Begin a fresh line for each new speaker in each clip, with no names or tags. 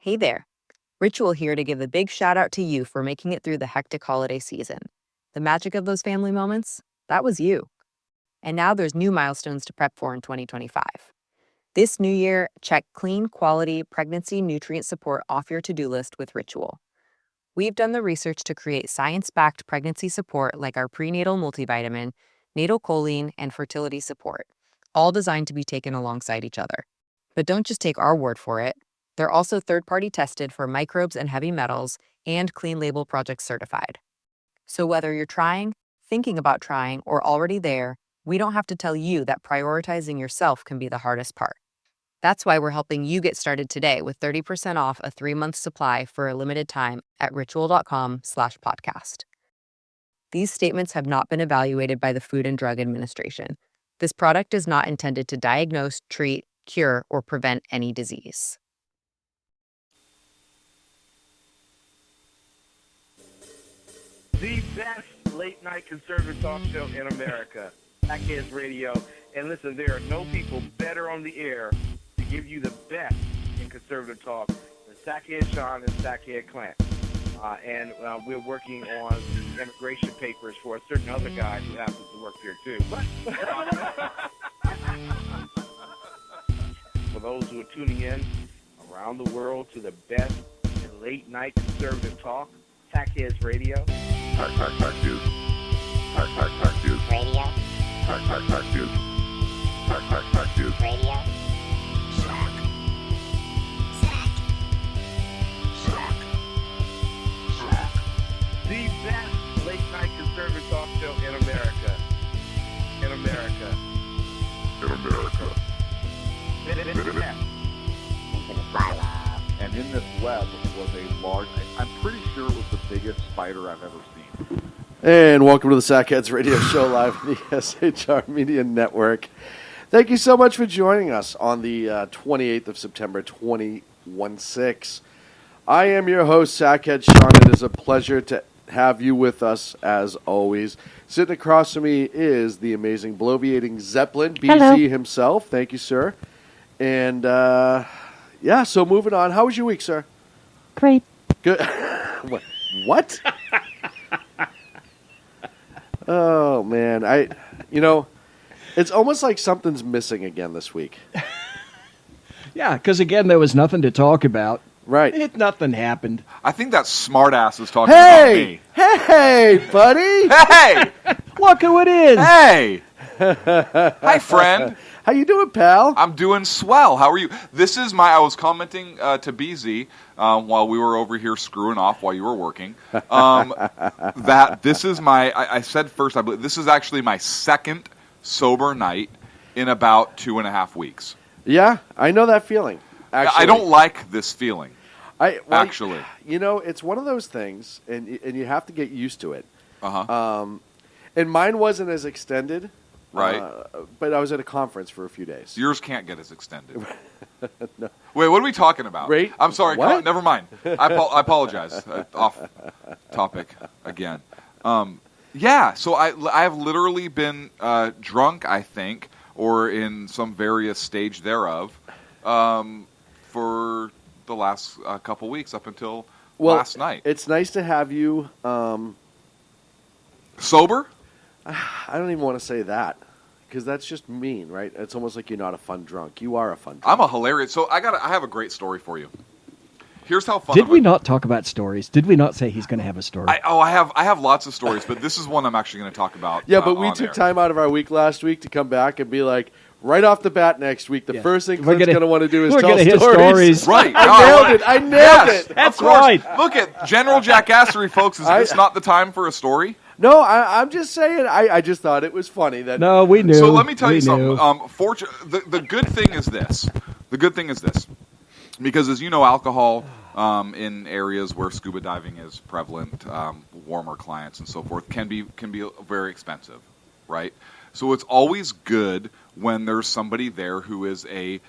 Hey there. Ritual here to give a big shout out to you for making it through the hectic holiday season. The magic of those family moments, that was you. And now there's new milestones to prep for in 2025. This new year, check clean, quality pregnancy nutrient support off your to-do list with Ritual. We've done the research to create science-backed pregnancy support like our prenatal multivitamin, natal choline, and fertility support, all designed to be taken alongside each other. But don't just take our word for it. They're also third-party tested for microbes and heavy metals and Clean Label Project certified. So whether you're trying, thinking about trying, or already there, we don't have to tell you that prioritizing yourself can be the hardest part. That's why we're helping you get started today with 30% off a 3-month supply for a limited time at ritual.com/podcast. These statements have not been evaluated by the Food and Drug Administration. This product is not intended to diagnose, treat, cure, or prevent any disease.
The best late-night conservative talk show in America, Sackheads Radio. And listen, there are no people better on the air to give you the best in conservative talk than Sackhead Sean and Sackhead Clint. And we're working on the immigration papers for a certain other guy who happens to work here, too. But for those who are tuning in around the world to the best in late-night conservative talk, Sackheads Radio.
Hack you. Hack you.
Radio.
Hack you. Hack you.
Radio.
Sack.
The best late-night conservative talk show in America. In America.
And in this web was a large, I'm pretty sure it was the biggest spider I've ever seen.
And welcome to the Sackheads Radio Show live on the SHR Media Network. Thank you so much for joining us on the 28th of September, 2016. I am your host, Sackhead Sean. It is a pleasure to have you with us, as always. Sitting across from me is the amazing, bloviating Zeppelin, BZ
Hello.
himself. Thank you, sir. And, yeah, so moving on. How was your week, sir?
Great.
Good. What? Oh, man. It's almost like something's missing again this week.
Yeah, because again, there was nothing to talk about.
Right.
Nothing happened.
I think that smartass is talking about
Hey!
me.
Hey, buddy!
Hey!
Look who it is.
Hey! Hi, friend.
How you doing, pal?
I'm doing swell. How are you? I was commenting to BZ while we were over here screwing off while you were working, that this is I said first, I believe, this is actually my second sober night in about 2.5 weeks.
Yeah, I know that feeling. Actually,
I don't like this feeling. Actually.
It's one of those things, and you have to get used to it.
Uh-huh.
And mine wasn't as extended.
Right.
But I was at a conference for a few days.
Yours can't get as extended.
No.
Wait, what are we talking about?
Right?
I'm sorry.
What?
Never mind. I apologize. Off topic again. Yeah, so I have literally been drunk, I think, or in some various stage thereof, for the last couple weeks up until last night.
It's nice to have you
sober?
I don't even want to say that, because that's just mean, right? It's almost like you're not a fun drunk. You are a fun drunk.
I'm a hilarious. So I have a great story for you. Here's how fun.
Did we not talk about stories? Did we not say he's going to have a story?
I have lots of stories, but this is one I'm actually going to talk about.
Yeah, but we
on
took
air.
time out of our week last week to come back and be like, right off the bat next week, the first thing Clint's going to want to do is
we're
tell
gonna hear
stories.
Right.
I nailed it.
That's
of course.
right.
Look at General Jackassery, folks. Is this not the time for a story?
No, I'm just saying. I just thought it was funny that.
No, we knew.
So let me tell you
We
something.
knew.
The good thing is this. The good thing is this, because as you know, alcohol in areas where scuba diving is prevalent, warmer climates and so forth, can be very expensive, right? So it's always good when there's somebody there who is a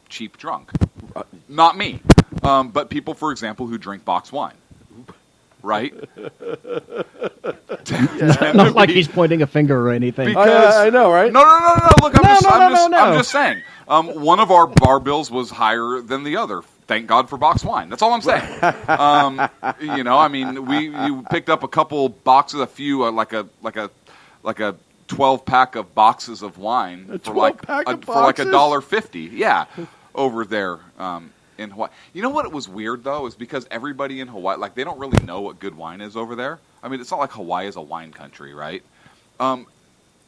cheap drunk. Not me, but people, for example, who drink box wine. Right?
Not like he's pointing a finger or anything.
Because
I know, right?
No. Look, I'm
No.
just saying. One of our bar bills was higher than the other thank God for boxed wine. That's all I'm saying. You picked up a couple boxes, like a 12-pack of boxes of wine for like $1.50. Yeah, over there in Hawaii. You know what was weird though is because everybody in Hawaii, like, they don't really know what good wine is over there. I mean, it's not like Hawaii is a wine country, right?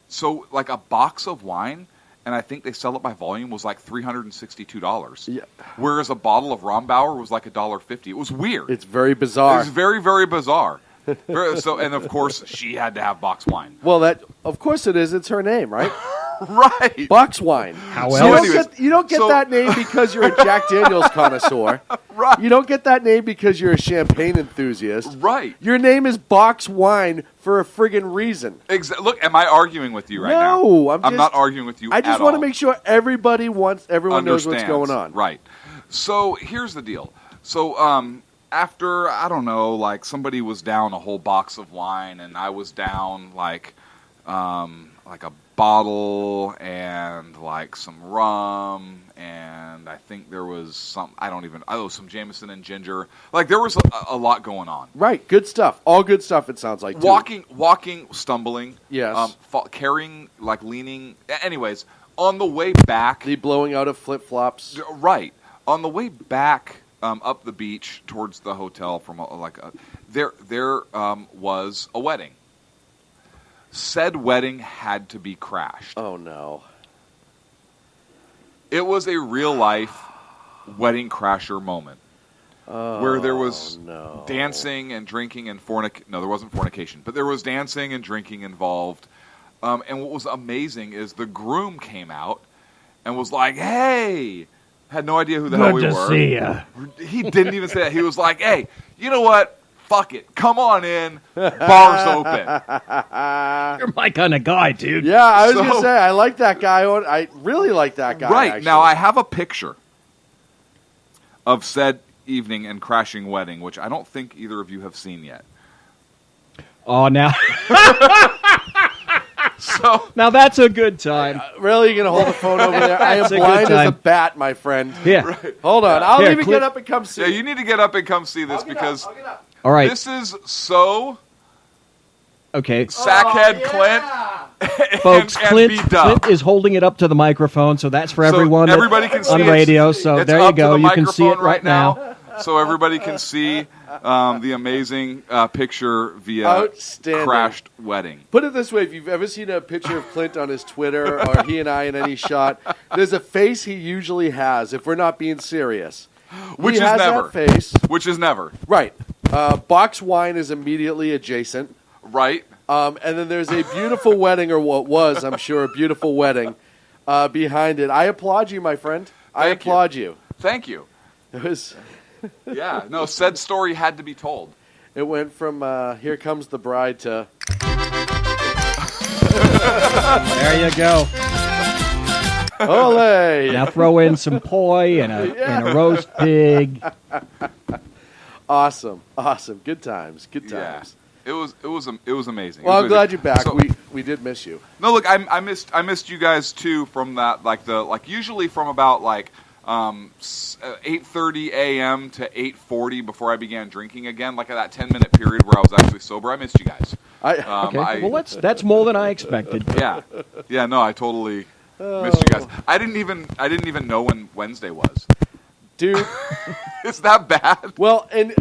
So like a box of wine, and I think they sell it by volume, was like $362.
Yeah.
Whereas a bottle of Rombauer was like $1.50. It was weird.
It's very bizarre.
It was very, very bizarre. And of course, she had to have box wine.
Well, of course it is. It's her name, right?
Right.
Box wine.
How
So
else?
you don't get that name because you're a Jack Daniels connoisseur.
Right.
You don't get that name because you're a champagne enthusiast.
Right.
Your name is Box Wine for a friggin' reason.
Look, am I arguing with you right now?
No,
I'm not arguing with you
I just
want
to make sure everyone knows what's going on.
Right. So here's the deal. So after, I don't know, like somebody was down a whole box of wine, and I was down like a bottle and like some rum, and I think there was some some Jameson and ginger. Like there was a lot going on.
Right, good stuff. All good stuff. It sounds like too.
Walking, stumbling.
Yes.
Carrying, like leaning. Anyways, on the way back,
The blowing out of flip flops.
right on the way back up the beach towards the hotel from there was a wedding. Said wedding had to be crashed.
Oh no.
It was a real life wedding crasher moment where there was dancing and drinking and No, there wasn't fornication, but there was dancing and drinking involved. And what was amazing is the groom came out and was like, "Hey," had no idea who the hell we were.
Good to see ya.
He didn't even say that. He was like, "Hey, you know what? Fuck it. Come on in. Bar's open."
You're my kind of guy, dude.
Yeah, I was going to say, I like that guy. I really like that guy.
Right.
Actually.
Now, I have a picture of said evening and crashing wedding, which I don't think either of you have seen yet.
Oh, now
So
now that's a good time.
Really? You're going to hold the phone over there? I am
That's a good
blind as a
time.
bat, my friend.
Yeah.
Hold on. I'll
Here,
even
click-
get up and come see.
yeah, you need to get up and come see this because
I'll get up.
All right.
this is so
Okay.
Sackhead Clint.
Folks,
and
Clint
B-Dub.
is holding it up to the microphone, so that's for
So
everyone
everybody can see
on
it.
radio. So
It's
there you
up to
go.
the
You can see it
microphone
right now.
so everybody can see the amazing picture via
Outstanding.
crashed wedding.
Put it this way, if you've ever seen a picture of Clint on his Twitter or he and I in any shot, there's a face he usually has, if we're not being serious.
Which
he
is
has
never.
that face.
Which is never.
Right. Box wine is immediately adjacent.
Right?
And then there's a beautiful wedding, or what was, I'm sure, a beautiful wedding behind it. I applaud you, my friend. I
Thank you.
applaud you.
Thank you.
It was.
Yeah. No, said story had to be told.
It went from "Here Comes the Bride" to
There you go.
"Ole!"
Now throw in some poi and a roast pig.
Awesome, good times, good
Yeah.
times.
It was amazing.
Well,
It
I'm
was
glad
amazing.
you're back.
So-
We did miss you.
No, look, I missed you guys too from that, usually from about 8:30 a.m. to 8:40 before I began drinking again, like that 10-minute period where I was actually sober. I missed you guys.
Okay. Well, that's more than I expected.
Yeah. No, I totally missed you guys. I didn't even know when Wednesday was.
Dude,
Is that bad?
well, and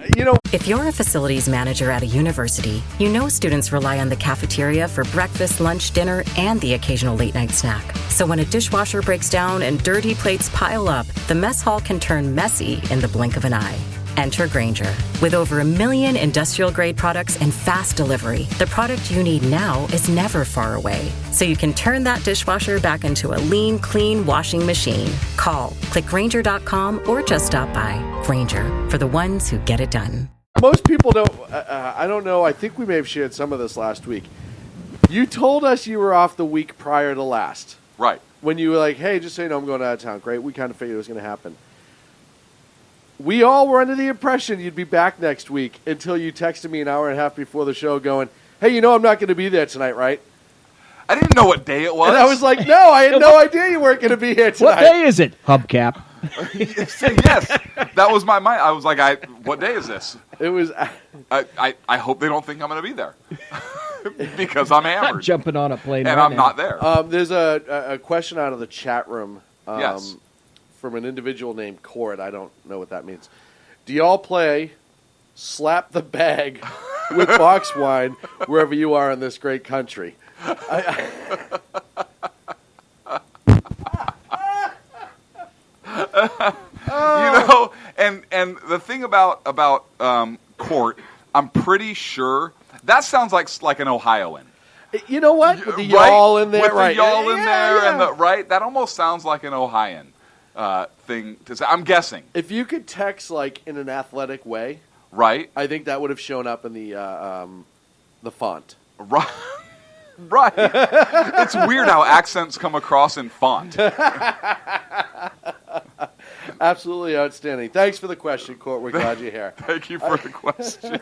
If you're a facilities manager at a university, you know students rely on the cafeteria for breakfast, lunch, dinner, and the occasional late night snack. So when a dishwasher breaks down and dirty plates pile up, the mess hall can turn messy in the blink of an eye. Enter Grainger. With over 1 million industrial-grade products and fast delivery, the product you need now is never far away. So you can turn that dishwasher back into a lean, clean washing machine. Call, click Grainger.com, or just stop by. Grainger, for the ones who get it done.
most people don't. I don't know. I think we may have shared some of this last week. You told us you were off the week prior to last.
Right.
When you were like, "Hey, just so you know, I'm going out of town." Great. We kind of figured it was going to happen. We all were under the impression you'd be back next week until you texted me an hour and a half before the show going, "Hey, you know I'm not going to be there tonight, right?"
I didn't know what day it was.
And I was like, "No, I had no idea you weren't going to be here tonight."
What day is it, Hubcap?
Yes, that was my mind. I was like, what day is this?
It was.
I hope they don't think I'm going to be there because I'm hammered
Jumping on a plane
and
right
I'm
now.
not there.
There's a question out of the chat room.
Yes.
From an individual named Court. I don't know what that means. Do y'all play slap the bag with box wine wherever you are in this great country?
And the thing about Court, I'm pretty sure that sounds like an Ohioan.
You know what? With the
Right?
y'all in there,
With
right?
the y'all in there,
Yeah.
and that almost sounds like an Ohioan thing to say. I'm guessing,
If you could text like in an athletic way,
right?
I think that would have shown up in the font.
Right. Right. It's weird how accents come across in font.
Absolutely outstanding. Thanks for the question, Court. We're glad you're here.
Thank you for the question.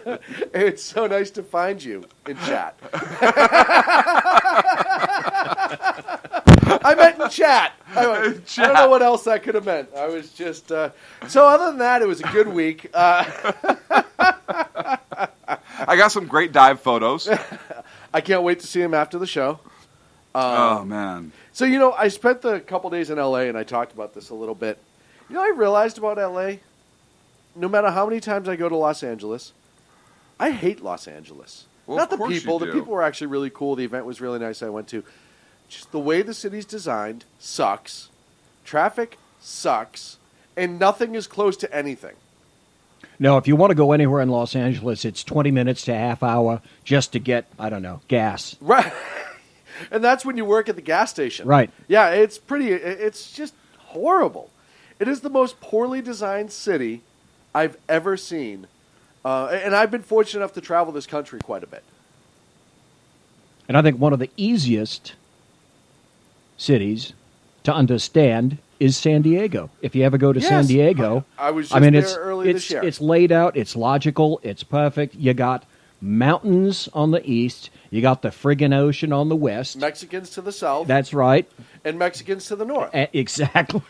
It's so nice to find you in chat. I meant in chat. I don't know what else that could have meant. I was just... so other than that, it was a good week.
I got some great dive photos.
I can't wait to see him after the show.
Oh, man.
So, I spent a couple days in L.A., and I talked about this a little bit. I realized about L.A., no matter how many times I go to Los Angeles, I hate Los Angeles.
Well,
Not
of
the
course
people.
you
The
do.
people were actually really cool. The event was really nice I went to. Just the way the city's designed sucks. Traffic sucks. And nothing is close to anything.
No, if you want to go anywhere in Los Angeles, it's 20 minutes to a half hour just to get, I don't know, gas.
Right. And that's when you work at the gas station.
Right.
Yeah, it's just horrible. It is the most poorly designed city I've ever seen. And I've been fortunate enough to travel this country quite a bit.
And I think one of the easiest cities to understand is San Diego. If you ever go to San
Yes.
Diego,
I was just there earlier this year.
It's laid out, it's logical, it's perfect. You got mountains on the east, you got the friggin' ocean on the west.
Mexicans to the south.
That's right.
And Mexicans to the north.
Exactly.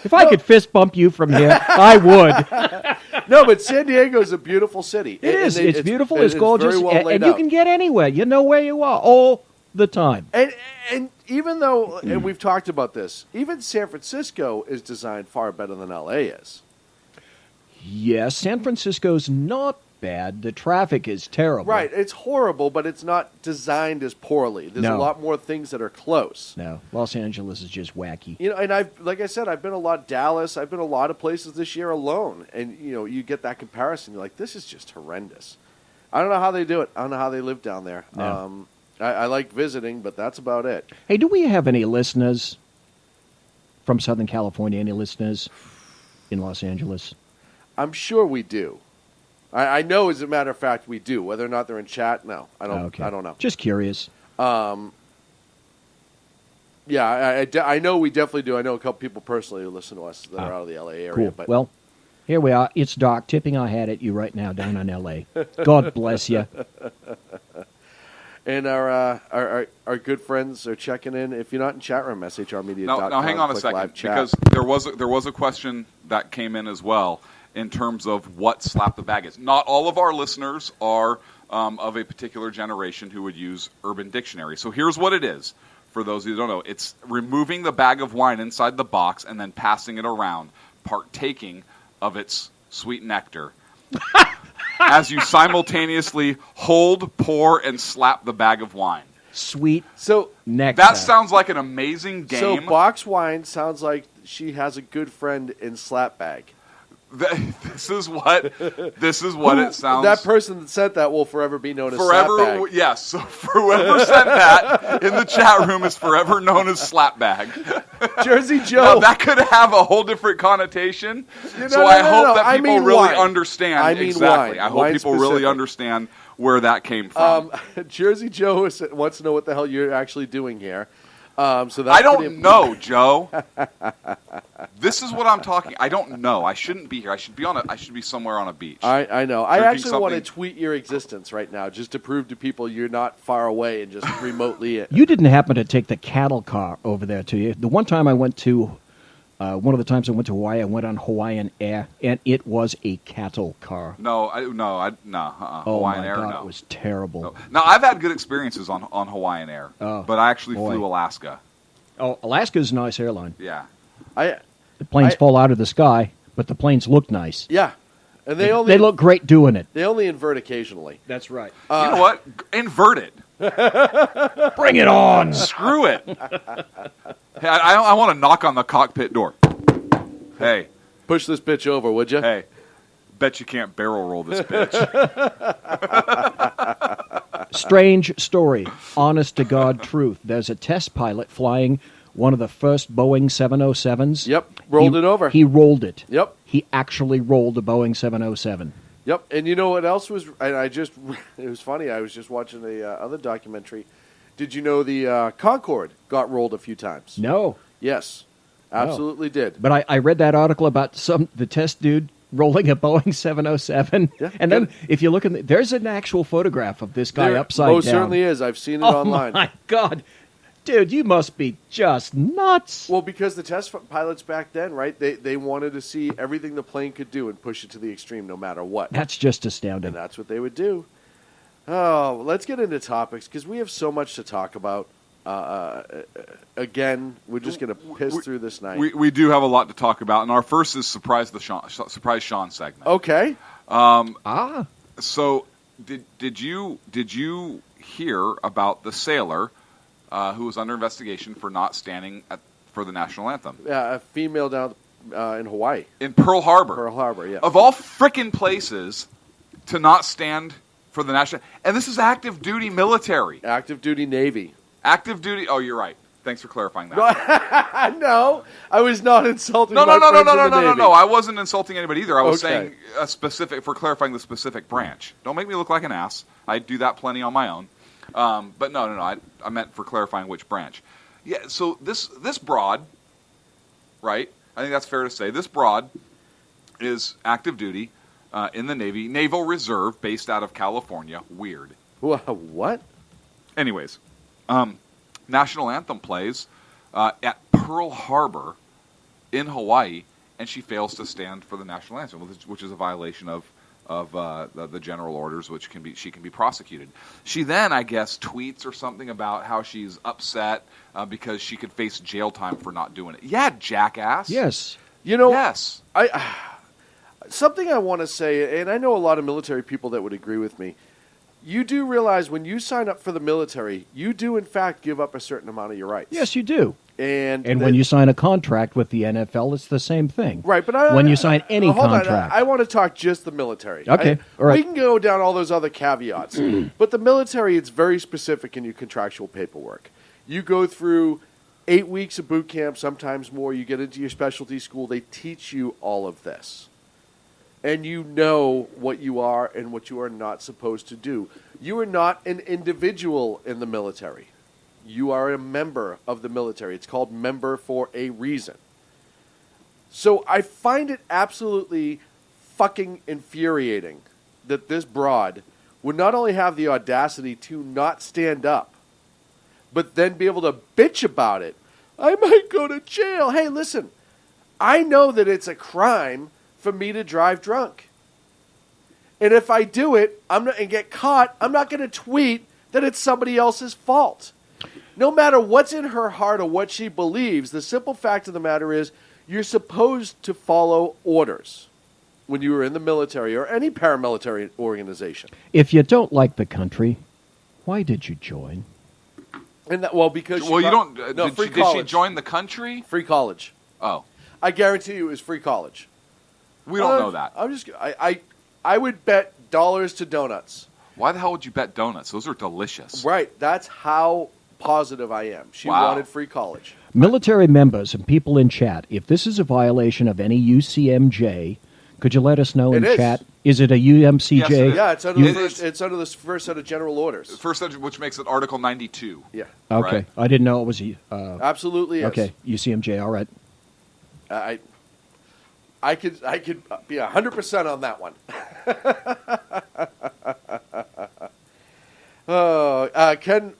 If I could fist bump you from here, I would.
No, but San Diego is a beautiful city.
It is. It's beautiful. It's
Very
gorgeous.
well laid
And you
out.
can get anywhere. You know where you are all the time.
And even though, and we've talked about this, even San Francisco is designed far better than L.A. is.
Yes, San Francisco's not bad. The traffic is terrible.
Right. It's horrible, but it's not designed as poorly. There's a
No.
lot more things that are close.
No, Los Angeles is just wacky.
And like I said, I've been a lot Dallas. I've been a lot of places this year alone. And, you get that comparison. You're like, this is just horrendous. I don't know how they do it. I don't know how they live down there.
No.
I like visiting, but that's about it.
Hey, do we have any listeners from Southern California? Any listeners in Los Angeles?
I'm sure we do. I know, as a matter of fact, we do. Whether or not they're in chat, no. I don't.
Okay.
I don't know.
Just curious.
Yeah, I know we definitely do. I know a couple people personally who listen to us that are out of the LA area.
Cool.
But
Well, here we are. It's dark, tipping our hat at you right now down in L.A. God bless you.
and our good friends are checking in. If you're not in chat room, shrmedia.com.
Now hang on a
click
second,
live chat.
because there was a question that came in as well in terms of what slap the bag is. Not all of our listeners are of a particular generation who would use Urban Dictionary. So here's what it is. For those who don't know, it's removing the bag of wine inside the box and then passing it around, partaking of its sweet nectar, as you simultaneously hold, pour, and slap the bag of wine.
Sweet
So
nectar.
That sounds like an amazing
so
game.
box wine sounds like she has a good friend in Slapbag.
This is what it sounds.
That person that sent that will forever be known as
Forever,
Slapbag.
yes. So whoever sent that in the chat room is forever known as Slapbag.
Jersey
Now,
Joe.
that could have a whole different connotation.
No,
So
no,
I
no,
hope
no.
that
I
people
mean
really
wine.
understand.
I mean
exactly.
wine.
I hope
Wine
people really
specific.
understand where that came from.
Jersey Joe wants to know what the hell you're actually doing here. So that's
I don't
pretty-
know, Joe. This is what I'm talking. I don't know. I shouldn't be here. I should be somewhere on a beach.
I know. I
Drinking
actually want to
something-
tweet your existence right now just to prove to people you're not far away and just remotely.
You didn't happen to take the cattle car over there, to you? The one time I went to, one of the times I went to Hawaii, I went on Hawaiian Air, and it was a cattle car.
No.
Oh
Hawaiian
my
Air,
God,
no.
it was terrible.
No. Now I've had good experiences on Hawaiian Air,
Oh,
but I actually
boy.
flew Alaska.
Oh, Alaska's a nice airline.
Yeah.
The planes fall out of the sky, but the planes look nice.
Yeah, and they only
look great doing it.
they only invert occasionally.
That's right.
You know what? Invert it.
Bring it on!
Screw it. Hey, I want to knock on the cockpit door. Hey,
Push this bitch over, would you?
hey. Bet you can't barrel roll this bitch.
Strange story. Honest to God truth. There's a test pilot flying one of the first Boeing 707s.
Yep, rolled it over.
He rolled it.
Yep,
He actually rolled a Boeing 707.
yep. And you know what else was? And it was funny. I was just watching the other documentary. Did you know the Concorde got rolled a few times?
No.
Yes, absolutely did.
But I read that article about the test dude rolling a Boeing 707.
Yeah,
and then
good.
if you look in there's an actual photograph of this guy
There
upside
most
down.
certainly is. I've seen it
Oh
online.
my God. Dude, you must be just nuts.
Well, because the test pilots back then, right? They wanted to see everything the plane could do and push it to the extreme, no matter what.
That's just
And
astounding.
that's what they would do. Oh, let's get into topics because we have so much to talk about. Again, we're just going to piss through this night.
We do have a lot to talk about, and our first is surprise Sean segment.
Okay.
So did you hear about the sailor who was under investigation for not standing for the national anthem
A female down in Hawaii,
in Pearl Harbor?
Pearl Harbor, yeah.
Of all frickin' places to not stand for the national, and this is active duty military,
Active duty Navy.
active duty. Oh, you're right. Thanks for clarifying that.
No, I was not insulting
No,
my
no, no, no,
friends
no,
in
no,
the
no, no,
Navy.
no. I wasn't insulting anybody either. I was
Okay.
saying a specific for clarifying the specific branch. Don't make me look like an ass. I do that plenty on my own. But no. I meant for clarifying which branch. Yeah. So this broad, right? I think that's fair to say. This broad is active duty in the Navy, Naval Reserve, based out of California. Weird.
What?
Anyways, national anthem plays at Pearl Harbor in Hawaii, and she fails to stand for the national anthem, which is a violation of the general orders, which she can be prosecuted. She then, I guess, tweets or something about how she's upset because she could face jail time for not doing it. Yeah, jackass.
Yes.
You know,
Yes.
something I want to say, and I know a lot of military people that would agree with me. You do realize when you sign up for the military, you do in fact give up a certain amount of your rights.
Yes, you do.
And
When you sign a contract with the NFL, it's the same thing.
right, but
when you sign any
hold on,
contract.
I want to talk just the military.
Okay, all right.
We can go down all those other caveats, but the military, it's very specific in your contractual paperwork. You go through 8 weeks of boot camp, sometimes more. You get into your specialty school. They teach you all of this. And you know what you are and what you are not supposed to do. You are not an individual in the military. You are a member of the military. It's called member for a reason. So I find it absolutely fucking infuriating that this broad would not only have the audacity to not stand up, but then be able to bitch about it. I might go to jail. Hey, listen, I know that it's a crime for me to drive drunk. And if I do it, and get caught, I'm not going to tweet that it's somebody else's fault. No matter what's in her heart or what she believes, the simple fact of the matter is you're supposed to follow orders when you are in the military or any paramilitary organization.
If you don't like the country, why did you join?
And that, well, because
Well, you don't.
no,
Did
free
she
college.
join the country?
Free college.
Oh,
I guarantee you, it was free college.
we don't know that.
I'm just. I would bet dollars to donuts.
Why the hell would you bet donuts? Those are delicious.
Right. That's how positive I am. She
Wow.
wanted free college.
Military members and people in chat, if this is a violation of any UCMJ, Could you let us know in
It is.
chat? Is it a UMCJ?
Yes, it is.
Yeah, it's under
You-
the first. It's under the first set of general orders.
First, which makes it Article 92.
Yeah,
Okay,
Right.
I didn't know it was.
absolutely. Is.
Okay, UCMJ. All right.
I could be 100% on that one. Ken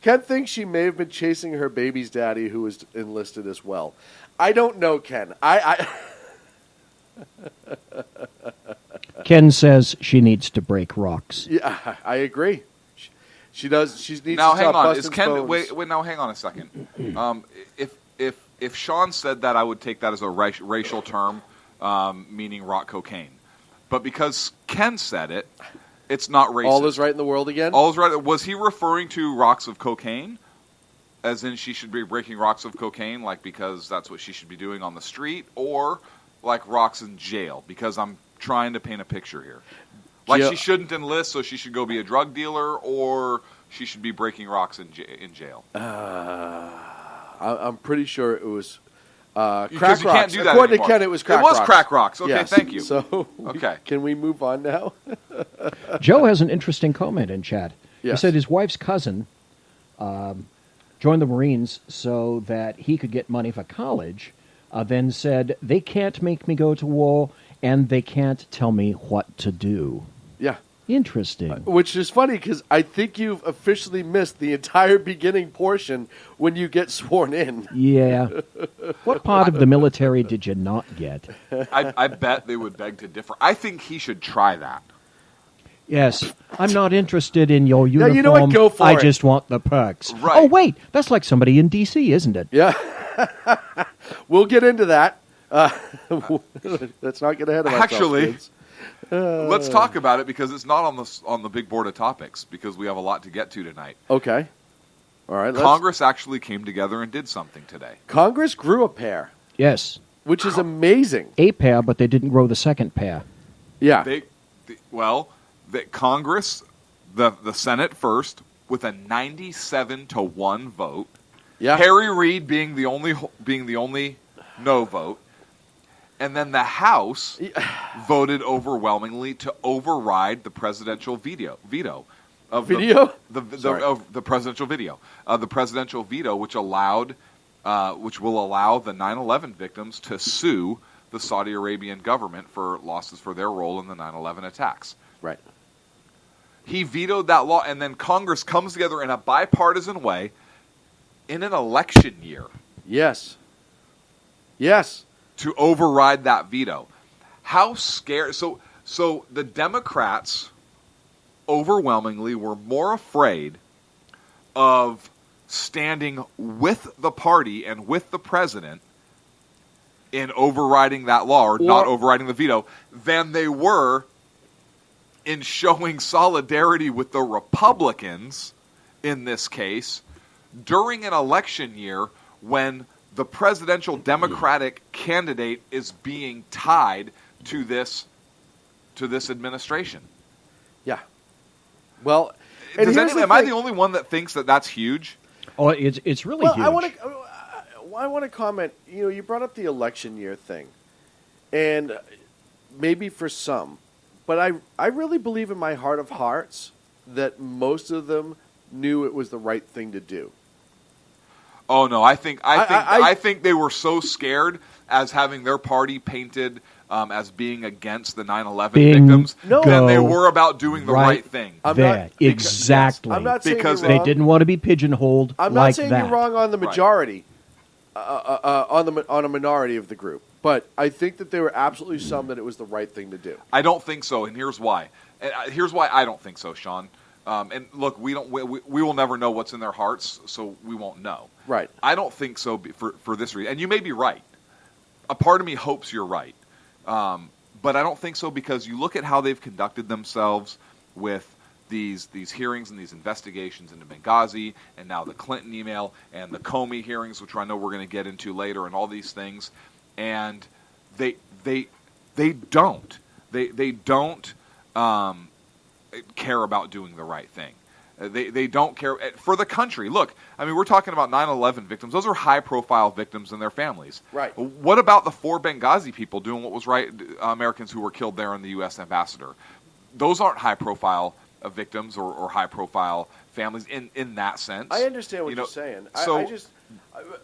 Ken thinks she may have been chasing her baby's daddy, who was enlisted as well. I don't know, Ken.
Ken says she needs to break rocks.
Yeah, I agree. She does. She needs
Now
to
hang
stop
on.
busting
Is Ken?
phones.
Wait. Now hang on a second. If Sean said that, I would take that as a racial term, meaning rock cocaine. But because Ken said it, it's not racist.
All is right in the world again.
All is right. Was he referring to rocks of cocaine, as in she should be breaking rocks of cocaine, like because that's what she should be doing on the street, or like rocks in jail? Because I'm trying to paint a picture here. Like
Jail-
she shouldn't enlist, so she should go be a drug dealer, or she should be breaking rocks in jail.
I'm pretty sure it was crack
Because you
rocks.
can't do that
According
anymore.
to Ken, it was crack
It was
rocks.
crack rocks. Okay,
Yes.
thank you.
So,
Okay.
can we move on now?
Joe has an interesting comment in chat.
Yes.
He said his wife's cousin joined the Marines so that he could get money for college, then said, they can't make me go to war, and they can't tell me what to do.
Yeah.
Interesting.
Which is funny because I think you've officially missed the entire beginning portion when you get sworn in.
Yeah. What part of the military did you not get?
I bet they would beg to differ. I think he should try that.
Yes. I'm not interested in your
Yeah,
uniform.
you know what? Go for
I
it.
just want the perks.
Right.
Oh, wait. That's like somebody in D.C., isn't it?
Yeah. We'll get into that. Let's not get ahead of ourselves.
Actually,
kids.
let's talk about it because it's not on the big board of topics because we have a lot to get to tonight.
Okay. All right.
Congress actually came together and did something today.
Congress grew a pair,
Yes.
which is amazing.
A pair, but they didn't grow the second pair.
Yeah.
Congress, the Senate first, with a 97-1 vote.
Yeah.
Harry Reid being the only no vote, and then the House voted overwhelmingly to override the presidential veto of
Video?
the presidential veto, which will allow the 9/11 victims to sue the Saudi Arabian government for losses for their role in the 9/11 attacks.
Right.
He vetoed that law, and then Congress comes together in a bipartisan way in an election year
Yes. Yes.
to override that veto. How scared? So the Democrats overwhelmingly were more afraid of standing with the party and with the president in overriding that law or not overriding the veto than they were in showing solidarity with the Republicans in this case during an election year when the presidential Democratic candidate is being tied to this administration.
Yeah. Well, and
Am I the only one that thinks that that's huge?
Oh, it's really
Well,
huge.
I want to comment. You know, you brought up the election year thing, and maybe for some, but I really believe in my heart of hearts that most of them knew it was the right thing to do.
Oh no, I think they were so scared as having their party painted as being against the 9/11 victims than they were about doing the right thing.
Exactly.
I'm not saying
Because
you're
They
wrong.
didn't want to be pigeonholed
I'm not
like
saying
that.
you're wrong on the
Right.
majority, on a minority of the group, but I think that there were absolutely some that it was the right thing to do.
I don't think so, and here's why. Here's why I don't think so, Sean. And look, we will never know what's in their hearts, so we won't know.
Right.
I don't think so for this reason, and you may be right. A part of me hopes you're right, but I don't think so because you look at how they've conducted themselves with these hearings and these investigations into Benghazi, and now the Clinton email and the Comey hearings, which I know we're going to get into later, and all these things, and they don't care about doing the right thing. They don't care for the country. Look, I mean, we're talking about 9/11 victims. Those are high-profile victims and their families.
Right.
What about the 4 Benghazi people doing what was right? Americans who were killed there, and the U.S. ambassador. Those aren't high-profile victims or high-profile families in that sense.
I understand what you're saying.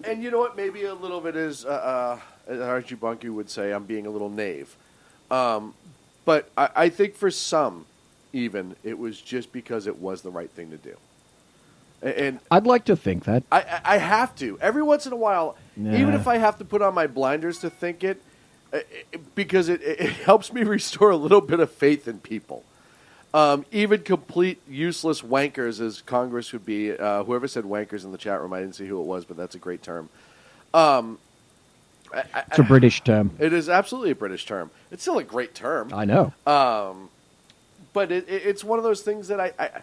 And you know what? Maybe a little bit is, as Archie Bunkie would say, I'm being a little naive. But I think for some, even, it was just because it was the right thing to do. And
I'd like to think that.
I have to. Every once in a while, even if I have to put on my blinders to think it, because it helps me restore a little bit of faith in people. Even complete useless wankers, as Congress would be. Whoever said wankers in the chat room, I didn't see who it was, but that's a great term.
It's a British term.
It is absolutely a British term. It's still a great term.
I know.
But it's one of those things that I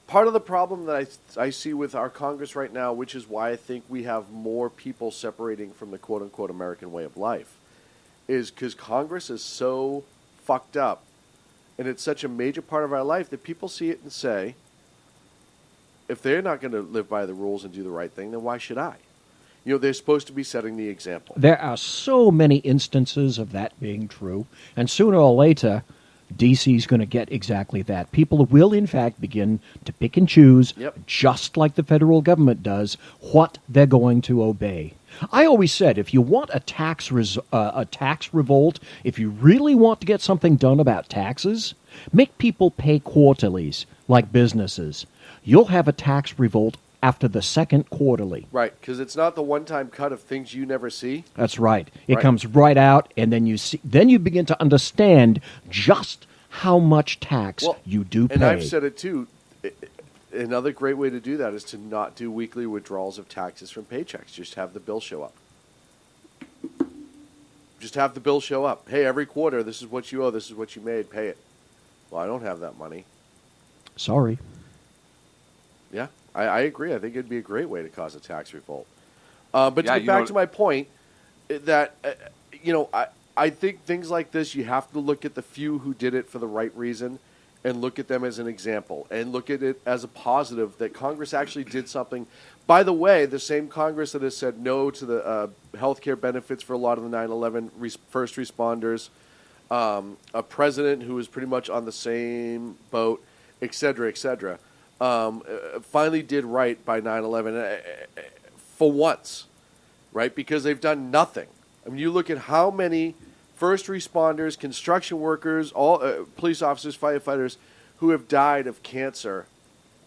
part of the problem that I see with our Congress right now, which is why I think we have more people separating from the quote-unquote American way of life, is because Congress is so fucked up, and it's such a major part of our life that people see it and say, if they're not going to live by the rules and do the right thing, then why should I? You know, they're supposed to be setting the example.
There are so many instances of that being true, and sooner or later, DC's going to get exactly that. People will, in fact, begin to pick and choose, just like the federal government does, what they're going to obey. I always said, if you want a tax revolt, if you really want to get something done about taxes, make people pay quarterlies, like businesses. You'll have a tax revolt after the second quarterly.
Right, because it's not the one-time cut of things you never see.
That's right. It comes right out, and then you begin to understand just how much tax you do pay.
And I've said it too. Another great way to do that is to not do weekly withdrawals of taxes from paychecks. Just have the bill show up. Just have the bill show up. Hey, every quarter, this is what you owe. This is what you made. Pay it. Well, I don't have that money. Sorry. Yeah, I agree. I think it'd be a great way to cause a tax revolt. But to get back to my point, that, I think things like this, you have to look at the few who did it for the right reason and look at them as an example and look at it as a positive that Congress actually did something. By the way, the same Congress that has said no to the health care benefits for a lot of the 9/11 first responders, a president who was pretty much on the same boat, et cetera, finally did right by 9/11 for once, right? Because they've done nothing. I mean, you look at how many first responders, construction workers, all police officers, firefighters who have died of cancer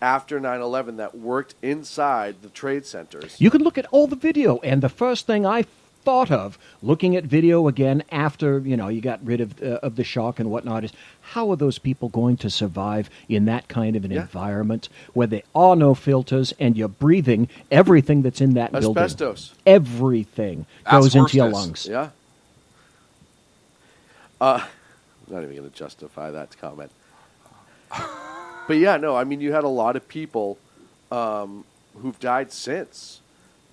after 9/11 that worked inside the trade centers.
You can look at all the video, and the first thing I thought of looking at video again after you got rid of the shock and whatnot is, how are those people going to survive in that kind of an environment where there are no filters and you're breathing everything that's in that building?
Asbestos.
Everything goes into your lungs.
Yeah. I'm not even going to justify that comment. But yeah, no, I mean, you had a lot of people who've died since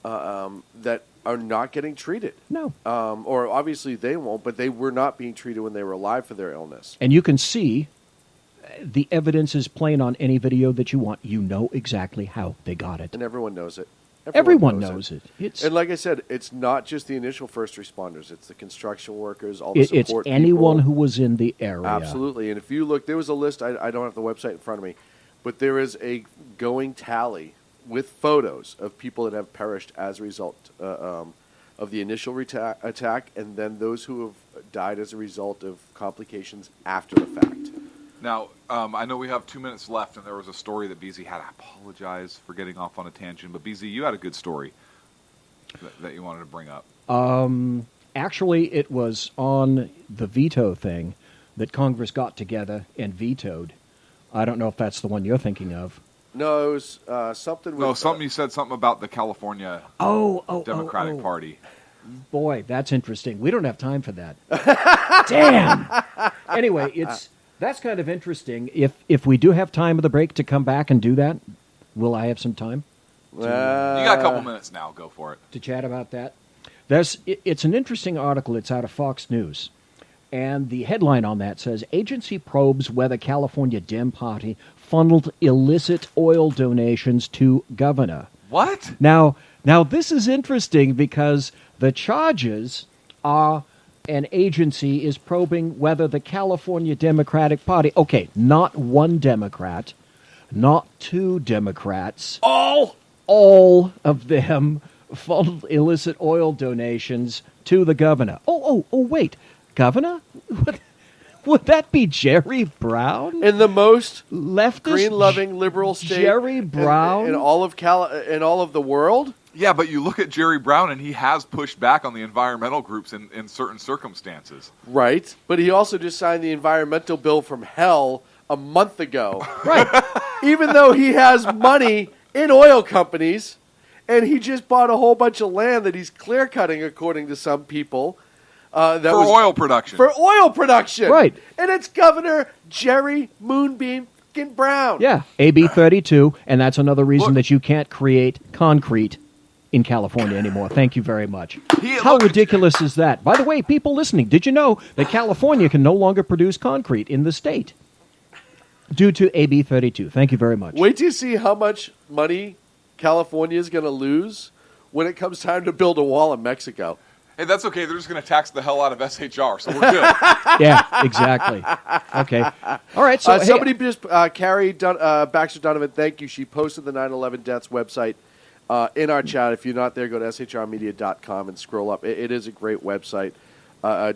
that are not getting treated.
No.
Or obviously they won't, but they were not being treated when they were alive for their illness.
And you can see the evidence is plain on any video that you want. You know exactly how they got it.
And everyone knows it.
Everyone knows it.
And like I said, it's not just the initial first responders. It's the construction workers, all the support
It's anyone
people.
Who was in the area.
Absolutely. And if you look, there was a list. I don't have the website in front of me, but there is a going tally with photos of people that have perished as a result of the initial attack, and then those who have died as a result of complications after the fact.
Now, I know we have 2 minutes left, and there was a story that BZ had. I apologize for getting off on a tangent, but BZ, you had a good story that you wanted to bring up.
Actually, it was on the veto thing that Congress got together and vetoed. I don't know if that's the one you're thinking of.
No, it was something with...
No, something you said something about the California Democratic Party.
Boy, that's interesting. We don't have time for that. Damn! Anyway, that's kind of interesting. If we do have time at the break to come back and do that, will I have some time?
You got a couple minutes now. Go for it.
To chat about that? It's an interesting article. It's out of Fox News. And the headline on that says, Agency probes whether California Dem Party funneled illicit oil donations to governor.
What?
Now this is interesting because the charges are an agency is probing whether the California Democratic Party, okay, not one Democrat, not two Democrats, all of them funneled illicit oil donations to the governor. Oh, wait, governor? Would that be Jerry Brown?
In the most
Leftist
green-loving liberal state
Jerry Brown?
in all of in all of the world?
Yeah, but you look at Jerry Brown, and he has pushed back on the environmental groups in certain circumstances.
Right, but he also just signed the environmental bill from hell a month ago.
Right.
Even though he has money in oil companies, and he just bought a whole bunch of land that he's clear-cutting, according to some people.
Oil production.
For oil production.
Right.
And it's Governor Jerry Moonbeam Brown.
Yeah, AB 32, and that's another reason
Look.
that you can't create concrete in California anymore. Thank you very much. How
look-
ridiculous is that? By the way, people listening, did you know that California can no longer produce concrete in the state due to AB 32? Thank you very much.
Wait till you see how much money California is going to lose when it comes time to build a wall in Mexico.
Hey, that's okay. They're just going to tax the hell out of SHR, so we're good.
Yeah, exactly. Okay. All right, so hey,
somebody just, Carrie Baxter Donovan, thank you. She posted the 9/11 deaths website in our chat. If you're not there, go to shrmedia.com and scroll up. It is a great website.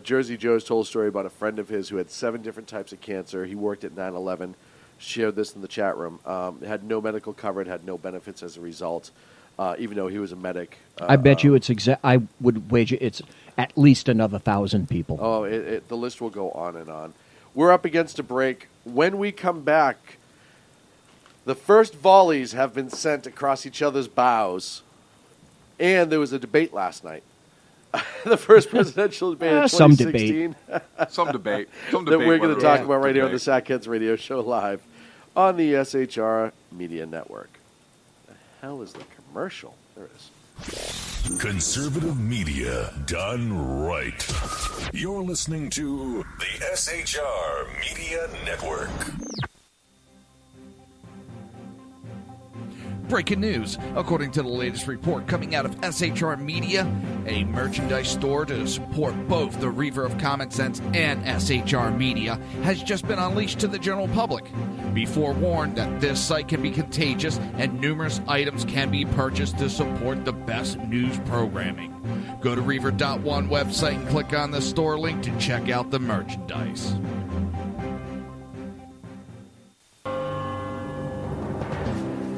Jersey Joe's told a story about a friend of his who had 7 different types of cancer. He worked at 9/11, shared this in the chat room. Had no medical coverage, had no benefits as a result, even though he was a medic.
I bet you it's I would wager it's at least another 1,000 people.
Oh, the list will go on and on. We're up against a break. When we come back, the first volleys have been sent across each other's bows, and there was a debate last night. The first presidential debate in
some
2016.
Some debate.
That we're going to talk about right here on the
Sack.
Sackheads Radio Show live on the SHR Media Network. The hell is the commercial? There it is.
Conservative media done right. You're listening to the SHR Media Network.
Breaking news. According to the latest report coming out of SHR Media, a merchandise store to support both the Reaver of Common Sense and SHR Media has just been unleashed to the general public. Be forewarned that this site can be contagious and numerous items can be purchased to support the best news programming. Go to Reaver.one website and click on the store link to check out the merchandise.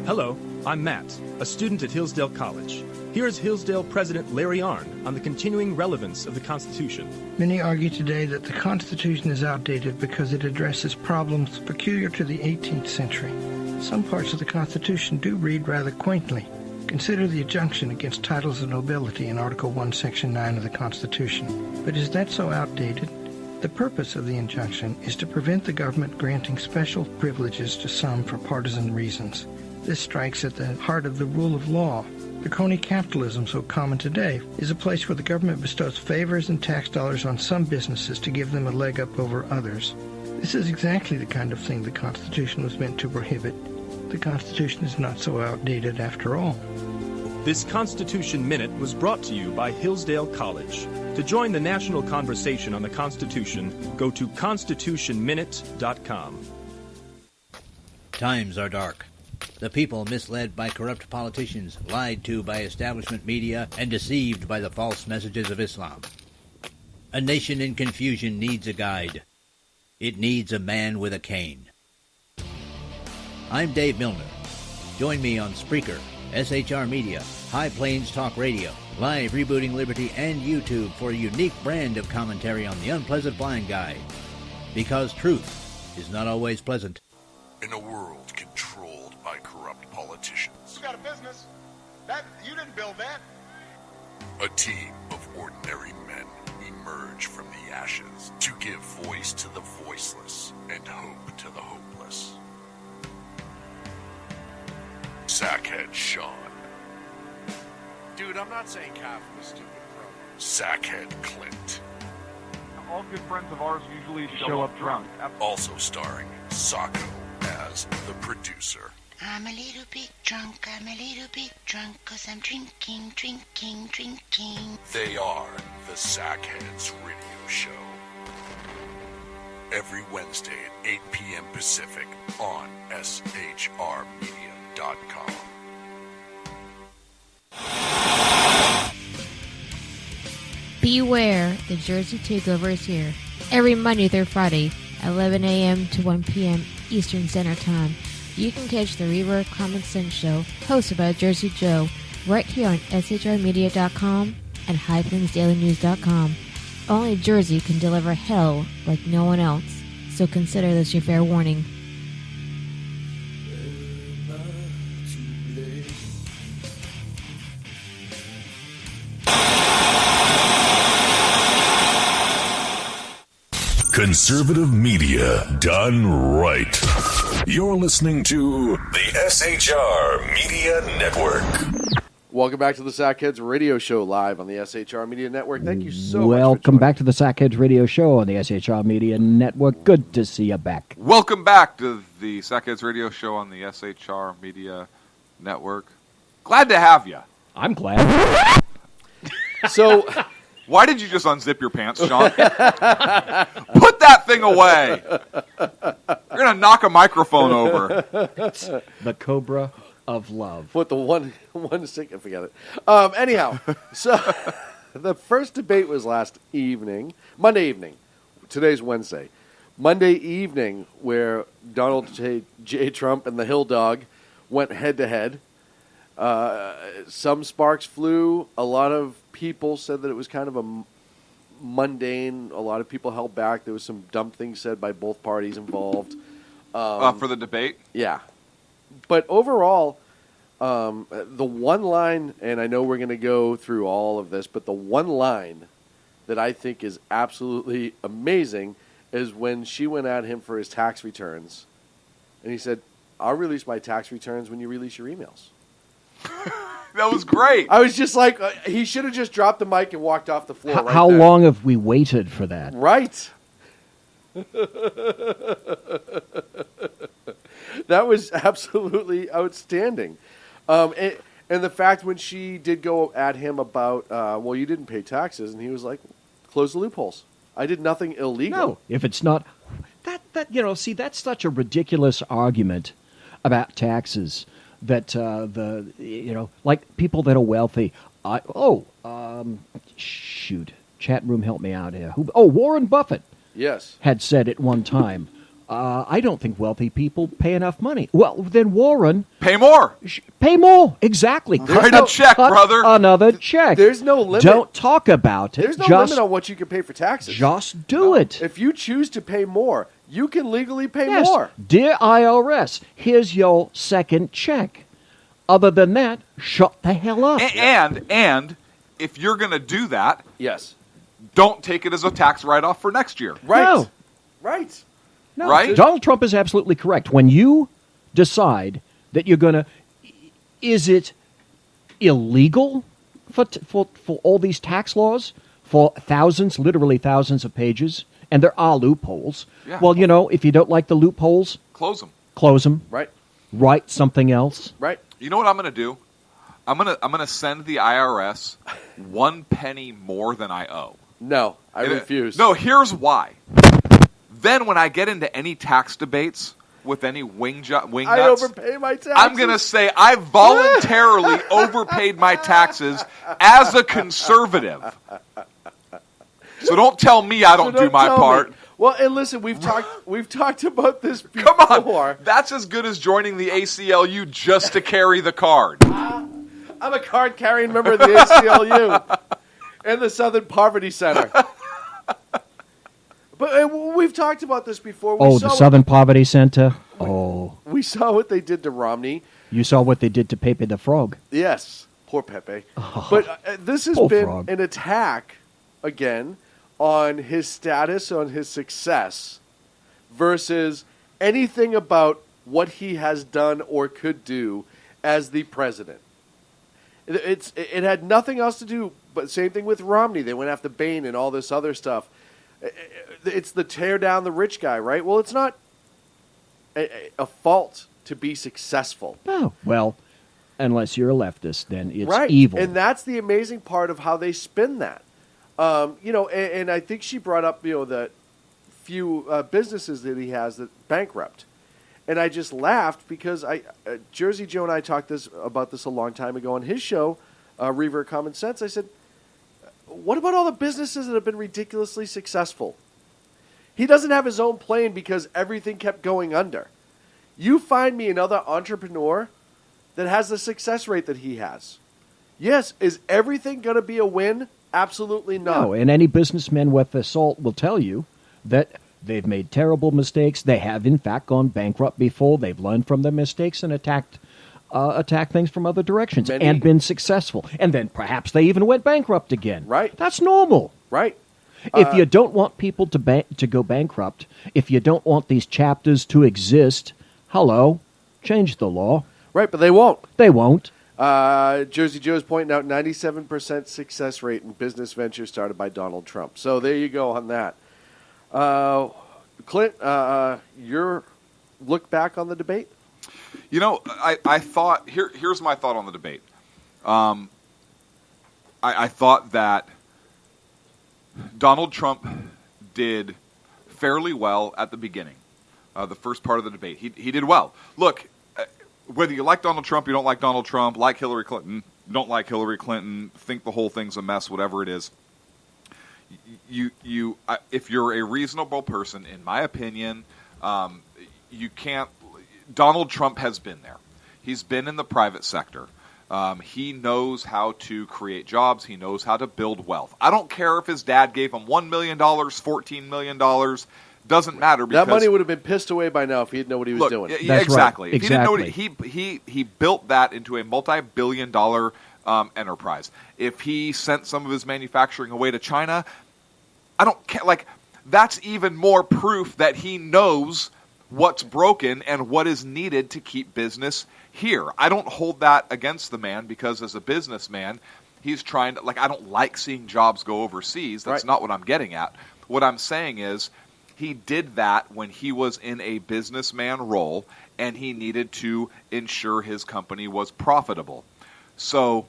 Hello, I'm Matt, a student at Hillsdale College. Here's Hillsdale President Larry Arnn on the continuing relevance of the Constitution.
Many argue today that the Constitution is outdated because it addresses problems peculiar to the 18th century. Some parts of the Constitution do read rather quaintly. Consider the injunction against titles of nobility in Article 1, Section 9 of the Constitution. But is that so outdated? The purpose of the injunction is to prevent the government granting special privileges to some for partisan reasons. This strikes at the heart of the rule of law. The crony capitalism so common today is a place where the government bestows favors and tax dollars on some businesses to give them a leg up over others. This is exactly the kind of thing the Constitution was meant to prohibit. The Constitution is not so outdated after all.
This Constitution Minute was brought to you by Hillsdale College. To join the national conversation on the Constitution, go to constitutionminute.com.
Times are dark. The people misled by corrupt politicians, lied to by establishment media, and deceived by the false messages of Islam. A nation in confusion needs a guide. It needs a man with a cane. I'm Dave Milner. Join me on Spreaker, SHR Media, High Plains Talk Radio, Live Rebooting Liberty, and YouTube for a unique brand of commentary on the unpleasant blind guide. Because truth is not always pleasant.
In a world controlled by corrupt politicians,
You got a business. You didn't build that.
a team of ordinary men emerge from the ashes to give voice to the voiceless and hope to the hopeless. Sackhead Sean.
Dude, I'm not saying calf was stupid, bro.
Sackhead Clint.
All good friends of ours usually show up drunk.
Also starring Sacco as is the producer.
I'm a little bit drunk, 'cause I'm drinking.
They are the Sackheads Radio Show. Every Wednesday at 8 p.m. Pacific on shrmedia.com.
Beware, the Jersey Takeover is here. Every Monday through Friday, 11 a.m. to 1 p.m. Eastern Standard Time. You can catch the Reaver of Common Sense show, hosted by Jersey Joe, right here on shrmedia.com and highplansdailynews.com. Only Jersey can deliver hell like no one else, so consider this your fair warning.
Conservative media done right. You're listening to the SHR Media Network.
Welcome back to the Sackheads Radio Show live on the SHR Media Network. Thank you so much.
Welcome back to the Sackheads Radio Show on the SHR Media Network. Good to see you back.
Welcome back to the Sackheads Radio Show on the SHR Media Network. Glad to have you.
I'm glad.
So,
why did you just unzip your pants, Sean? Put that thing away. You're going to knock a microphone over.
It's the Cobra of Love.
Put the one stick and forget it. Anyhow, so the first debate was last evening, Monday evening. Today's Wednesday. Monday evening, where Donald J. Trump and the Hill Dog went head-to-head. Some sparks flew. A lot of people said that it was kind of a mundane. A lot of people held back. There was some dumb things said by both parties involved.
For the debate?
Yeah. But overall, the one line, and I know we're going to go through all of this, but the one line that I think is absolutely amazing is when she went at him for his tax returns. And he said, I'll release my tax returns when you release your emails.
That was great.
I was just like, he should have just dropped the mic and walked off the floor.
How long have we waited for that?
Right. That was absolutely outstanding. And the fact when she did go at him about, well, you didn't pay taxes, and he was like, close the loopholes. I did nothing illegal.
No, if it's not see, that's such a ridiculous argument about taxes. That like people that are wealthy. Chat room, help me out here. Warren Buffett.
Yes.
Had said at one time, I don't think wealthy people pay enough money. Well, then Warren,
pay more.
Pay more. Exactly.
Write a check, brother.
Another check.
There's no limit.
Don't talk about it.
There's no limit on what you can pay for taxes.
Just do it.
If you choose to pay more, you can legally pay
Yes.
more.
Dear IRS, here's your second check. Other than that, shut the hell up.
And if you're going to do that,
yes,
don't take it as a tax write-off for next year.
Right.
No.
Right.
No,
right?
Donald Trump is absolutely correct. When you decide that you're going to, is it illegal for all these tax laws for thousands, literally thousands of pages, and there are loopholes?
Yeah.
Well, if you don't like the loopholes,
Close them.
close them.
Right.
Write something else.
Right.
You know what I'm going to do? I'm going to send the IRS 1 penny more than I owe.
No, I refuse.
No, here's why. Then when I get into any tax debates with any wing nuts,
I overpay my taxes.
I'm going to say I voluntarily overpaid my taxes as a conservative. So don't tell me I don't do my part.
Well, and listen, we've talked about this before.
Come on, that's as good as joining the ACLU just to carry the card.
I'm a card-carrying member of the ACLU and the Southern Poverty Center. But we've talked about this before.
The Southern Poverty Center.
We saw what they did to Romney.
You saw what they did to Pepe the Frog.
Yes, poor Pepe. But this has been an attack, again, on his status, on his success, versus anything about what he has done or could do as the president. It had nothing else to do, but same thing with Romney. They went after Bain and all this other stuff. It's the tear down the rich guy, right? Well, it's not a fault to be successful.
Oh, well, unless you're a leftist, then it's
right.
evil.
And that's the amazing part of how they spin that. And I think she brought up, the few businesses that he has that bankrupt. And I just laughed because Jersey Joe and I talked about this a long time ago on his show, Reaver of Common Sense. I said, what about all the businesses that have been ridiculously successful? He doesn't have his own plane because everything kept going under. You find me another entrepreneur that has the success rate that he has. Yes, is everything going to be a win? Absolutely not.
No, and any businessman with assault will tell you that they've made terrible mistakes. They have, in fact, gone bankrupt before. They've learned from their mistakes and attacked things from other directions and been successful. And then perhaps they even went bankrupt again.
Right.
That's normal.
Right.
If you don't want people to go bankrupt, if you don't want these chapters to exist, change the law.
Right, but they won't.
They won't.
Jersey Joe's pointing out 97% success rate in business ventures started by Donald Trump. So there you go on that. Clint, your look back on the debate?
I thought, here's my thought on the debate. I thought that Donald Trump did fairly well at the beginning, the first part of the debate. He did well. Look, whether you like Donald Trump, you don't like Donald Trump, like Hillary Clinton, don't like Hillary Clinton, think the whole thing's a mess, whatever it is, if you're a reasonable person, in my opinion, you can't. Donald Trump has been there. He's been in the private sector. He knows how to create jobs. He knows how to build wealth. I don't care if his dad gave him $1 million, $14 million. Doesn't matter, because
that money would have been pissed away by now if he didn't know what he was doing.
Yeah, exactly.
Right.
If he didn't know what he built that into a multi-billion-dollar enterprise. If he sent some of his manufacturing away to China, I don't care. That's even more proof that he knows what's broken and what is needed to keep business here. I don't hold that against the man, because as a businessman, he's trying to, I don't like seeing jobs go overseas. That's not what I'm getting at. What I'm saying is, he did that when he was in a businessman role, and he needed to ensure his company was profitable. So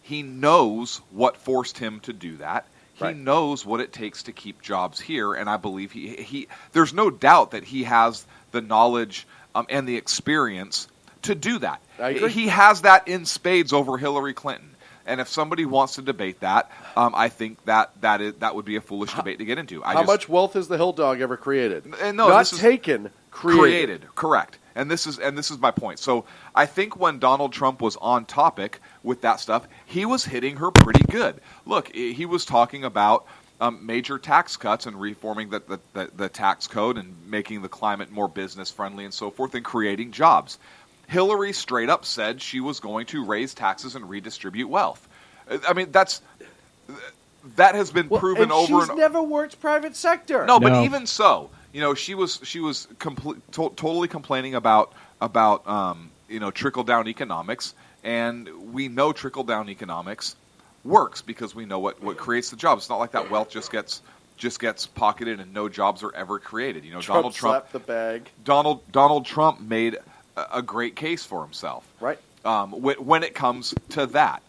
he knows what forced him to do that. He knows what it takes to keep jobs here, and I believe he there's no doubt that he has the knowledge and the experience to do that.
I agree.
He has that in spades over Hillary Clinton. And if somebody wants to debate that, I think that would be a foolish debate to get into.
How much wealth has the Hill Dog ever created?
No,
not taken, created.
Correct. And this is my point. So I think when Donald Trump was on topic with that stuff, he was hitting her pretty good. Look, he was talking about major tax cuts and reforming the tax code and making the climate more business friendly and so forth, and creating jobs. Hillary straight up said she was going to raise taxes and redistribute wealth. I mean, that has been proven over and over.
She's never worked private sector.
No, but even so, she was totally complaining about trickle down economics, and we know trickle down economics works because we know what creates the jobs. It's not like that wealth just gets pocketed and no jobs are ever created. Donald Trump
slapped the bag.
Donald Trump made a great case for himself,
right?
When it comes to that,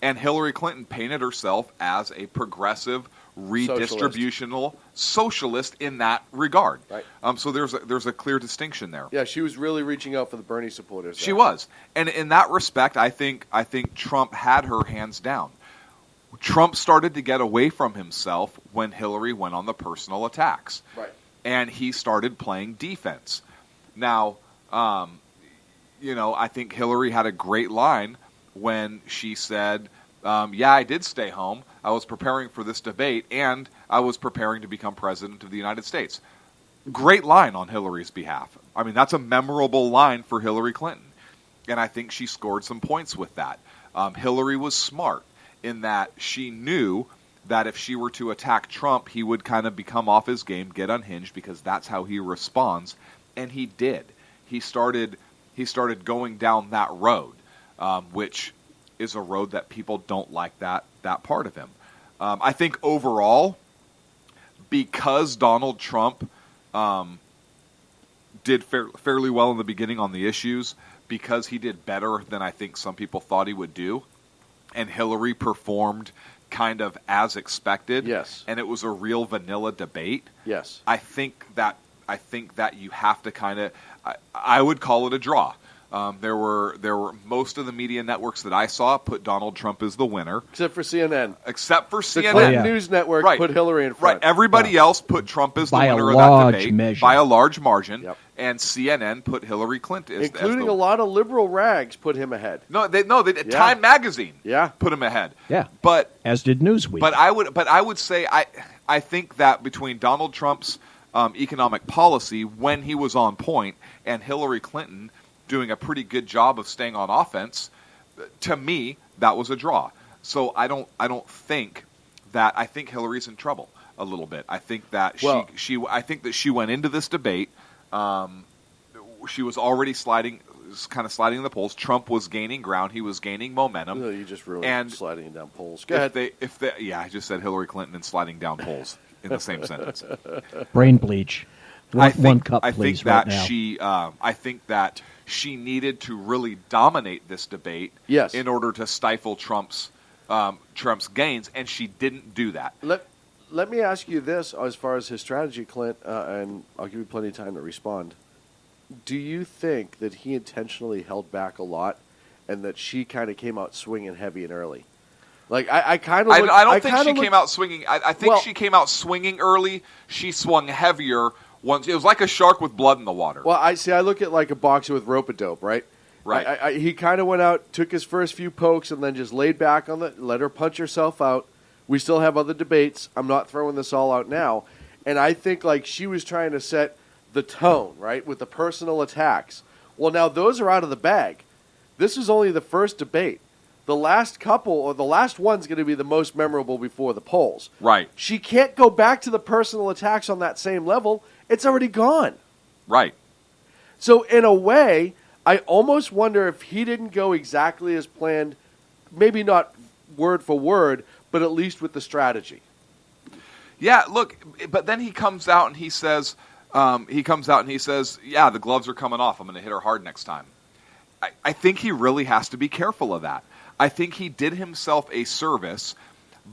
and Hillary Clinton painted herself as a progressive, redistributional socialist in that regard.
Right.
So there's a clear distinction there.
Yeah, she was really reaching out for the Bernie supporters.
She was, and in that respect, I think Trump had her hands down. Trump started to get away from himself when Hillary went on the personal attacks,
right? And
he started playing defense. Now, I think Hillary had a great line when she said, yeah, I did stay home. I was preparing for this debate, and I was preparing to become president of the United States. Great line on Hillary's behalf. I mean, that's a memorable line for Hillary Clinton, and I think she scored some points with that. Hillary was smart in that she knew that if she were to attack Trump, he would kind of become off his game, get unhinged, because that's how he responds, and he did. He started going down that road, which is a road that people don't like that part of him. I think overall, because Donald Trump did fairly well in the beginning on the issues because he did better than I think some people thought he would do. And Hillary performed kind of as expected.
Yes.
And it was a real vanilla debate.
Yes.
I think that you have to kind of I would call it a draw. There were most of the media networks that I saw put Donald Trump as the winner,
except for CNN.
The
CNN
Clinton
News Network put Hillary in front.
Right. Everybody else put Trump as the
By a
winner of
large
that debate
measure.
by a large margin,
Yep.
and CNN put Hillary Clinton as
Including
the,
a lot of liberal rags put him ahead.
Time Magazine put him ahead.
Yeah.
But
as did Newsweek.
But I would say I think that between Donald Trump's economic policy when he was on point and Hillary Clinton doing a pretty good job of staying on offense, to me that was a draw. So I don't think that I think Hillary's in trouble a little bit. I think that she went into this debate. She was already sliding in the polls. Trump was gaining ground. He was gaining momentum.
You just ruined sliding down polls. Go ahead.
I just said Hillary Clinton and sliding down polls in the same sentence.
Brain bleach. One cup,
I
please,
think that
right now.
I think that she needed to really dominate this debate in order to stifle Trump's gains, and she didn't do that.
Let me ask you this as far as his strategy, Clint, and I'll give you plenty of time to respond. Do you think that he intentionally held back a lot and that she kind of came out swinging heavy and early? Like, I don't
think she came out swinging. I think she came out swinging early. She swung heavier. Once it was like a shark with blood in the water.
Well, I look at like a boxer with rope-a-dope, right?
Right.
He kind of went out, took his first few pokes, and then just laid back on let her punch herself out. We still have other debates. I'm not throwing this all out now. And I think like she was trying to set the tone, right, with the personal attacks. Well, now those are out of the bag. This is only the first debate. The last couple, or the last one's going to be the most memorable before the polls.
Right.
She can't go back to the personal attacks on that same level. It's already gone.
Right.
So in a way, I almost wonder if he didn't go exactly as planned, maybe not word for word, but at least with the strategy.
Yeah, look, but then he comes out and he says, yeah, the gloves are coming off. I'm going to hit her hard next time. I think he really has to be careful of that. I think he did himself a service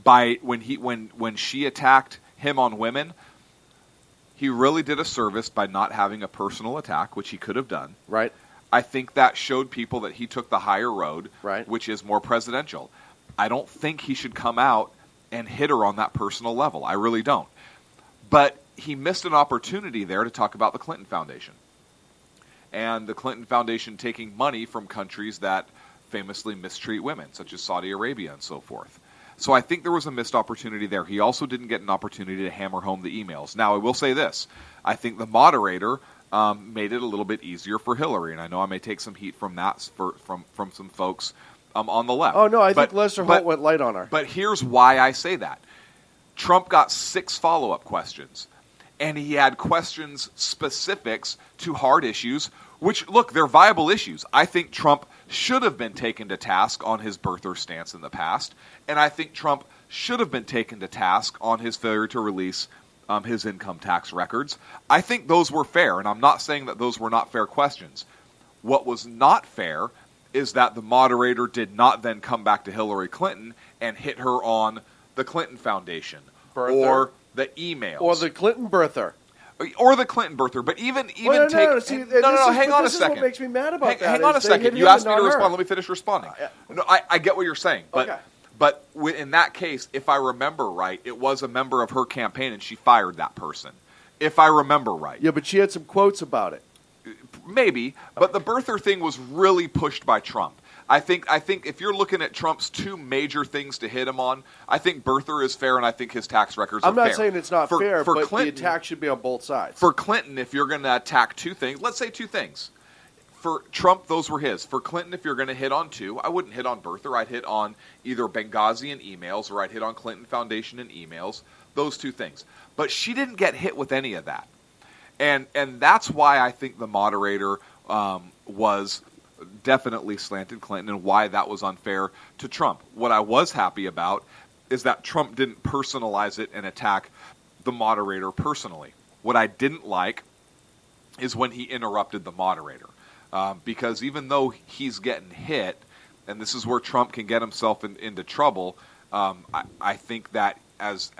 by when she attacked him on women. He really did a service by not having a personal attack, which he could have done.
Right.
I think that showed people that he took the higher road,
right,
which is more presidential. I don't think he should come out and hit her on that personal level. I really don't. But he missed an opportunity there to talk about the Clinton Foundation. And the Clinton Foundation taking money from countries that famously mistreat women, such as Saudi Arabia and so forth. So I think there was a missed opportunity there. He also didn't get an opportunity to hammer home the emails. Now, I will say this. I think the moderator made it a little bit easier for Hillary, and I know I may take some heat from that from some folks on the left.
Oh, no, I think Lester Holt went light on her.
But here's why I say that. Trump got 6 follow-up questions, and he had questions specifics to hard issues, which, look, they're viable issues. I think Trump should have been taken to task on his birther stance in the past, and I think Trump should have been taken to task on his failure to release his income tax records. I think those were fair, and I'm not saying that those were not fair questions. What was not fair is that the moderator did not then come back to Hillary Clinton and hit her on the Clinton Foundation or the emails.
Or the Clinton birther.
Or the Clinton birther, but even hang on a second.
This is what makes me mad about that.
Hang on a second. You asked me to respond. Let me finish responding. No, I get what you're saying, but in that case, if I remember right, it was a member of her campaign, and she fired that person. If I remember right.
Yeah, but she had some quotes about it.
Maybe, but the birther thing was really pushed by Trump. I think if you're looking at Trump's 2 major things to hit him on, I think birther is fair, and I think his tax records are fair.
I'm not saying it's not fair, but
Clinton,
the attack should be on both sides.
For Clinton, if you're going to attack 2 things, let's say 2 things. For Trump, those were his. For Clinton, if you're going to hit on 2, I wouldn't hit on birther. I'd hit on either Benghazi and emails, or I'd hit on Clinton Foundation and emails, those 2 things. But she didn't get hit with any of that. And that's why I think the moderator was definitely slanted Clinton, and why that was unfair to Trump. What I was happy about is that Trump didn't personalize it and attack the moderator personally. What I didn't like is when he interrupted the moderator. Because even though he's getting hit, and this is where Trump can get himself into trouble, I think that as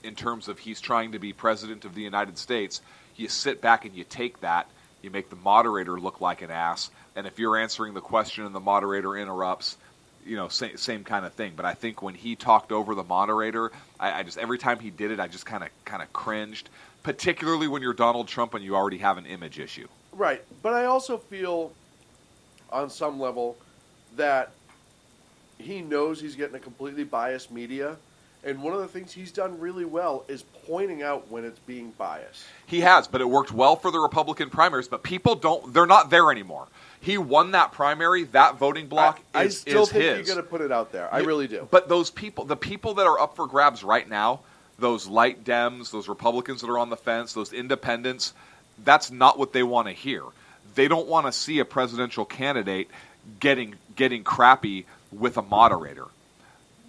in terms of he's trying to be president of the United States, you sit back and you take that, you make the moderator look like an ass, and if you're answering the question and the moderator interrupts, same kind of thing. But I think when he talked over the moderator, I just, every time he did it, I just kind of cringed, particularly when you're Donald Trump and you already have an image issue.
Right, but I also feel on some level that he knows he's getting a completely biased media, and one of the things he's done really well is pointing out when it's being biased.
He has, but it worked well for the Republican primaries, but people they're not there anymore. He won that primary, that voting block is his. I still think
you're going to put it out there. I really do.
But those people, the people that are up for grabs right now, those light Dems, those Republicans that are on the fence, those independents, that's not what they want to hear. They don't want to see a presidential candidate getting crappy with a moderator.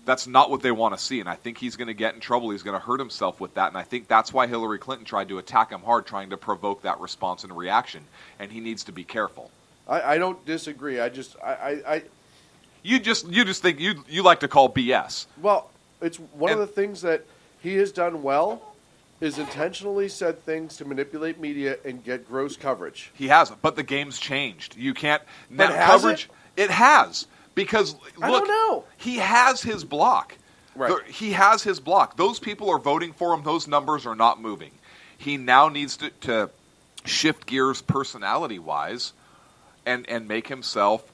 That's not what they want to see, and I think he's going to get in trouble. He's going to hurt himself with that, and I think that's why Hillary Clinton tried to attack him hard, trying to provoke that response and reaction, and he needs to be careful.
I don't disagree.
You just think you like to call BS.
Well, it's one of the things that he has done well is intentionally said things to manipulate media and get gross coverage.
He hasn't, but the game's changed. You can't
but has
coverage. It has. Because, look,
I don't know.
He has his block.
Right.
He has his block. Those people are voting for him. Those numbers are not moving. He now needs to shift gears personality-wise and make himself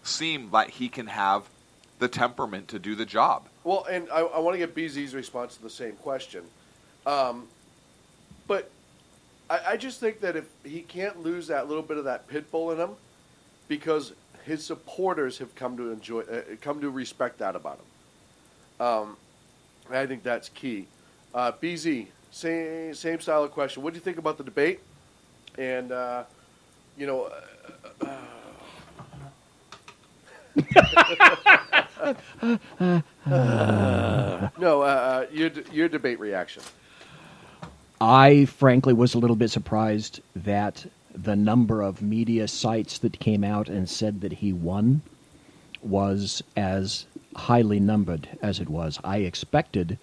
seem like he can have the temperament to do the job.
Well, and I want to get BZ's response to the same question. But I just think that if he can't lose that little bit of that pit bull in him, because his supporters have come to respect that about him. I think that's key. BZ, same style of question. What do you think about the debate? And your debate reaction.
I frankly was a little bit surprised that the number of media sites that came out and said that he won was as highly numbered as it was. I expected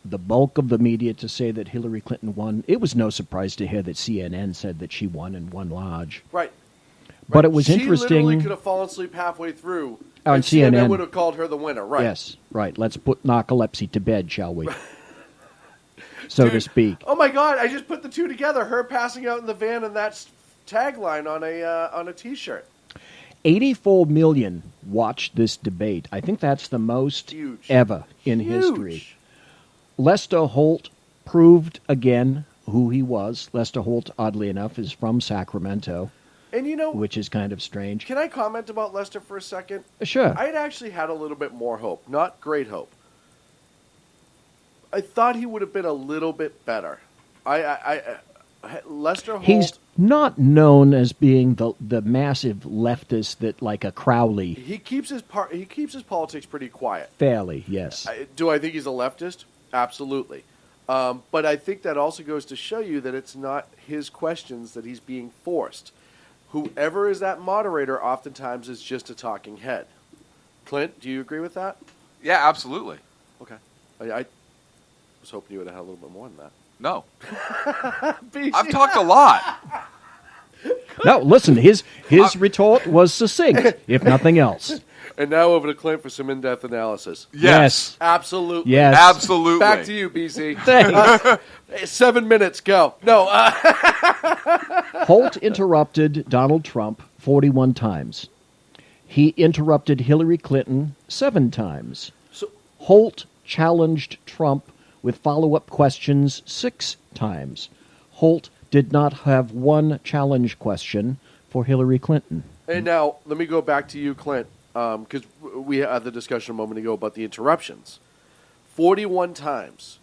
the bulk of the media to say that Hillary Clinton won. It was no surprise to hear that CNN said that she won and won large.
Right.
But it was
she
interesting.
She literally could have fallen asleep halfway through.
On
and CNN would have called her the winner. Right.
Yes, right. Let's put narcolepsy to bed, shall we? So to speak.
Oh my God! I just put the two together. Her passing out in the van and that tagline on a T-shirt.
84 million watched this debate. I think that's the most ever in history. Lester Holt proved again who he was. Lester Holt, oddly enough, is from Sacramento.
And
which is kind of strange.
Can I comment about Lester for a second?
Sure.
I had actually had a little bit more hope. Not great hope. I thought he would have been a little bit better. Lester Holt.
He's not known as being the massive leftist that like a Crowley.
He keeps his politics pretty quiet.
Fairly, yes.
Do I think he's a leftist? Absolutely. But I think that also goes to show you that it's not his questions that he's being forced. Whoever is that moderator oftentimes is just a talking head. Clint, do you agree with that?
Yeah, absolutely.
Okay. I was hoping you would have had a little bit more than that.
No. I've talked a lot.
No, listen, his retort was succinct, if nothing else.
And now over to Clint for some in-depth analysis.
Yes.
Absolutely.
Yes.
Absolutely.
Back to you, BC. 7 minutes, go. No.
Holt interrupted Donald Trump 41 times. He interrupted Hillary Clinton 7 times. Holt challenged Trump with follow-up questions 6 times. Holt did not have one challenge question for Hillary Clinton.
And now, let me go back to you, Clint, because we had the discussion a moment ago about the interruptions. 41 times.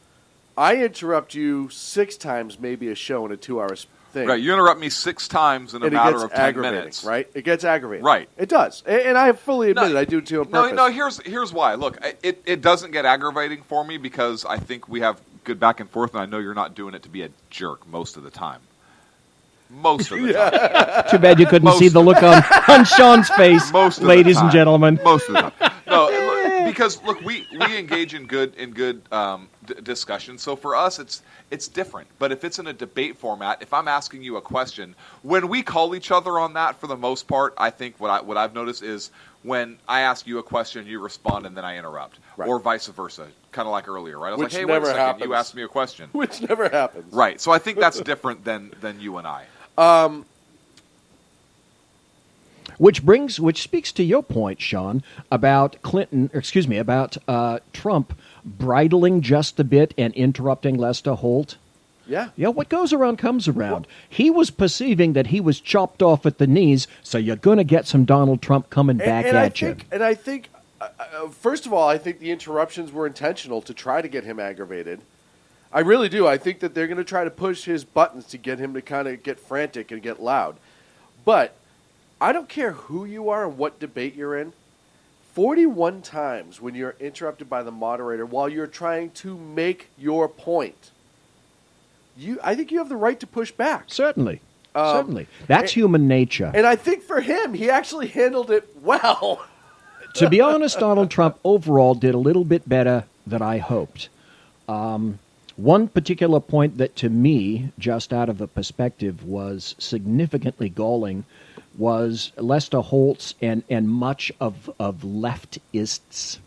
I interrupt you 6 times, maybe a show in a 2-hour thing.
Right, you interrupt me 6 times in a matter of 10 minutes.
Right? It gets aggravating.
Right.
It does. And I fully admit it. I do it too on purpose.
No, here's why. Look, it doesn't get aggravating for me because I think we have good back and forth, and I know you're not doing it to be a jerk most of the time. Most of the time.
Too bad you couldn't see the look on Sean's face,
Most of the
ladies and
time.
gentlemen.
Most of the time. No, look, because look, we engage in good discussion. So for us, it's different. But if it's in a debate format, if I'm asking you a question, when we call each other on that, for the most part, I think what I've noticed is when I ask you a question, you respond, and then I interrupt, or vice versa, kind of like earlier, right? I was
Which
like, hey, wait a
never
second,
happens.
you asked me a question.
Which never happens.
Right. So I think that's different than you and I.
Which speaks to your point, Sean, about Trump bridling just a bit and interrupting Lester Holt.
Yeah.
Yeah, what goes around comes around. He was perceiving that he was chopped off at the knees, so you're going to get some Donald Trump coming back at you.
And I think, first of all, I think the interruptions were intentional to try to get him aggravated. I really do. I think that they're going to try to push his buttons to get him to kind of get frantic and get loud. But I don't care who you are and what debate you're in. 41 times when you're interrupted by the moderator while you're trying to make your point, I think you have the right to push back.
Certainly. That's human nature.
And I think for him, he actually handled it well.
To be honest, Donald Trump overall did a little bit better than I hoped. One particular point that to me, just out of the perspective, was significantly galling was Lester Holt's and much of leftists,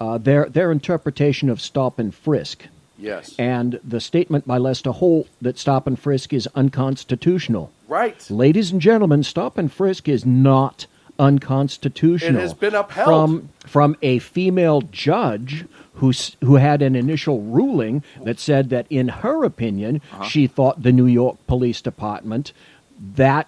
their interpretation of stop and frisk.
Yes.
And the statement by Lester Holt that stop and frisk is unconstitutional.
Right.
Ladies and gentlemen, stop and frisk is not unconstitutional.
It has been upheld.
From a female judge who had an initial ruling that said that, in her opinion, she thought the New York Police Department, that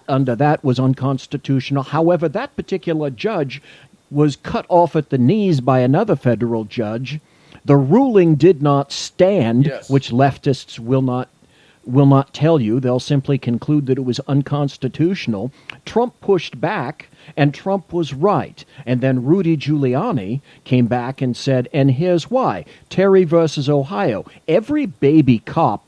was unconstitutional. However, that particular judge was cut off at the knees by another federal judge. The ruling did not stand, which leftists will not tell you. They'll simply conclude that it was unconstitutional. Trump pushed back, and Trump was right. And then Rudy Giuliani came back and said, and here's why. Terry versus Ohio. Every baby cop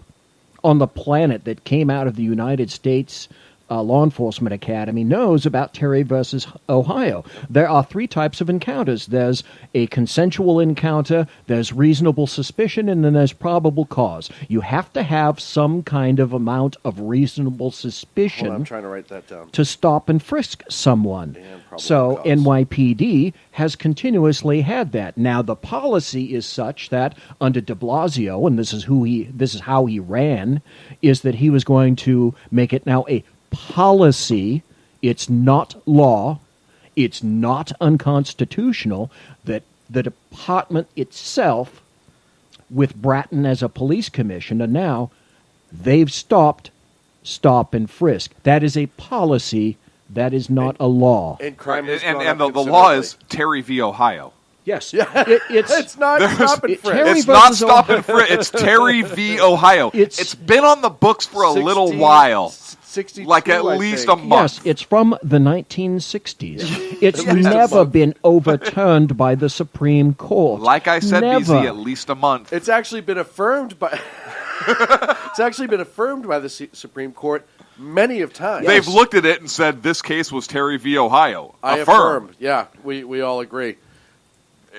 on the planet that came out of the United States Law Enforcement Academy knows about Terry versus Ohio. There are three types of encounters. There's a consensual encounter, there's reasonable suspicion, and then there's probable cause. You have to have some kind of amount of reasonable suspicion.
Hold on, I'm trying to write that down.
To stop and frisk someone. So NYPD has continuously had that. Now the policy is such that under de Blasio, and this is how he ran, is that he was going to make it now a policy. It's not law. It's not unconstitutional that the department itself, with Bratton as a police commissioner now, they've stopped stop and frisk. That is a policy. That is not a law.
And crime has
and
gone up
the law is Terry v. Ohio.
Yes.
It's not stop and frisk.
It's not stop and frisk. It's Terry v. Ohio. It's been on the books for a little while.
62,
like at least a month.
Yes, it's from the 1960s. It's never been overturned by the Supreme Court.
Like I said,
never.
BZ, at least a month.
It's actually been affirmed by the Supreme Court many of times.
They've looked at it and said this case was Terry v. Ohio.
I affirm. Yeah, we all agree.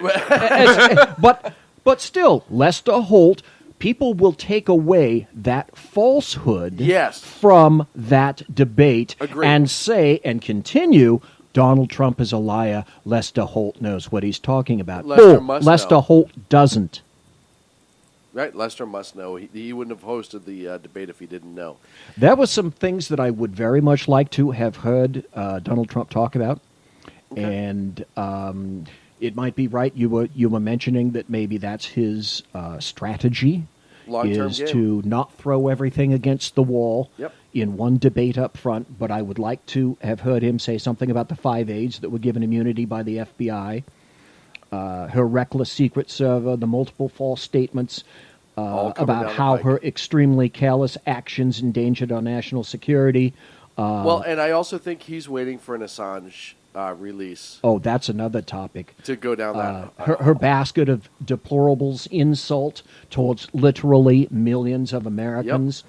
But still, Lester Holt, people will take away that falsehood from that debate and say and continue, Donald Trump is a liar, Lester Holt knows what he's talking about. Lester Holt doesn't.
Right, Lester must know. He wouldn't have hosted the debate if he didn't know.
There were some things that I would very much like to have heard Donald Trump talk about. Okay. And it might be right. You were mentioning that maybe that's his strategy,
long-term
is
game.
to not throw everything against the wall in one debate up front. But I would like to have heard him say something about the 5 aides that were given immunity by the FBI, her reckless secret server, the multiple false statements about how her extremely callous actions endangered our national security.
Well, and I also think he's waiting for an Assange release.
Oh, that's another topic.
To go down that.
Her basket of deplorables insult towards literally millions of Americans.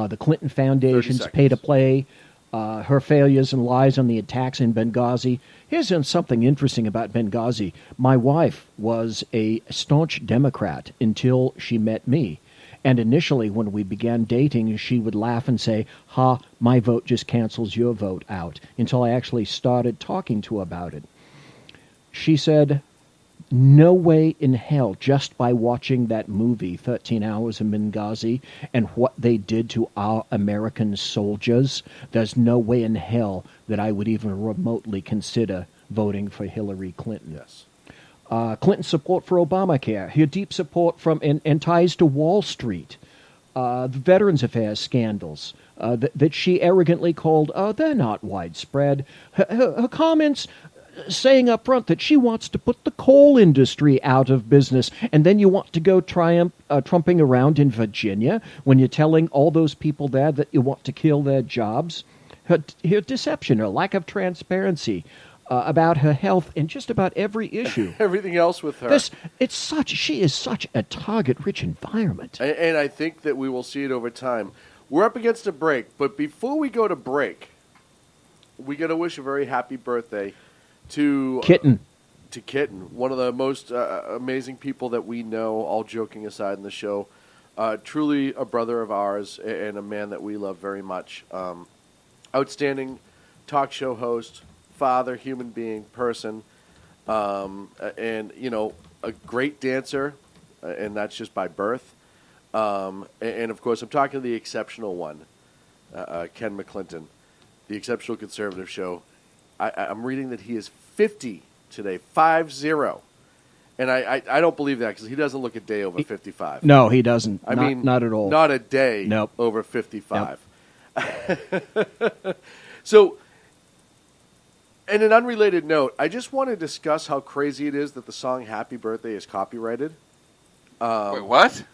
the Clinton Foundation's
30
pay-to-play, her failures and lies on the attacks in Benghazi. Here's something interesting about Benghazi. My wife was a staunch Democrat until she met me. And initially, when we began dating, she would laugh and say, "Ha, my vote just cancels your vote out," until I actually started talking to her about it. She said, no way in hell, just by watching that movie, 13 Hours in Benghazi, and what they did to our American soldiers, there's no way in hell that I would even remotely consider voting for Hillary Clinton.
Yes.
Clinton's support for Obamacare, her deep support from and ties to Wall Street, the Veterans Affairs scandals that she arrogantly called, they're not widespread. Her comments saying up front that she wants to put the coal industry out of business, and then you want to go trumping around in Virginia when you're telling all those people there that you want to kill their jobs. Her deception, her lack of transparency about her health and just about every issue.
Everything else with her.
She is such a target-rich environment.
And I think that we will see it over time. We're up against a break, but before we go to break, we got to wish a very happy birthday to
Kitten.
To Kitten, one of the most amazing people that we know, all joking aside in the show. Truly a brother of ours and a man that we love very much. Outstanding talk show host, father, human being, person, and, a great dancer, and that's just by birth. And, of course, I'm talking to the exceptional one, Ken McClinton, the Exceptional Conservative Show. I'm reading that he is 50 today, 50. And I don't believe that because he doesn't look a day over 55.
No, he doesn't.
I mean,
not at all.
Not a day
Nope.
over 55. Nope. So, in an unrelated note, I just want to discuss how crazy it is that the song Happy Birthday is copyrighted.
Wait, what?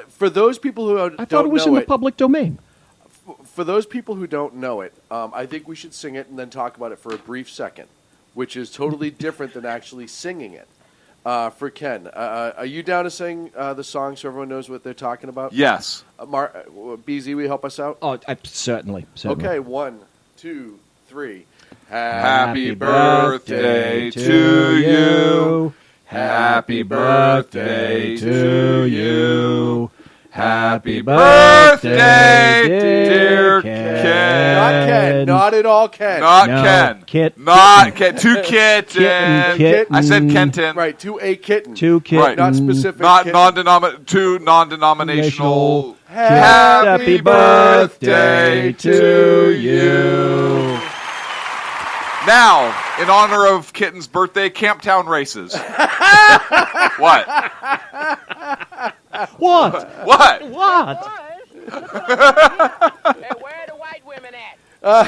For those people who don't know
I thought it was in the public domain.
For those people who don't know it, I think we should sing it and then talk about it for a brief second, which is totally different than actually singing it. For Ken, are you down to sing the song so everyone knows what they're talking about?
Yes.
BZ, will you help us out?
Oh, certainly.
Okay, 1, 2, 3.
Happy birthday to you. Happy birthday to you. Happy birthday, dear Ken.
Not Ken. Not at all Ken.
Not
No,
Ken.
Kitten.
Not Ken. To Kitten.
Kitten.
I said Kenton.
Right, to a kitten.
To Kitten.
Right.
Not specific.
Not
kitten.
to non-denominational.
Happy birthday to you.
Now, in honor of Kitten's birthday, Camptown races. What?
What?
What?
What?
Hey, where are the white women at?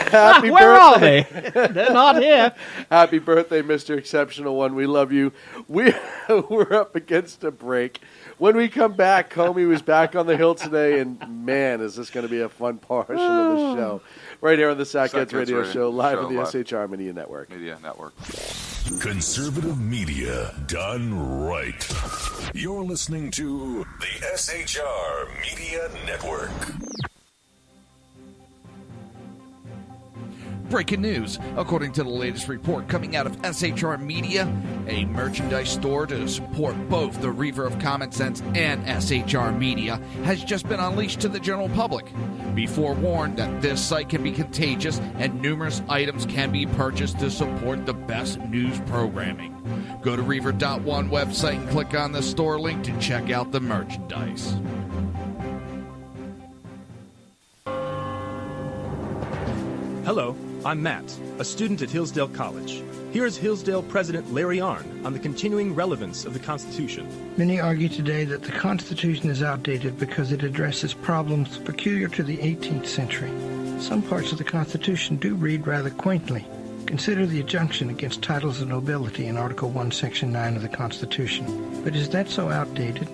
Happy
Where
birthday.
are they? They're not here.
Happy birthday, Mr. Exceptional One. We love you. We're up against a break. When we come back, Comey was back on the Hill today, and man, is this going to be a fun portion of the show. Right here on the Sackheads Radio Show, live on the SHR Media Network.
Conservative media done right. You're listening to the SHR Media Network.
Breaking news. According to the latest report coming out of SHR Media, a merchandise store to support both the Reaver of Common Sense and SHR Media has just been unleashed to the general public. Be forewarned that this site can be contagious and numerous items can be purchased to support the best news programming. Go to Reaver.one website and click on the store link to check out the merchandise.
Hello, I'm Matt, a student at Hillsdale College. Here's Hillsdale President Larry Arnn on the continuing relevance of the Constitution.
Many argue today that the Constitution is outdated because it addresses problems peculiar to the 18th century. Some parts of the Constitution do read rather quaintly. Consider the injunction against titles of nobility in Article 1, Section 9 of the Constitution. But is that so outdated?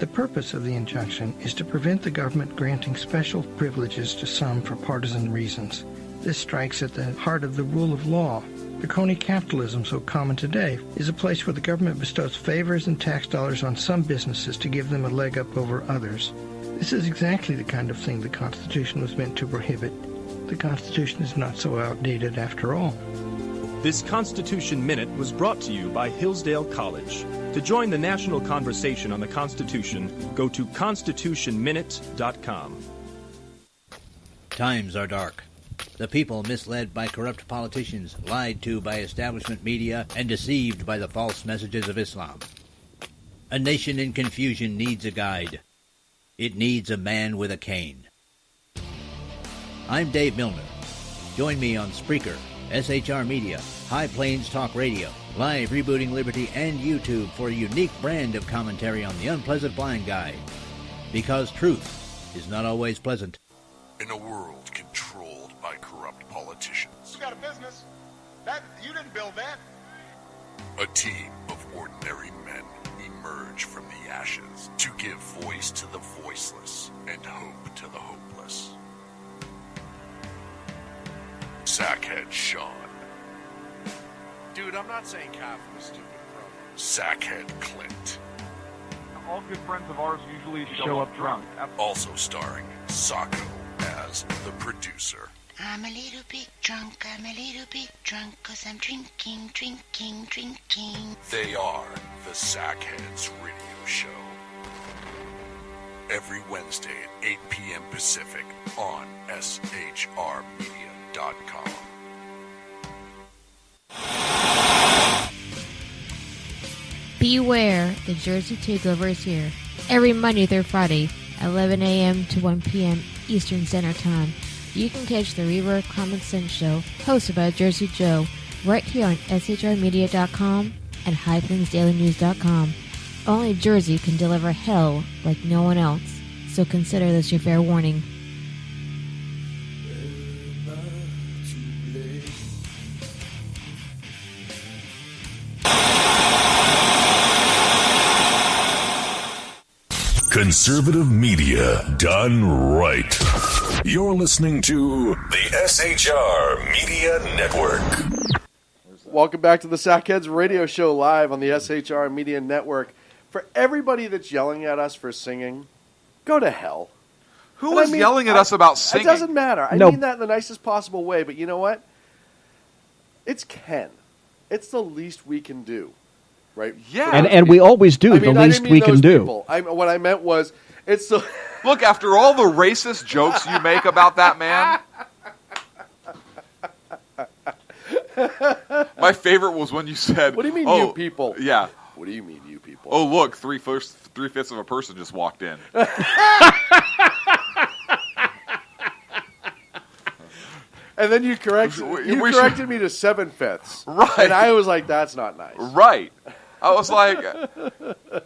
The purpose of the injunction is to prevent the government granting special privileges to some for partisan reasons. This strikes at the heart of the rule of law. The crony capitalism so common today is a place where the government bestows favors and tax dollars on some businesses to give them a leg up over others. This is exactly the kind of thing the Constitution was meant to prohibit. The Constitution is not so outdated after all.
This Constitution Minute was brought to you by Hillsdale College. To join the national conversation on the Constitution, go to constitutionminute.com.
Times are dark. The people misled by corrupt politicians, lied to by establishment media, and deceived by the false messages of Islam. A nation in confusion needs a guide. It needs a man with a cane. I'm Dave Milner. Join me on Spreaker, SHR Media, High Plains Talk Radio, Live Rebooting Liberty, and YouTube for a unique brand of commentary on the unpleasant blind guy. Because truth is not always pleasant.
In a world controlled by corrupt politicians,
You got a business. That you didn't build that.
a team of ordinary men emerge from the ashes to give voice to the voiceless and hope to the hopeless. Sackhead Sean,
Dude, I'm not saying Kaufman is stupid, bro.
Sackhead Clint,
All good friends of ours usually show up drunk.
also starring Sacco as the producer.
I'm a little bit drunk, I'm a little bit drunk, 'cause I'm drinking, drinking, drinking.
They are the Sackheads Radio Show. Every Wednesday at 8 p.m. Pacific on SHRmedia.com.
Beware, the Jersey Takeover is here. Every Monday through Friday, 11 a.m. to 1 p.m. Eastern Standard Time. You can catch the Reverb Common Sense Show, hosted by Jersey Joe, right here on SHRmedia.com and HighPlainsDailyNews.com. Only Jersey can deliver hell like no one else, so consider this your fair warning.
Conservative media done right. You're listening to the SHR Media Network.
Welcome back to the Sackheads Radio Show live on the SHR Media Network. For everybody that's yelling at us for singing, go to hell.
Who is yelling at us about singing?
It doesn't matter. I mean that in the nicest possible way, but you know what? It's Ken. It's the least we can do. Right?
Yeah.
And we always do the least we can do.
What I meant was, it's the...
Look, after all the racist jokes you make about that man, my favorite was when you said,
"What do you mean,
you
people?"
Yeah.
What do you mean, you people?
Oh, look, three-fifths of a person just walked in.
And then you corrected me to 7/5.
Right.
And I was like, that's not nice.
Right. I was like,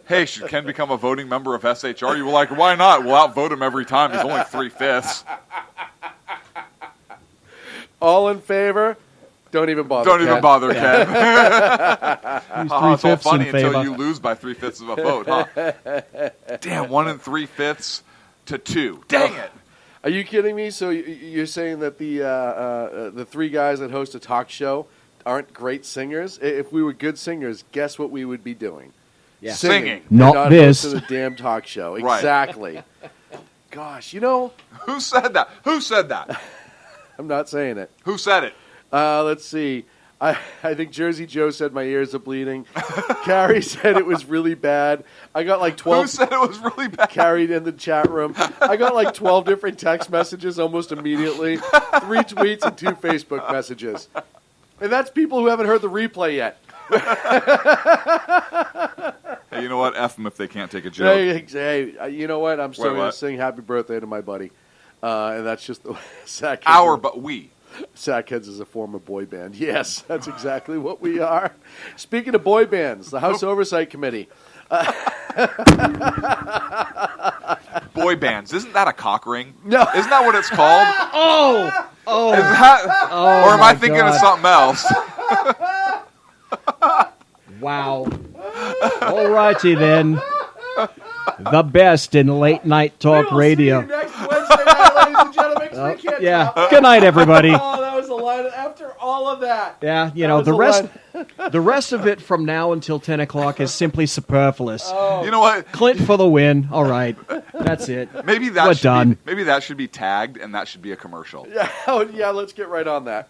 hey, should Ken become a voting member of SHR? You were like, why not? We'll outvote him every time. He's only 3/5.
All in favor? Don't even bother.
Don't even bother, Ken.
He's
It's all
3/5
funny
in
until
favor.
you lose by 3/5 of a vote, huh? Damn, 1 3/5 to 2. Dang it.
Are you kidding me? So you're saying that the three guys that host a talk show aren't great singers? If we were good singers, guess what we would be doing?
Yeah.
Singing.
Not this.
Hosting a damn talk show.
Right.
Exactly. Gosh, you know.
Who said that? Who said that?
I'm not saying it.
Who said it?
Let's see. I think Jersey Joe said my ears are bleeding. Carrie said it was really bad. I got like 12.
Who said it was really bad?
Carried in the chat room. I got like 12 different text messages almost immediately, 3 tweets and 2 Facebook messages. And that's people who haven't heard the replay yet.
Hey, you know what? F them if they can't take a joke.
Hey, you know what? I'm still going
what?
to sing happy birthday to my buddy. And that's just the Sackheads. Sackheads is a former boy band. Yes, that's exactly what we are. Speaking of boy bands, the House Oversight Committee.
Boy bands. Isn't that a cock ring?
No.
Isn't that what it's called?
Oh,
Is that, or am I thinking of something else?
Wow. All righty then. The best in late night talk radio.
See you next Wednesday night, ladies and gentlemen. 'Cause we can't
Yeah.
talk.
Good night, everybody.
Oh, that was a line. After all of that.
Yeah, you
That
know,
was
the
a
rest
line.
the rest of it from now until 10 o'clock is simply superfluous.
Oh.
You know what?
Clint for the win. All right. That's it.
Maybe that
We're
should
done.
Be, maybe that should be tagged, and that should be a commercial.
Yeah, yeah. Let's get right on that.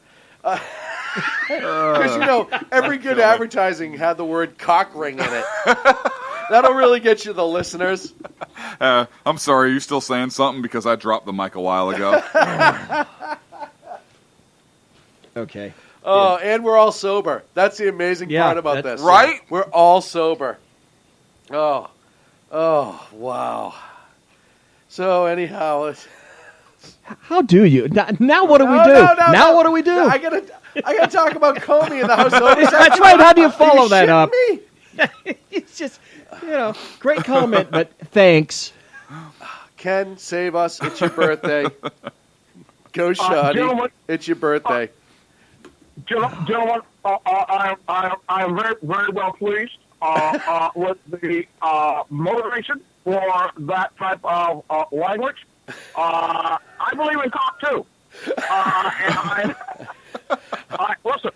Because every good advertising had the word cock ring in it. That'll really get you the listeners.
I'm sorry, are you still saying something? Because I dropped the mic a while ago.
Okay.
Oh, and we're all sober. That's the amazing part about this.
Right?
We're all sober. Oh, wow. So anyhow,
How do you? Now what do we do?
No.
What do we do?
No, I gotta talk about Comey and the House Oversight.
That's right. How do you follow
you
that up?
Me?
It's just, great comment, but thanks.
Ken, save us. It's your birthday. Go, Shoddy. It's your birthday.
Gentlemen, I am very, very well pleased with the motivation for that type of language. I believe in cock, too. And listen,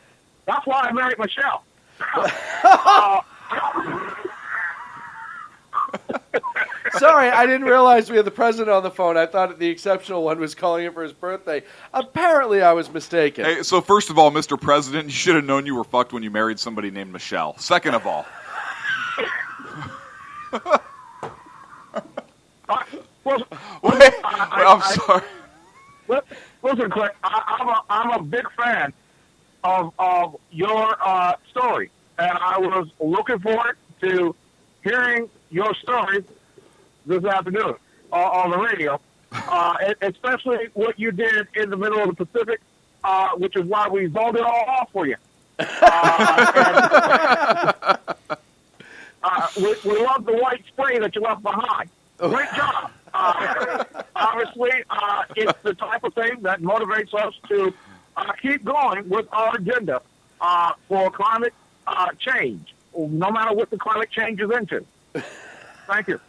that's why I married Michelle.
Sorry, I didn't realize we had the president on the phone. I thought the exceptional one was calling in for his birthday. Apparently, I was mistaken.
Hey, so first of all, Mr. President, you should have known you were fucked when you married somebody named Michelle. Second of all. I'm sorry.
Listen, Clint, I'm a big fan of your story, and I was looking forward to hearing your story this afternoon on the radio, especially what you did in the middle of the Pacific, which is why we zoned it all off for you. We love the white spray that you left behind. Great job. Obviously, it's the type of thing that motivates us to keep going with our agenda for climate change, no matter what the climate change is into. Thank you.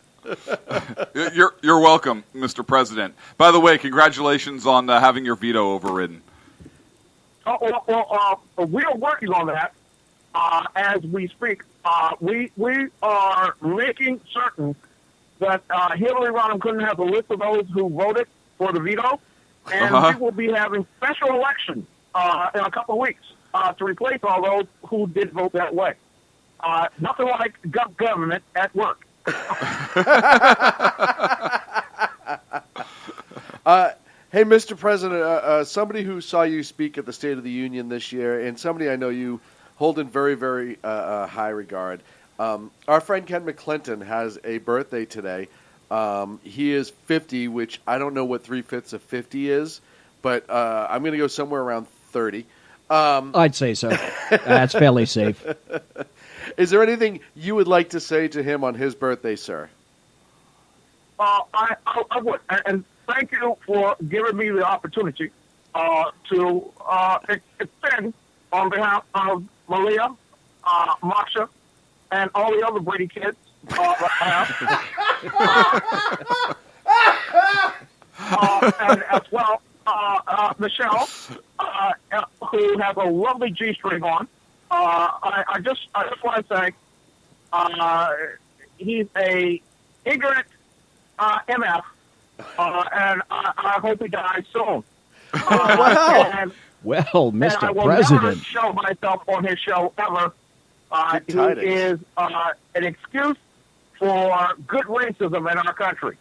You're welcome, Mr. President. By the way, congratulations on having your veto overridden.
We are working on that as we speak. We are making certain that Hillary Rodham couldn't have a list of those who voted for the veto, and we will be having special elections in a couple of weeks to replace all those who did vote that way. Nothing like government at work.
Hey, Mr. President, somebody who saw you speak at the State of the Union this year, and somebody I know you hold in very, very high regard, our friend Ken McClinton has a birthday today. He is 50, which I don't know what 3/5 of 50 is, but I'm going to go somewhere around 30.
I'd say so. That's fairly safe.
Is there anything you would like to say to him on his birthday, sir?
I would, and thank you for giving me the opportunity to extend on behalf of Malia, Masha, and all the other Brady kids that I have, and as well Michelle, who has a lovely G-string on. I just want to say he's a ignorant MF, and I hope he dies soon.
Well, Mr.
And I will
President.
never show myself on his show ever. He is an excuse for good racism in our country.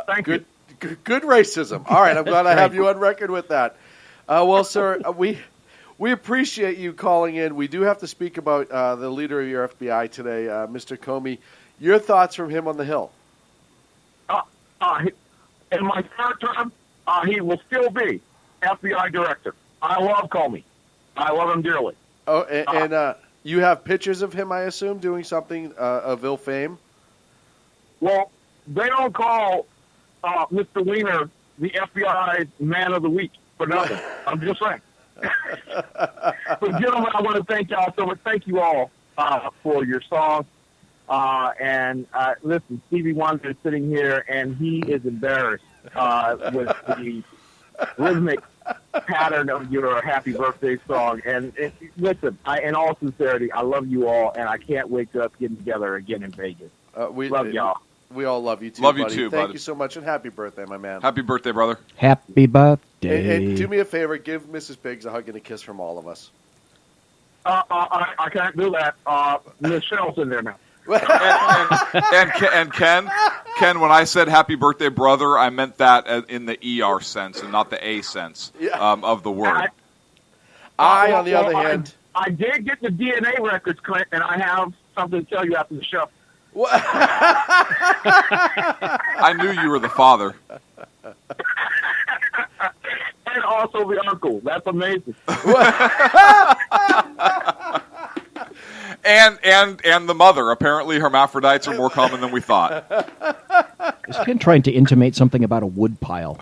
Thank you.
Good racism. All right, I'm glad I have you on record with that. Well, sir, we appreciate you calling in. We do have to speak about the leader of your FBI today, Mr. Comey. Your thoughts from him on the Hill?
In my third term, he will still be FBI director. I love Comey. I love him dearly.
Oh, and you have pictures of him, I assume, doing something of ill fame?
Well, they don't call Mr. Weiner the FBI Man of the Week for nothing. I'm just saying. But, gentlemen, I want to thank y'all so much. Thank you all for your song. And listen, Stevie Wonder is sitting here, and he is embarrassed with the rhythmic pattern of your happy birthday song. And listen, in all sincerity, I love you all, and I can't wait to us getting together again in Vegas. We love y'all.
We all love you too,
Love you
buddy.
too,
Thank
bud.
you so much, and happy birthday, my man.
Happy birthday, brother.
Happy birthday.
And do me a favor, give Mrs. Biggs a hug and a kiss from all of us.
I can't do that. Michelle's in there now.
And Ken, when I said happy birthday, brother, I meant that in the ER sense and not the A sense of the word.
On the other hand...
I did get the DNA records, Clint, and I have something to tell you after the show.
I knew you were the father.
And also the uncle. That's amazing.
and the mother. Apparently, hermaphrodites are more common than we thought.
Is Ken trying to intimate something about a wood pile?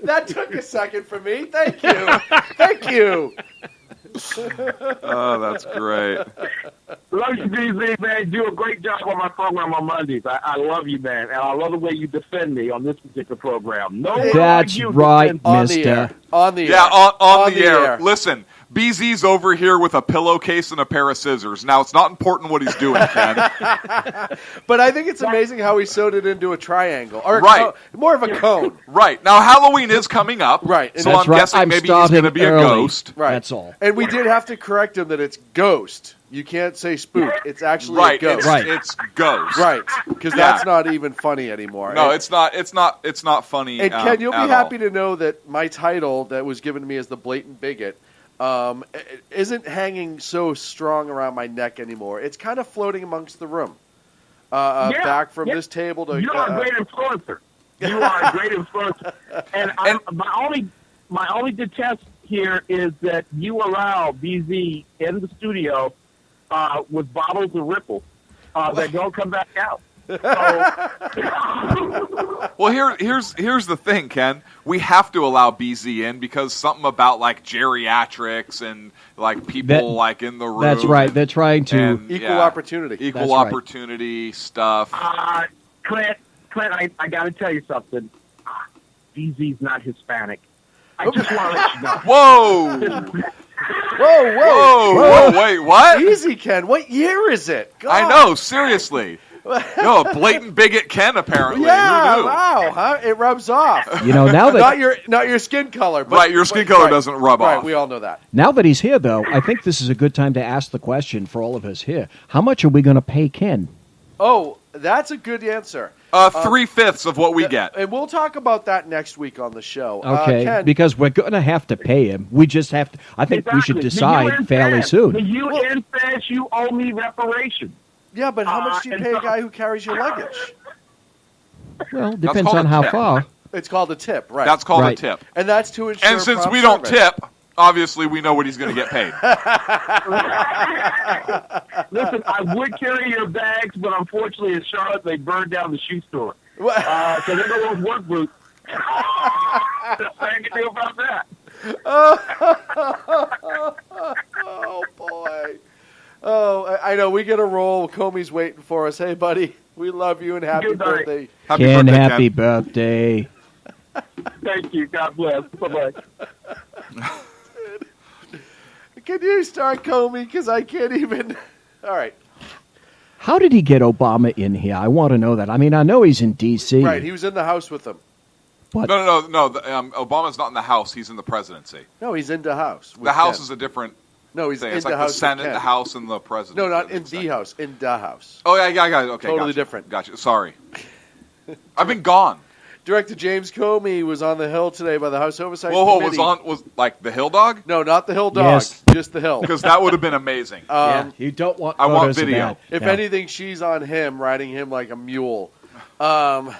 That took a second for me. Thank you. Thank you.
Oh, that's great.
Love you, BZ, man. You do a great job on my program on Mondays. I love you, man. And I love the way you defend me on this particular program. No one
That's
like you
right,
defends-
mister.
On the air.
Yeah, on
On
the
the
air.
air.
Listen, BZ's over here with a pillowcase and a pair of scissors. Now, it's not important what he's doing, Ken.
But I think it's amazing how he sewed it into a triangle. Or
Right.
more of a cone.
Right. Now, Halloween is coming up.
Right.
So
That's
I'm
right.
guessing
I'm
maybe he's going to
starting
be
early.
a ghost.
Right.
That's all.
And we did have to correct him that it's ghost. You can't say spook. It's actually
Right.
a ghost.
It's,
Right.
it's ghost.
Right. Because
Yeah.
that's not even funny anymore.
No,
And-
it's not. It's not funny.
And Ken, you'll be
at
happy
all.
to know that my title that was given to me as the blatant bigot isn't hanging so strong around my neck anymore. It's kind of floating amongst the room. Back from this table to...
You are a great influencer. You are a great influencer. And my only detest here is that you allow BZ in the studio with bottles of Ripple that don't come back out.
Well, here's the thing, Ken. We have to allow BZ in because something about like geriatrics and like people like in the room.
That's right. They're trying to
and,
Equal opportunity.
Equal
That's right.
opportunity stuff.
Clint, I got to tell you something. BZ's not Hispanic. I just want to let you know.
Whoa!
Whoa!
Wait, what?
Easy, Ken. What year is it? God.
I know, seriously. No, a blatant bigot Ken, apparently.
Yeah,
Who knew?
wow, huh? It rubs off.
You know, now that
not your skin color, but
Right, your skin color doesn't rub
right,
off.
we all know that.
now that he's here, though, I think this is a good time to ask the question for all of us here: how much are we going to pay Ken?
Oh, that's a good answer.
3/5 of what we get.
And we'll talk about that next week on the show.
Okay,
Ken,
because we're going to have to pay him. We just have to. I think we should
Exactly.
decide
The UN
fairly
says-
soon.
The UN says you owe me reparations.
yeah, but how much do you
and
pay a
so-
guy who carries your luggage?
Well, depends
called
on
a
how
tip.
far.
It's called a tip, right?
That's called
Right.
a tip.
and that's to ensure.
And since
prompt
we don't
service.
tip, obviously we know what he's going to get paid.
Listen, I would carry your bags, but unfortunately in Charlotte they burned down the shoe store. So they go with work boots. I can do about that.
Oh boy. Oh, I know. We get a roll. Comey's waiting for us. Hey, buddy, we love you and happy
Good night.
birthday.
Happy
Ken,
birthday,
happy
Ken.
birthday.
Thank you. God bless. Bye-bye.
Can you start Comey? Because I can't even. All right.
How did he get Obama in here? I want to know that. I mean, I know he's in D.C.
Right. He was in the house with them.
But
No. Obama's not in the House. He's in the presidency.
No, he's in the house. with
The House
Ken.
is a different
No, he's
thing.
in
It's
the
like
house.
the
with
Senate,
Ken.
the House, and the president.
No, not in the house. In the house.
Oh, yeah, I got it. Okay,
Totally
gotcha.
different.
Gotcha. Sorry. I've been gone.
Director James Comey was on the Hill today by the House Oversight
Whoa,
Committee.
was like the Hill Dog?
No, not the Hill Dog.
Yes.
Just the Hill.
Because that would have been amazing.
yeah, you don't want.
I want
photos of
video.
that.
If
No.
anything, she's on him, riding him like a mule.
Right.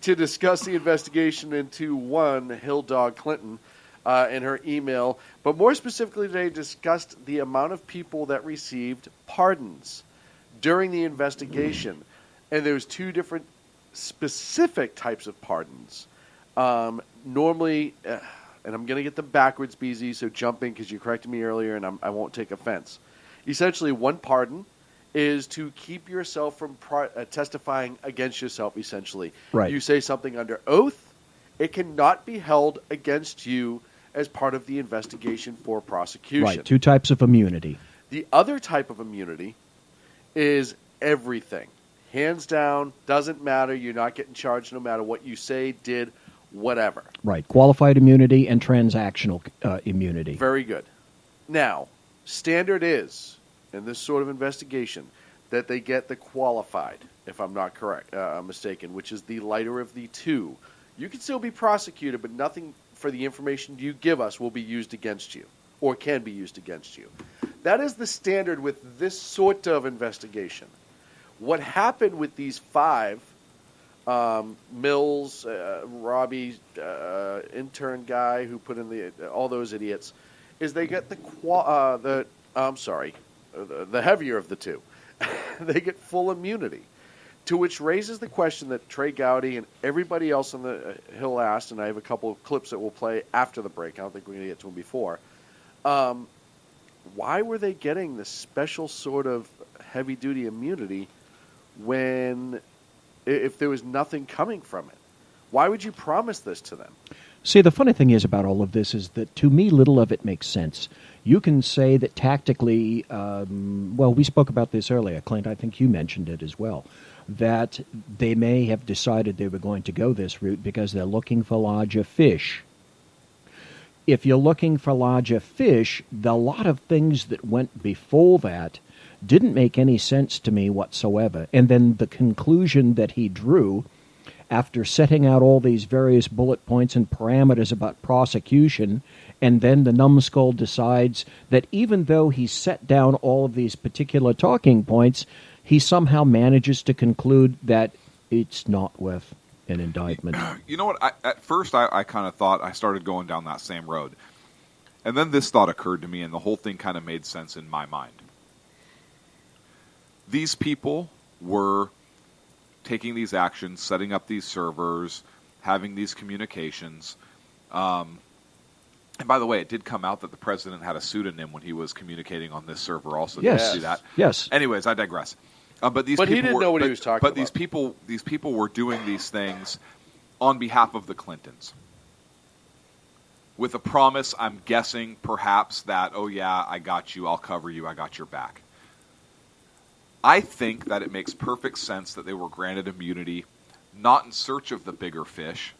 To discuss the investigation into one Hill Dog Clinton in her email, but more specifically today discussed the amount of people that received pardons during the investigation. And there's two different specific types of pardons. Normally, and I'm going to get them backwards, BZ, so jump in because you corrected me earlier and I won't take offense. Essentially, one pardon is to keep yourself from testifying against yourself, essentially.
Right.
You say something under oath, it cannot be held against you as part of the investigation for prosecution.
Right, two types of immunity.
The other type of immunity is everything. Hands down, doesn't matter. You're not getting charged no matter what you say, did, whatever.
Right. Qualified immunity and transactional immunity.
Very good. Now, standard is, in this sort of investigation, that they get the qualified, if I'm not mistaken, which is the lighter of the two. You can still be prosecuted, but nothing for the information you give us will be used against you, or can be used against you. That is the standard with this sort of investigation. What happened with these 5, Mills, Robbie, intern guy who put in all those idiots, is they get the heavier of the two. They get full immunity, to which raises the question that Trey Gowdy and everybody else on the Hill asked, and I have a couple of clips that we'll play after the break. I don't think we're going to get to them before. Why were they getting this special sort of heavy-duty immunity if there was nothing coming from it? Why would you promise this to them?
See, the funny thing is about all of this is that to me, little of it makes sense. You can say that tactically, we spoke about this earlier, Clint, I think you mentioned it as well, that they may have decided they were going to go this route because they're looking for larger fish. If you're looking for larger fish, a lot of things that went before that didn't make any sense to me whatsoever. And then the conclusion that he drew after setting out all these various bullet points and parameters about prosecution, and then the numbskull decides that even though he set down all of these particular talking points, he somehow manages to conclude that it's not worth an indictment.
You know what? At first, I kind of thought I started going down that same road. And then this thought occurred to me, and the whole thing kind of made sense in my mind. These people were taking these actions, setting up these servers, having these communications. And by the way, it did come out that the president had a pseudonym when he was communicating on this server also.
Yes.
Did you see that?
Yes.
Anyways, I digress. But he
didn't know what he was talking about.
But these people were doing these things on behalf of the Clintons, with a promise, I'm guessing, perhaps, that, oh yeah, I got you, I'll cover you, I got your back. I think that it makes perfect sense that they were granted immunity, not in search of the bigger fish,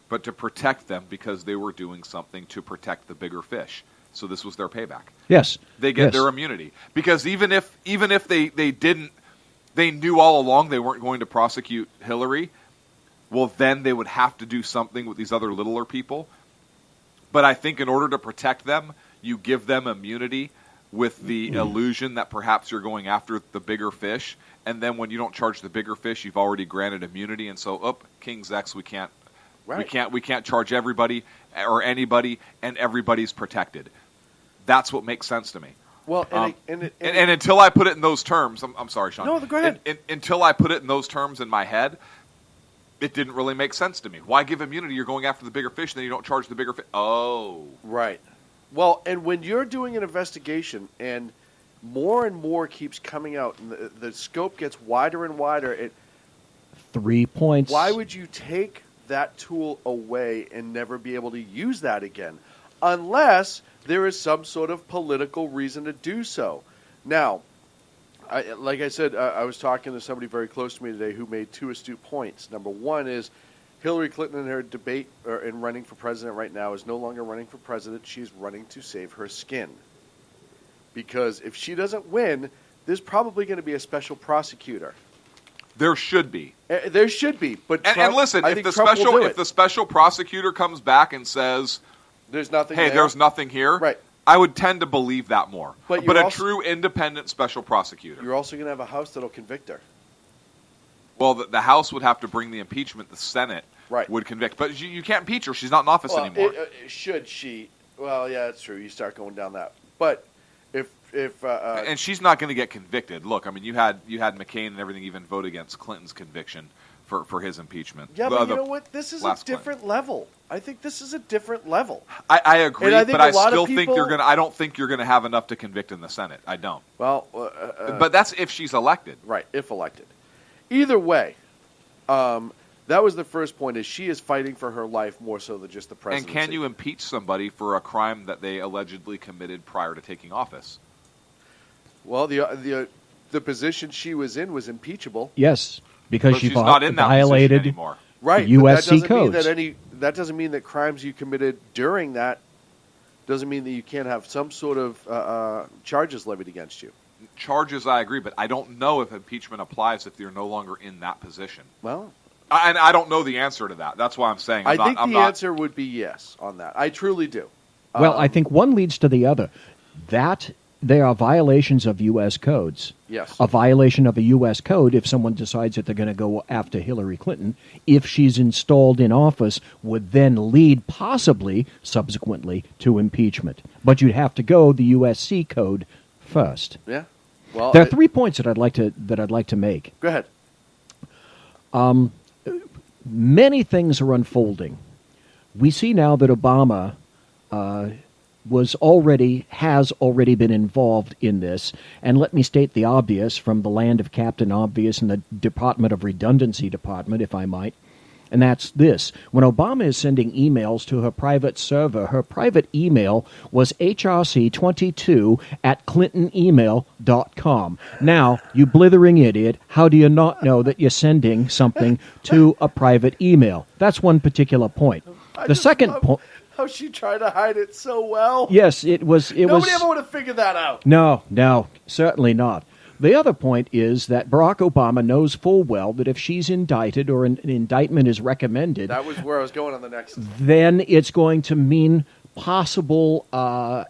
but to protect them because they were doing something to protect the bigger fish. So this was their payback.
Yes.
They get their immunity. Because even if they didn't, they knew all along they weren't going to prosecute Hillary, well, then they would have to do something with these other littler people. But I think in order to protect them, you give them immunity with the illusion that perhaps you're going after the bigger fish. And then when you don't charge the bigger fish, you've already granted immunity. And so, King's X, we can't charge everybody or anybody, and everybody's protected. That's what makes sense to me.
Well,
and until I put it in those terms, I'm sorry, Sean.
No, go ahead.
Until I put it in those terms in my head, it didn't really make sense to me. Why give immunity? You're going after the bigger fish, then you don't charge the bigger fish. Oh.
Right. Well, and when you're doing an investigation and more keeps coming out, and the scope gets wider and wider,
3 points.
Why would you take that tool away and never be able to use that again? Unless there is some sort of political reason to do so. Now, like I said, I was talking to somebody very close to me today who made 2 astute points. Number one is Hillary Clinton in her debate in running for president right now is no longer running for president. She's running to save her skin. Because if she doesn't win, there's probably going to be a special prosecutor.
There should be.
There should be. But
and listen, if the special prosecutor comes back and says,
"There's nothing.
Hey, there's nothing here,"
right?
I would tend to believe that more. But a true independent special prosecutor.
You're also going to have a House that'll convict her.
Well, the House would have to bring the impeachment. The Senate would convict. But you can't impeach her. She's not in office anymore.
Should she? Well, yeah, that's true. You start going down that. But if
and she's not going to get convicted. Look, I mean, you had McCain and everything even vote against Clinton's conviction for his impeachment.
Yeah, but you know what? This is a different level. I think this is a different level.
I agree, but I still think you're going to. I don't think you're going to have enough to convict in the Senate. I don't.
Well,
but that's if she's elected.
Right, if elected. Either way, that was the first point. Is she is fighting for her life more so than just the presidency.
And can you impeach somebody for a crime that they allegedly committed prior to taking office?
Well, the the position she was in was impeachable.
Yes, because
But
she
she's not in that
violated
position anymore.
Right.
the
but
USC codes.
that doesn't mean that crimes you committed during that doesn't mean that you can't have some sort of charges levied against you.
Charges, I agree, but I don't know if impeachment applies if you're no longer in that position.
Well,
And I don't know the answer to that. That's why I'm saying
I think the answer would be yes on that. I truly do.
Well, I think one leads to the other. That they are violations of U.S. codes.
Yes.
A violation of a U.S. code, if someone decides that they're going to go after Hillary Clinton, if she's installed in office, would then lead possibly, subsequently, to impeachment. But you'd have to go the USC code first.
Yeah. Well,
there are 3 points that I'd like to make.
Go ahead.
Many things are unfolding. We see now that Obama has already been involved in this, and let me state the obvious from the land of Captain Obvious and the Department of Redundancy Department, if I might, and that's this. When Obama is sending emails to her private server, her private email was hrc22@clintonemail.com. Now, you blithering idiot, how do you not know that you're sending something to a private email? That's one particular point. The second point...
How she tried to hide it so well.
Yes, it was...
Nobody ever would have figured that out.
No, certainly not. The other point is that Barack Obama knows full well that if she's indicted or an indictment is recommended... That
was where I was going on the next...
Then it's going to mean possible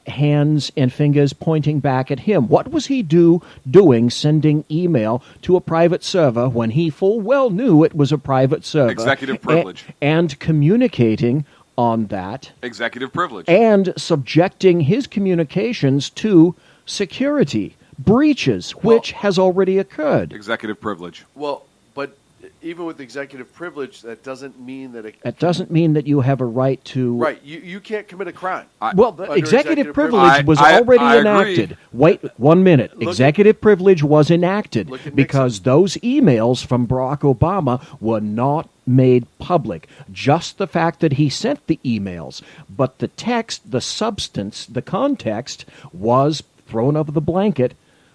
hands and fingers pointing back at him. What was he doing sending email to a private server when he full well knew it was a private server?
Executive privilege.
And communicating on that.
Executive privilege.
And subjecting his communications to security breaches, which has already occurred.
Executive privilege.
Well, but even with executive privilege, that doesn't mean that
That doesn't mean that you have a right to...
Right, you can't commit a crime.
Well, the
under
executive privilege was already enacted.
agree.
Wait 1 minute.
Look
Executive privilege was enacted
Look at
because those emails from Barack Obama were not made public. Just the fact that he sent the emails, but the text, the substance, the context was thrown over the blanket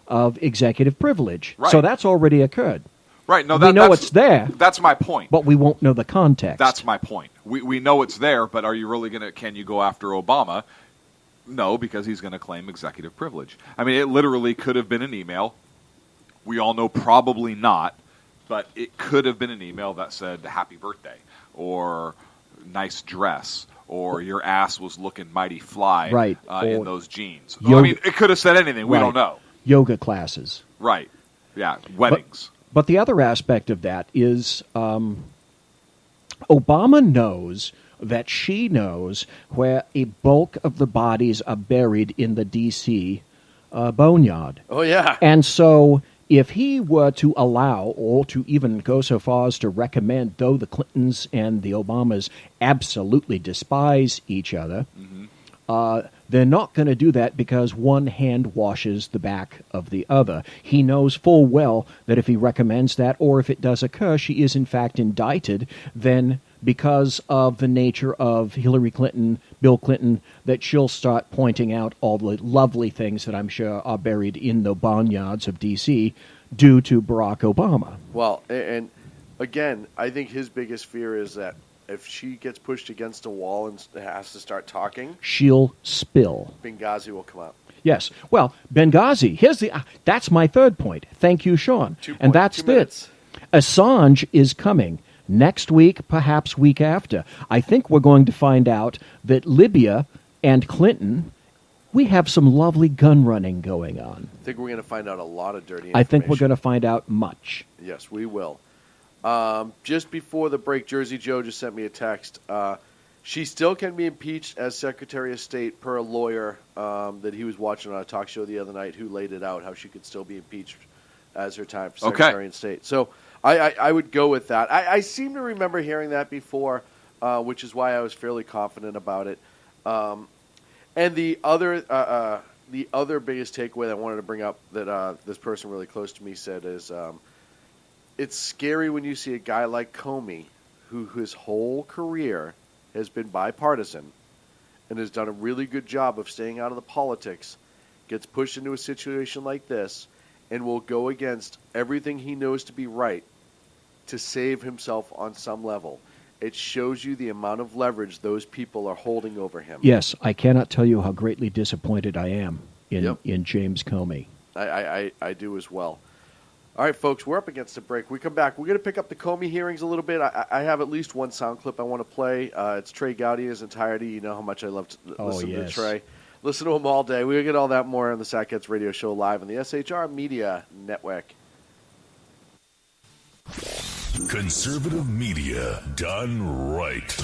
of executive privilege.
Right.
So that's already occurred.
Right. No,
we know
that's,
it's there.
That's my point.
But we won't know the context.
That's my point. We know it's there, but are you really can you go after Obama? No, because he's going to claim executive privilege. I mean, it literally could have been an email. We all know probably not, but it could have been an email that said happy birthday or nice dress or your ass was looking mighty fly in those jeans. I mean, it could have said anything. We don't know.
Yoga classes.
Right. Yeah, weddings.
But the other aspect of that is Obama knows that she knows where a bulk of the bodies are buried in the D.C. Boneyard.
Oh, yeah.
And so if he were to allow or to even go so far as to recommend, though the Clintons and the Obamas absolutely despise each other, they're not going to do that because one hand washes the back of the other. He knows full well that if he recommends that, or if it does occur, she is in fact indicted, then because of the nature of Hillary Clinton, Bill Clinton, that she'll start pointing out all the lovely things that I'm sure are buried in the barnyards of D.C. due to Barack Obama.
Well, and again, I think his biggest fear is that if she gets pushed against a wall and has to start talking,
she'll spill.
Benghazi will come out.
Yes. Well, Benghazi, that's my third point. Thank you, Sean. And that's this. Assange is coming. Next week, perhaps week after. I think we're going to find out that Libya and Clinton, we have some lovely gun running going on.
I think we're going to find out a lot of dirty information.
I think we're going to find out much.
Yes, we will. Just before the break, Jersey Joe just sent me a text. She still can be impeached as Secretary of State per a lawyer that he was watching on a talk show the other night who laid it out, how she could still be impeached as her time for Secretary of State. So I would go with that. I seem to remember hearing that before, which is why I was fairly confident about it. And the other biggest takeaway that I wanted to bring up that this person really close to me said is it's scary when you see a guy like Comey, who his whole career has been bipartisan and has done a really good job of staying out of the politics, gets pushed into a situation like this, and will go against everything he knows to be right to save himself on some level. It shows you the amount of leverage those people are holding over him.
Yes, I cannot tell you how greatly disappointed I am in James Comey.
I do as well. All right, folks, we're up against a break. We come back. We're going to pick up the Comey hearings a little bit. I have at least one sound clip I want to play. It's Trey Gowdy in his entirety. You know how much I love to listen to Trey. Listen to him all day. We'll get all that more on the Sackheads Radio Show live on the SHR Media Network.
Conservative media done right.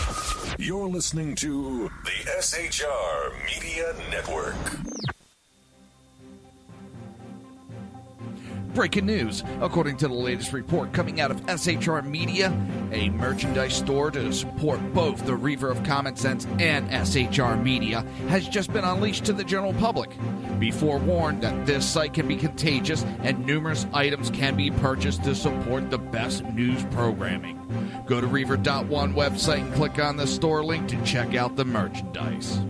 You're listening to the SHR Media Network.
Breaking news. According to the latest report coming out of SHR Media, a merchandise store to support both the Reaver of Common Sense and SHR Media has just been unleashed to the general public. Be forewarned that this site can be contagious and numerous items can be purchased to support the best news programming. Go to Reaver.one website and click on the store link to check out the merchandise.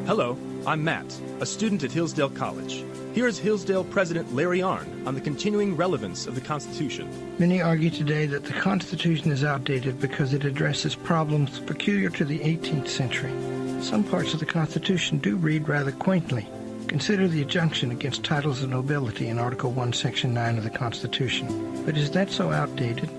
Hello, I'm Matt, a student at Hillsdale College. Here's Hillsdale President Larry Arnn on the continuing relevance of the Constitution.
Many argue today that the Constitution is outdated because it addresses problems peculiar to the 18th century. Some parts of the Constitution do read rather quaintly. Consider the injunction against titles of nobility in Article 1, Section 9 of the Constitution. But is that so outdated?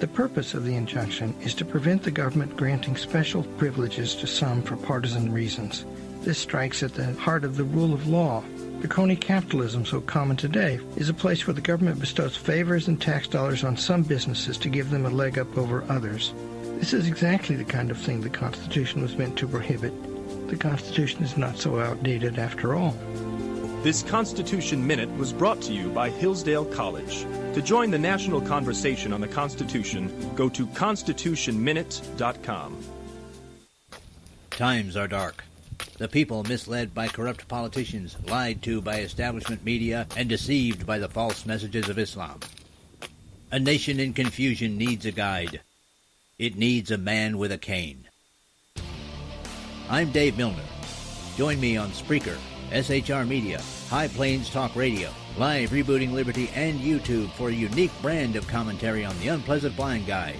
The purpose of the injunction is to prevent the government granting special privileges to some for partisan reasons. This strikes at the heart of the rule of law. The crony capitalism so common today is a place where the government bestows favors and tax dollars on some businesses to give them a leg up over others. This is exactly the kind of thing the Constitution was meant to prohibit. The Constitution is not so outdated after all.
This Constitution Minute was brought to you by Hillsdale College. To join the national conversation on the Constitution, go to constitutionminute.com.
Times are dark. The people misled by corrupt politicians, lied to by establishment media, and deceived by the false messages of Islam. A nation in confusion needs a guide. It needs a man with a cane. I'm Dave Milner. Join me on Spreaker, SHR Media, High Plains Talk Radio, Live Rebooting Liberty, and YouTube for a unique brand of commentary on the unpleasant blind guy.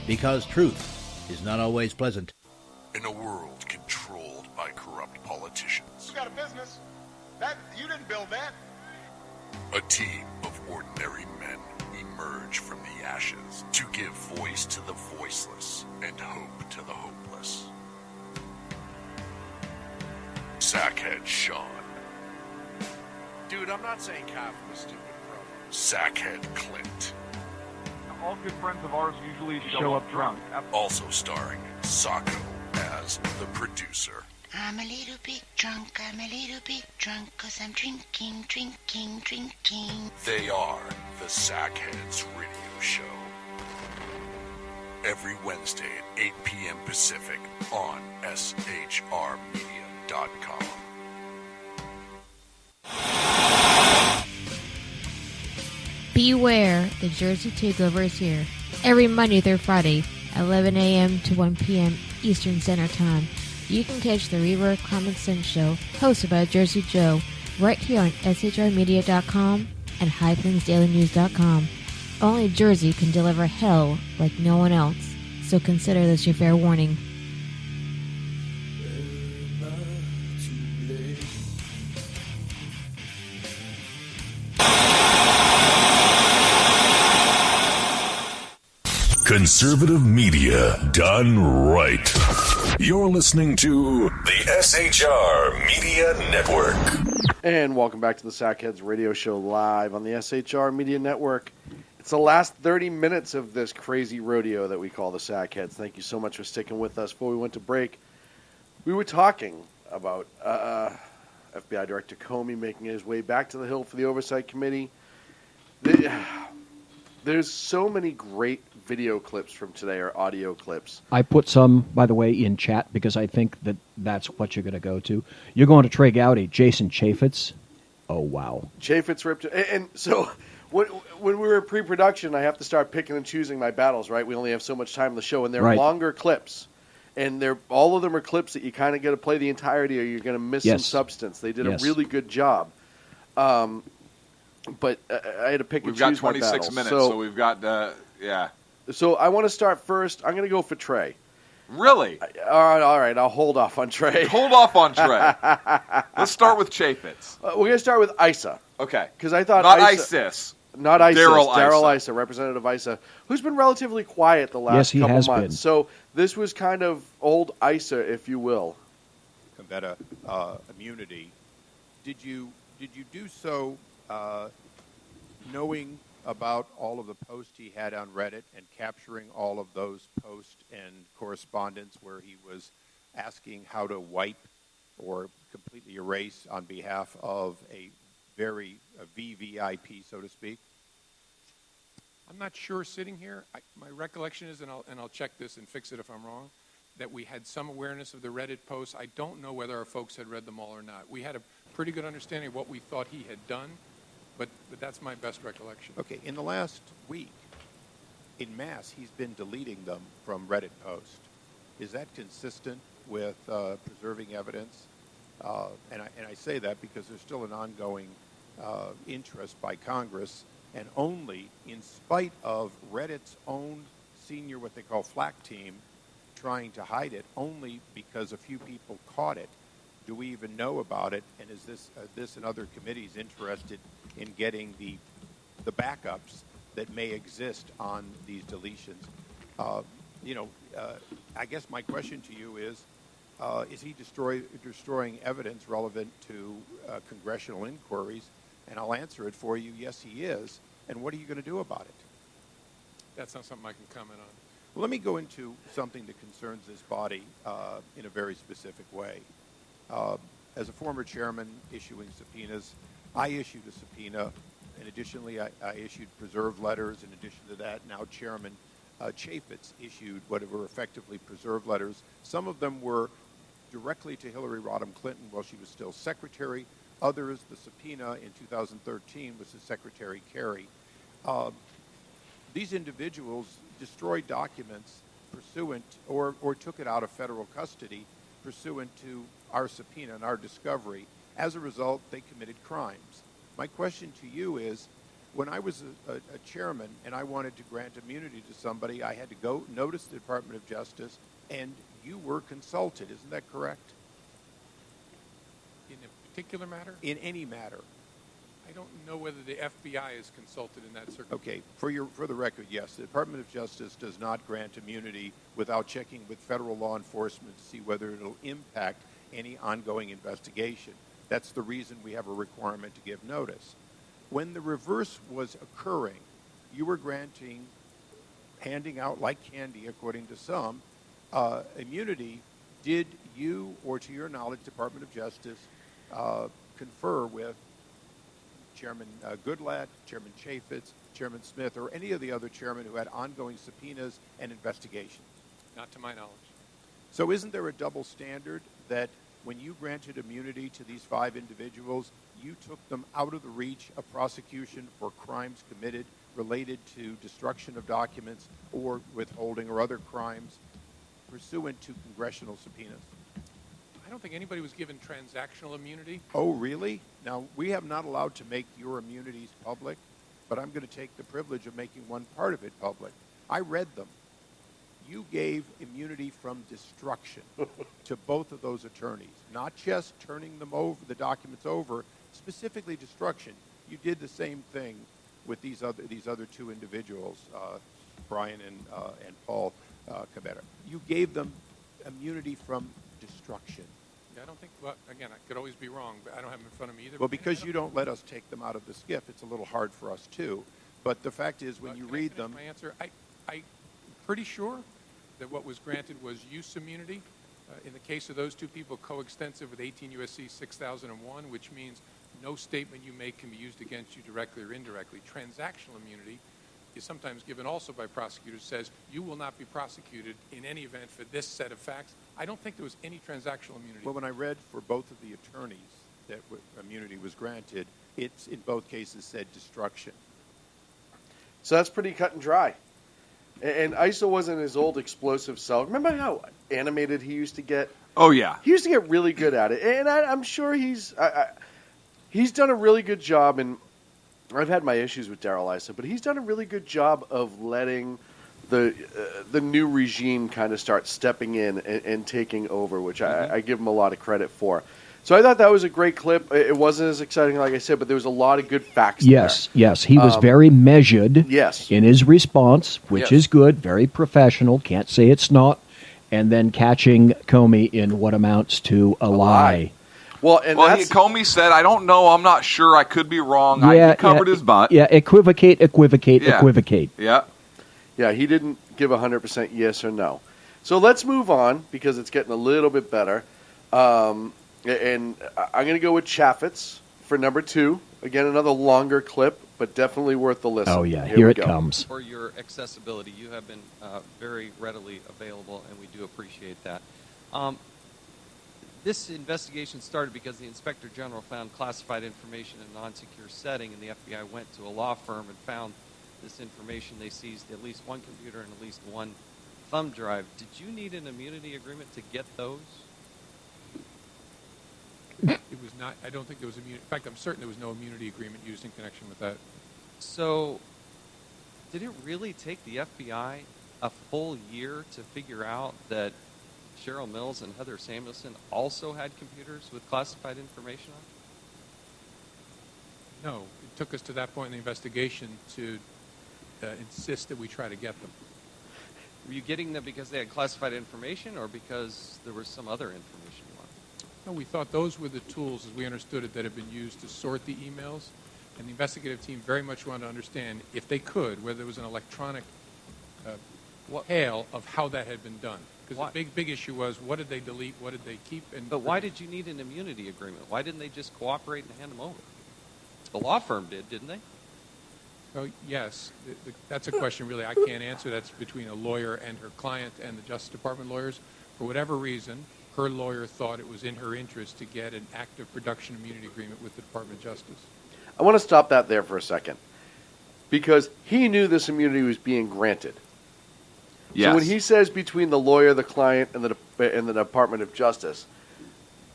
Because truth is not always pleasant.
In a world controlled by corrupt politicians,
You got a business. You didn't build that.
a team of ordinary men emerge from the ashes to give voice to the voiceless and hope to the hopeless. Sackhead Sean,
Dude, I'm not saying Kaufman is stupid, bro.
Sackhead Clint,
All good friends of ours usually show up drunk.
also starring Sacco as the producer.
I'm a little bit drunk, I'm a little bit drunk, 'cause I'm drinking, drinking, drinking.
They are the Sackheads Radio Show. Every Wednesday at 8 p.m. Pacific on SHRmedia.com.
Beware, the Jersey Takeover is here. Every Monday through Friday, 11 a.m. to 1 p.m. Eastern Standard Time. You can catch the Reaver of Common Sense show, hosted by Jersey Joe, right here on SHRmedia.com and HighPlainsDailyNews.com. Only Jersey can deliver hell like no one else, so consider this your fair warning.
Conservative media done right. You're listening to the SHR Media Network.
And welcome back to the Sackheads Radio Show live on the SHR Media Network. It's the last 30 minutes of this crazy rodeo that we call the Sackheads. Thank you so much for sticking with us. Before we went to break, we were talking about FBI Director Comey making his way back to the Hill for the Oversight Committee. There's so many great video clips from today, or audio clips.
I put some, by the way, in chat because I think that that's what you're going to go to. You're going to Trey Gowdy, Jason Chaffetz. Oh, wow.
Chaffetz ripped it. And so when we were in pre-production, I have to start picking and choosing my battles, right? We only have so much time in the show, and they're
Right.
longer clips. and all of them are clips that you kind of got to play the entirety, or you're going to miss some substance. They did a really good job. But I had to pick and choose.
We've got 26 minutes, so we've got yeah.
So I want to start first. I'm going to go for Trey.
Really?
All right. I'll hold off on Trey.
Hold off on Trey. Let's start with Chaffetz.
We're going to start with ISA.
Okay.
Because I thought
not ISIS.
Not ISIS.
Daryl
Issa, Representative Issa, who's been relatively quiet the last couple months.
Been.
So this was kind of old Issa, if you will.
Gambetta, immunity. Did you do so knowing about all of the posts he had on Reddit and capturing all of those posts and correspondence where he was asking how to wipe or completely erase on behalf of a VVIP, so to speak?
I'm not sure sitting here. My recollection is, and I'll check this and fix it if I'm wrong, that we had some awareness of the Reddit posts. I don't know whether our folks had read them all or not. We had a pretty good understanding of what we thought he had done, but that's my best recollection.
Okay, in the last week, en masse, he's been deleting them from Reddit posts. Is that consistent with preserving evidence? And I say that because there's still an ongoing interest by Congress, and only in spite of Reddit's own senior, what they call flak team, trying to hide it, only because a few people caught it, do we even know about it, and is this and other committees interested in getting the backups that may exist on these deletions? I guess my question to you is he destroying evidence relevant to congressional inquiries? And I'll answer it for you, yes, he is. And what are you going to do about it?
That's not something I can comment on.
Well, let me go into something that concerns this body in a very specific way. As a former chairman issuing subpoenas, I issued a subpoena, and additionally I issued preserved letters. In addition to that, now Chairman Chaffetz issued what were effectively preserved letters. Some of them were directly to Hillary Rodham Clinton while she was still secretary. Others, the subpoena in 2013 was to Secretary Kerry. These individuals destroyed documents pursuant or took it out of federal custody pursuant to our subpoena and our discovery. As a result, they committed crimes. My question to you is, when I was a chairman and I wanted to grant immunity to somebody, I had to go notice the Department of Justice, and you were consulted. Isn't that correct?
In a particular matter?
In any matter.
I don't know whether the FBI is consulted in that circumstance.
Okay. For the record, yes. The Department of Justice does not grant immunity without checking with federal law enforcement to see whether it'll impact any ongoing investigation. That's the reason we have a requirement to give notice. When the reverse was occurring, you were handing out like candy, according to some, immunity. Did you, or to your knowledge, Department of Justice, confer with Chairman Goodlatte, Chairman Chaffetz, Chairman Smith, or any of the other chairmen who had ongoing subpoenas and investigations?
Not to my knowledge.
So isn't there a double standard that when you granted immunity to these 5 individuals, you took them out of the reach of prosecution for crimes committed related to destruction of documents or withholding or other crimes pursuant to congressional subpoenas?
I don't think anybody was given transactional immunity.
Oh, really? Now, we have not allowed to make your immunities public, but I'm going to take the privilege of making one part of it public. I read them. You gave immunity from destruction to both of those attorneys, not just turning them over, the documents over, specifically destruction. You did the same thing with these other 2 individuals, Brian and Paul Cabetta. You gave them immunity from destruction.
Yeah, I don't think, well, again, I could always be wrong, but I don't have them in front of me either.
Well, because you don't let us take them out of the SCIF, it's a little hard for us too. But the fact is, when you read them...
My answer, I'm pretty sure that what was granted was use immunity. In the case of those 2 people, coextensive with 18 U.S.C. 6001, which means no statement you make can be used against you directly or indirectly. Transactional immunity is sometimes given also by prosecutors, says you will not be prosecuted in any event for this set of facts. I don't think there was any transactional immunity.
Well, when I read for both of the attorneys that immunity was granted, it's in both cases said destruction.
So that's pretty cut and dry. And ISO wasn't his old explosive self. Remember how animated he used to get?
Oh, yeah.
He used to get really good at it. And I'm sure he's done a really good job. And I've had my issues with Daryl ISO, but he's done a really good job of letting the new regime kind of start stepping in and taking over, which I give him a lot of credit for. So I thought that was a great clip. It wasn't as exciting, like I said, but there was a lot of good facts there.
Yes. He was very measured in his response, which is good, very professional. Can't say it's not. And then catching Comey in what amounts to a lie.
Well,
Comey said, I don't know, I'm not sure, I could be wrong. He covered his butt.
Yeah, equivocate.
Yeah.
Yeah, he didn't give 100% yes or no. So let's move on, because it's getting a little bit better. And I'm going to go with Chaffetz for number 2. Again, another longer clip, but definitely worth the listen.
Oh, yeah. Here it comes.
For your accessibility, you have been very readily available, and we do appreciate that. This investigation started because the Inspector General found classified information in a non-secure setting, and the FBI went to a law firm and found this information. They seized at least one computer and at least one thumb drive. Did you need an immunity agreement to get those?
It was not. I don't think there was immunity. In fact, I'm certain there was no immunity agreement used in connection with that.
So, did it really take the FBI a full year to figure out that Cheryl Mills and Heather Samuelson also had computers with classified information on?
No, it took us to that point in the investigation to insist that we try to get them.
Were you getting them because they had classified information, or because there was some other information you wanted?
No, we thought those were the tools, as we understood it, that had been used to sort the emails. And the investigative team very much wanted to understand, if they could, whether there was an electronic hail of how that had been done. Because the big issue was, what did they delete, what did they keep?
But why did you need an immunity agreement? Why didn't they just cooperate and hand them over? The law firm did, didn't they?
Oh, yes. That's a question really I can't answer. That's between a lawyer and her client and the Justice Department lawyers. For whatever reason, her lawyer thought it was in her interest to get an active production immunity agreement with the Department of Justice.
I want to stop that there for a second, because he knew this immunity was being granted.
Yes.
So when he says between the lawyer, the client, and the Department of Justice,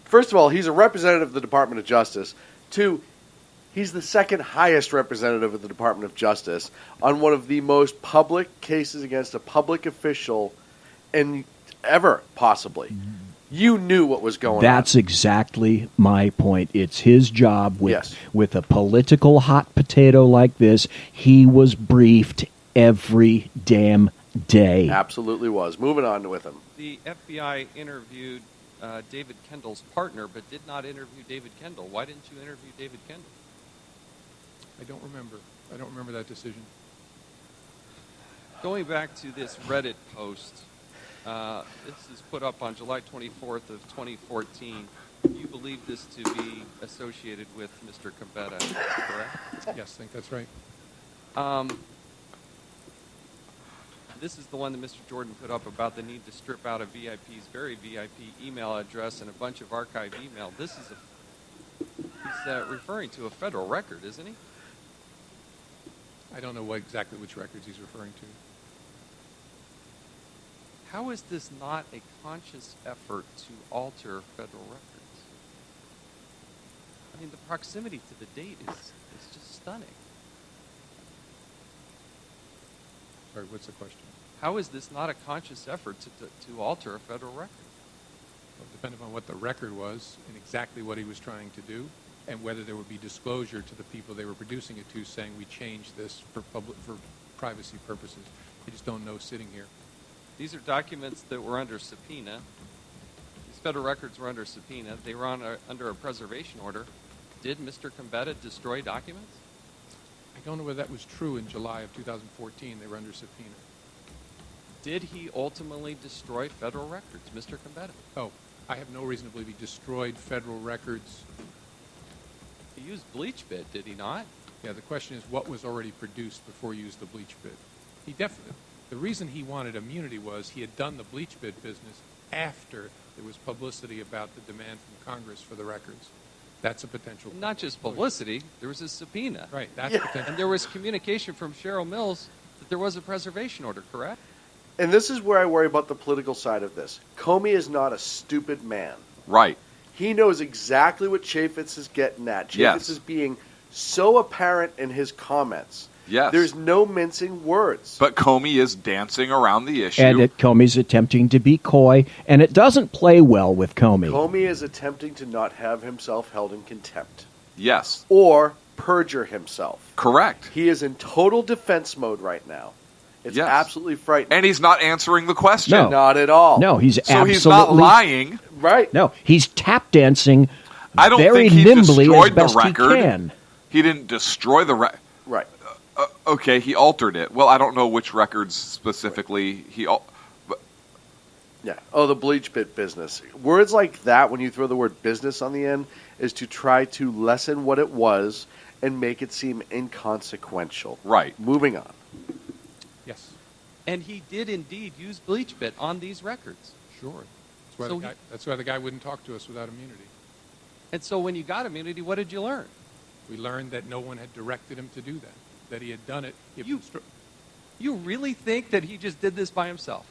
first of all, he's a representative of the Department of Justice. 2, he's the second highest representative of the Department of Justice on one of the most public cases against a public official and ever, possibly. You knew what was going on.
That's exactly my point. It's his job with a political hot potato like this. He was briefed every damn day.
Absolutely was. Moving on with him.
The FBI interviewed David Kendall's partner, but did not interview David Kendall. Why didn't you interview David Kendall?
I don't remember. I don't remember that decision.
Going back to this Reddit post, this is put up on July 24th of 2014. You believe this to be associated with Mr. Cabetta, correct?
Yes, I think that's right.
This is the one that Mr. Jordan put up about the need to strip out a VIP's very VIP email address and a bunch of archived email. This is he's referring to a federal record, isn't he?
I don't know exactly which records he's referring to.
How is this not a conscious effort to alter federal records? I mean, the proximity to the date is just stunning.
Sorry, what's the question?
How is this not a conscious effort to alter a federal record?
Well, depending on what the record was and exactly what he was trying to do, and whether there would be disclosure to the people they were producing it to, saying we changed this for privacy purposes. I just don't know sitting here.
These are documents that were under subpoena. These federal records were under subpoena. They were under a preservation order. Did Mr. Cabetta destroy documents?
I don't know whether that was true in July of 2014. They were under subpoena.
Did he ultimately destroy federal records, Mr. Cabetta?
Oh, I have no reason to believe he destroyed federal records.
He used bleach bit, did he not?
Yeah, the question is what was already produced before he used the bleach bit. He definitely. The reason he wanted immunity was he had done the bleach bit business after there was publicity about the demand from Congress for the records. That's a potential.
Not just publicity. There was a subpoena.
Right. That's potential.
And there was communication from Cheryl Mills that there was a preservation order, correct?
And this is where I worry about the political side of this. Comey is not a stupid man.
Right.
He knows exactly what Chaffetz is getting at. Chaffetz
Yes.
is being so apparent in his comments.
Yes.
There's no mincing words.
But Comey is dancing around the issue.
And Comey's attempting to be coy, and it doesn't play well with Comey.
Comey is attempting to not have himself held in contempt.
Yes.
Or perjure himself.
Correct.
He is in total defense mode right now. It's
Yes.
absolutely frightening.
And he's not answering the question.
No.
Not at all.
No, he's
So
absolutely
he's not lying.
Right.
No, he's tap dancing
I don't
very
think he
nimbly
destroyed
as best
the record.
he can.
He didn't destroy the record.
Right.
Okay, he altered it. Well, I don't know which records specifically he.
Yeah. Oh, the bleach bit business. Words like that, when you throw the word business on the end, is to try to lessen what it was and make it seem inconsequential.
Right.
Moving on.
Yes.
And he did indeed use BleachBit on these records.
Sure. That's why,
So
that's why the guy wouldn't talk to us without immunity.
And so when you got immunity, what did you learn?
We learned that no one had directed him to do that he had done it.
You really think that he just did this by himself?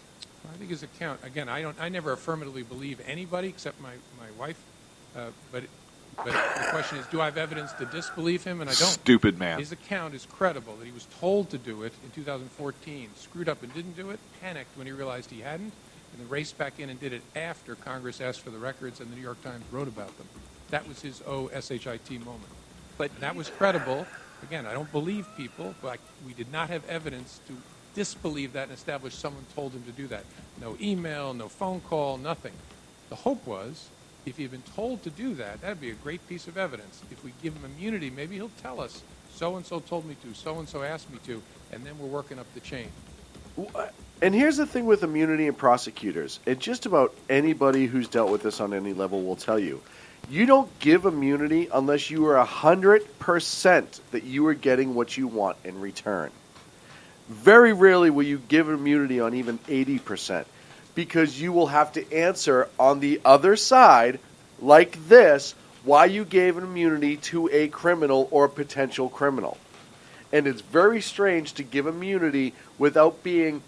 I think his account, again, I never affirmatively believe anybody except my wife. But the question is, do I have evidence to disbelieve him? And I don't.
Stupid man.
His account is credible that he was told to do it in 2014, screwed up and didn't do it, panicked when he realized he hadn't, and then raced back in and did it after Congress asked for the records and the New York Times wrote about them. That was his SHIT moment. But that was credible. Again, I don't believe people, but we did not have evidence to disbelieve that and establish someone told him to do that. No email, no phone call, nothing. The hope was, if he had been told to do that, that'd be a great piece of evidence. If we give him immunity, maybe he'll tell us, so-and-so told me to, so-and-so asked me to, and then we're working up the chain.
And here's the thing with immunity and prosecutors. And just about anybody who's dealt with this on any level will tell you, you don't give immunity unless you are 100% that you are getting what you want in return. Very rarely will you give immunity on even 80%, because you will have to answer on the other side, like this, why you gave an immunity to a criminal or a potential criminal. And it's very strange to give immunity without being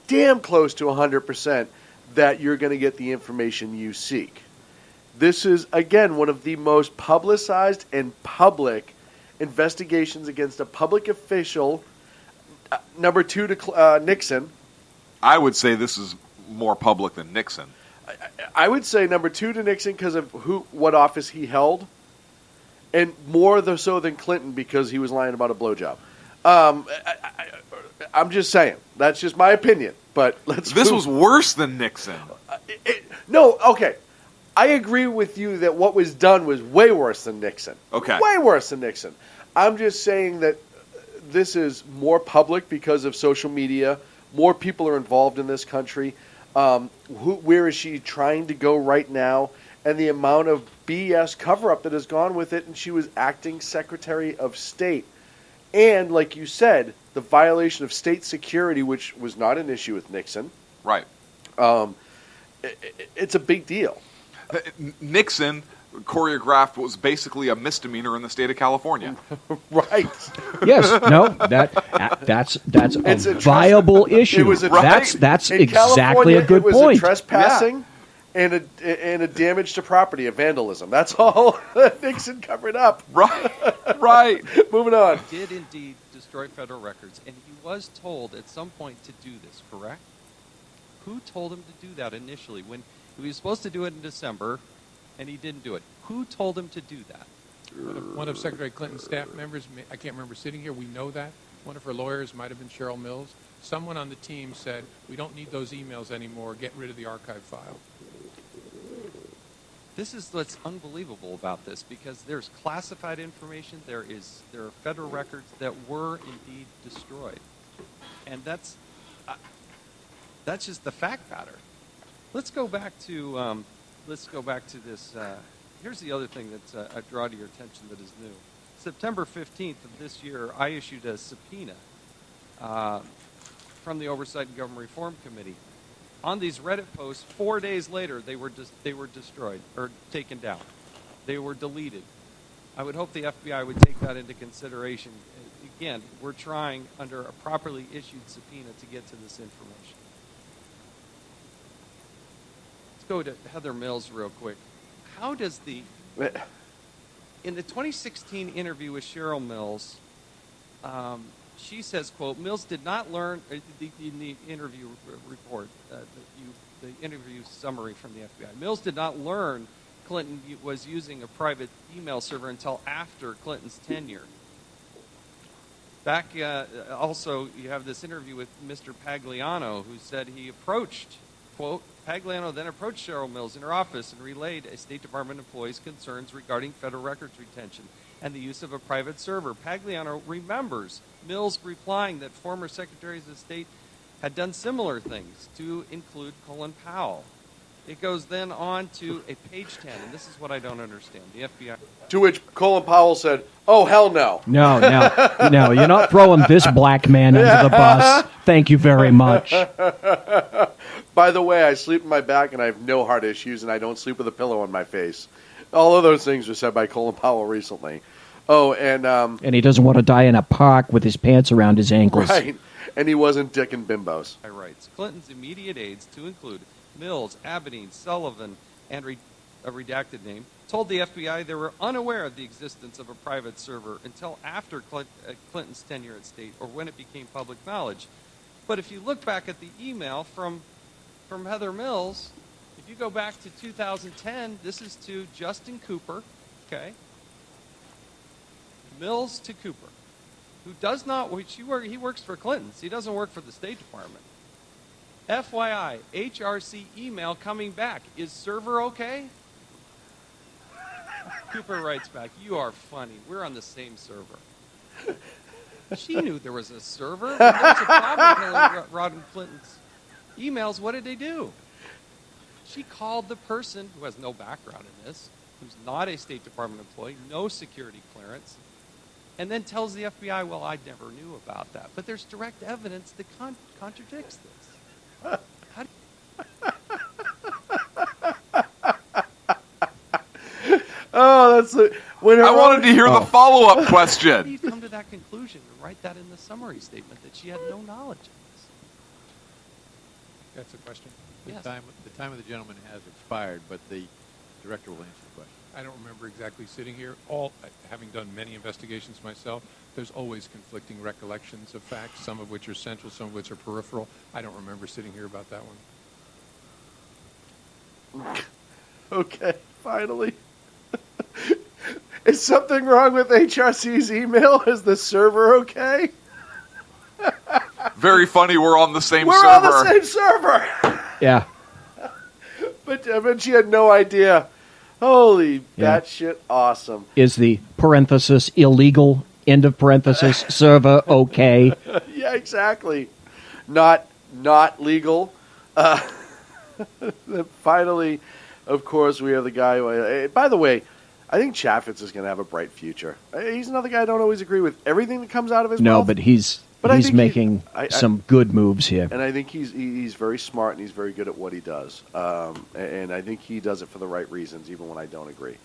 damn close to 100% that you're going to get the information you seek. This is, again, one of the most publicized and public investigations against a public official. Number two to Nixon.
I would say this is more public than Nixon.
I would say number two to Nixon because of what office he held, and more so than Clinton because he was lying about a blowjob. I'm just saying. That's just my opinion. But
This was worse than Nixon.
No, okay. I agree with you that what was done was way worse than Nixon.
Okay.
Way worse than Nixon. I'm just saying that this is more public because of social media. More people are involved in this country. Where is she trying to go right now? And the amount of BS cover-up that has gone with it, and she was acting Secretary of State. And, like you said, the violation of state security, which was not an issue with Nixon.
Right.
It's a big deal.
Nixon choreographed what was basically a misdemeanor in the state of California.
Right.
Yes. No. That's a viable issue.
It was
That's
in
exactly
California,
a good
it was
point.
A trespassing and a damage to property, a vandalism. That's all Nixon covered up.
Right. Right.
Moving on.
He did indeed destroy federal records, and he was told at some point to do this, correct? Who told him to do that initially? When he was supposed to do it in December, and he didn't do it. Who told him to do that?
One of Secretary Clinton's staff members, I can't remember sitting here, we know that. One of her lawyers might have been Cheryl Mills. Someone on the team said, we don't need those emails anymore, get rid of the archive file.
This is what's unbelievable about this, because there's classified information, there are federal records that were indeed destroyed. And that's just the fact pattern. Let's go back to this. Here's the other thing that I draw to your attention that is new. September 15th of this year, I issued a subpoena from the Oversight and Government Reform Committee. On these Reddit posts, 4 days later, they were destroyed or taken down. They were deleted. I would hope the FBI would take that into consideration. Again, we're trying under a properly issued subpoena to get to this information. Let's go to Heather Mills real quick. How does in the 2016 interview with Cheryl Mills, she says, quote, Mills did not learn, in the interview report, the interview summary from the FBI, Mills did not learn Clinton was using a private email server until after Clinton's tenure. Back, also, you have this interview with Mr. Pagliano, who said he approached, quote, Pagliano then approached Cheryl Mills in her office and relayed a State Department employee's concerns regarding federal records retention and the use of a private server. Pagliano remembers Mills replying that former secretaries of state had done similar things, to include Colin Powell. It goes then on to a page 10, and this is what I don't understand. The FBI.
To which Colin Powell said, "Oh, hell no."
No, you're not throwing this black man under the bus. Thank you very much.
By the way, I sleep on my back and I have no heart issues, and I don't sleep with a pillow on my face. All of those things were said by Colin Powell recently. Oh, and
he doesn't want to die in a park with his pants around his ankles.
Right, and he wasn't dicking bimbos.
I writes Clinton's immediate aides, to include Mills, Abedin, Sullivan, and a redacted name, told the FBI they were unaware of the existence of a private server until after Clinton's tenure at State, or when it became public knowledge. But if you look back at the email from Heather Mills, if you go back to 2010, this is to Justin Cooper, okay? Mills to Cooper, who does not, he works for Clinton's. He doesn't work for the State Department. FYI, HRC email coming back. Is server okay? Cooper writes back, you are funny. We're on the same server. She knew there was a server. When there was a problem with Rodney Clinton's emails, what did they do? She called the person who has no background in this, who's not a State Department employee, no security clearance, and then tells the FBI, well, I never knew about that. But there's direct evidence that contradicts this.
Oh, that's
I wanted to hear the follow-up question.
How do you come to that conclusion and write that in the summary statement that she had no knowledge of this?
That's a question.
Yes.
The time of the gentleman has expired, but the director will answer the question.
I don't remember exactly sitting here. Having done many investigations myself, there's always conflicting recollections of facts, some of which are central, some of which are peripheral. I don't remember sitting here about that one.
Okay, finally. Is something wrong with HRC's email? Is the server okay?
Very funny, we're on the same
We're
server.
on the same server!
Yeah.
But she had no idea. Holy batshit awesome.
Is the parenthesis illegal, end of parenthesis, server okay?
Yeah, exactly. Not legal. Finally, of course, we have the guy who... By the way, I think Chaffetz is going to have a bright future. He's another guy I don't always agree with everything that comes out of his mouth.
No, but he's making some good moves here.
And I think he's very smart and he's very good at what he does. And I think he does it for the right reasons, even when I don't agree.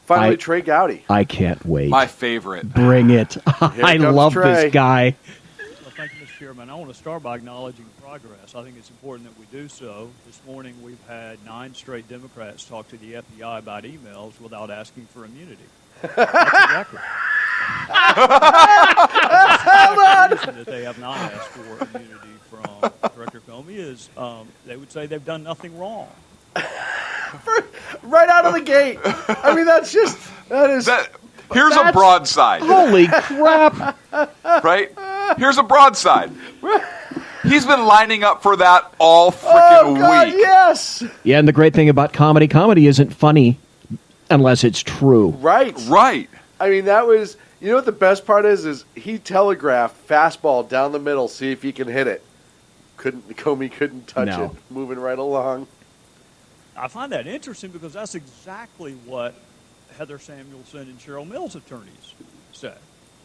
Finally, Trey Gowdy.
I can't wait.
My favorite.
Bring it. I love
Trey.
this guy.
Well, thank you, Mr. Chairman. I want to start by acknowledging progress. I think it's important that we do so. This morning we've had 9 straight Democrats talk to the FBI about emails without asking for immunity. That's a record. The reason that they have not asked for immunity from Director Comey is they would say they've done nothing wrong.
Right out of the gate. I mean,
Here's a broadside.
Holy crap.
Right? Here's a broadside. He's been lining up for that all freaking week.
Yes.
Yeah, and the great thing about comedy isn't funny unless it's true.
Right. I mean, that was... You know what the best part is he telegraphed fastball down the middle, see if he can hit it. Comey couldn't touch it. Moving right along.
I find that interesting because that's exactly what Heather Samuelson and Cheryl Mills' attorneys said.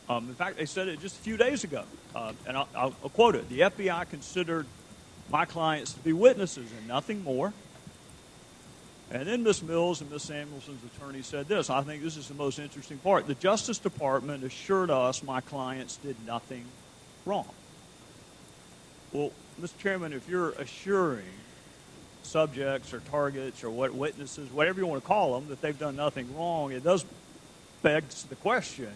In fact, they said it just a few days ago, and I'll quote it. The FBI considered my clients to be witnesses and nothing more. And then Ms. Mills and Ms. Samuelson's attorney said this. I think this is the most interesting part. The Justice Department assured us my clients did nothing wrong. Well, Mr. Chairman, if you're assuring subjects or targets or what witnesses, whatever you want to call them, that they've done nothing wrong, it does beg the question,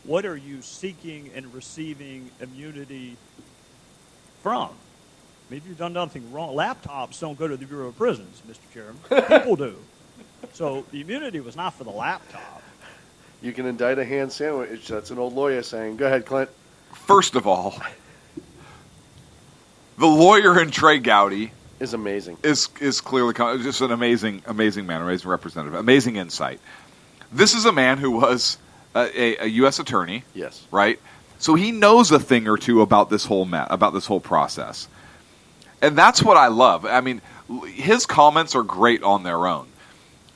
what are you seeking and receiving immunity from? I mean, if you've done nothing wrong, laptops don't go to the Bureau of Prisons, Mr. Chairman. People do. So the immunity was not for the laptop.
You can indict a hand sandwich. That's an old lawyer saying. Go ahead, Clint.
First of all, the lawyer in Trey Gowdy
is amazing.
Is clearly just an amazing man, amazing representative, amazing insight. This is a man who was a U.S. attorney.
Yes.
Right. So he knows a thing or two about this whole process. And that's what I love. I mean, his comments are great on their own.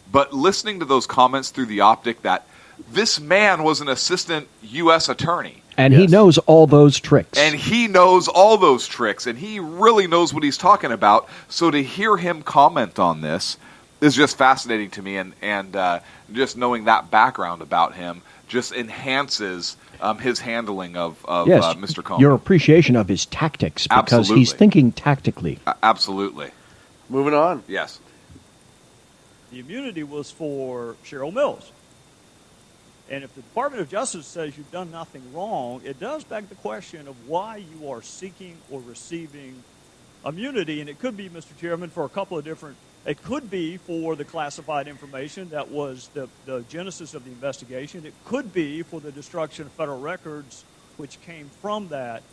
But listening to those comments through the optic that this man was an assistant U.S. attorney.
And he knows all those tricks.
And he knows all those tricks. And he really knows what he's talking about. So to hear him comment on this is just fascinating to me. And just knowing that background about him just enhances his handling of Mr. Comey.
Your appreciation of his tactics, because
Absolutely.
he's thinking tactically.
Absolutely.
Moving on.
Yes.
The immunity was for Cheryl Mills. And if the Department of Justice says you've done nothing wrong, it does beg the question of why you are seeking or receiving immunity. And it could be, Mr. Chairman, for a couple of different. It could be for the classified information that was the genesis of the investigation. It could be for the destruction of federal records, which came from that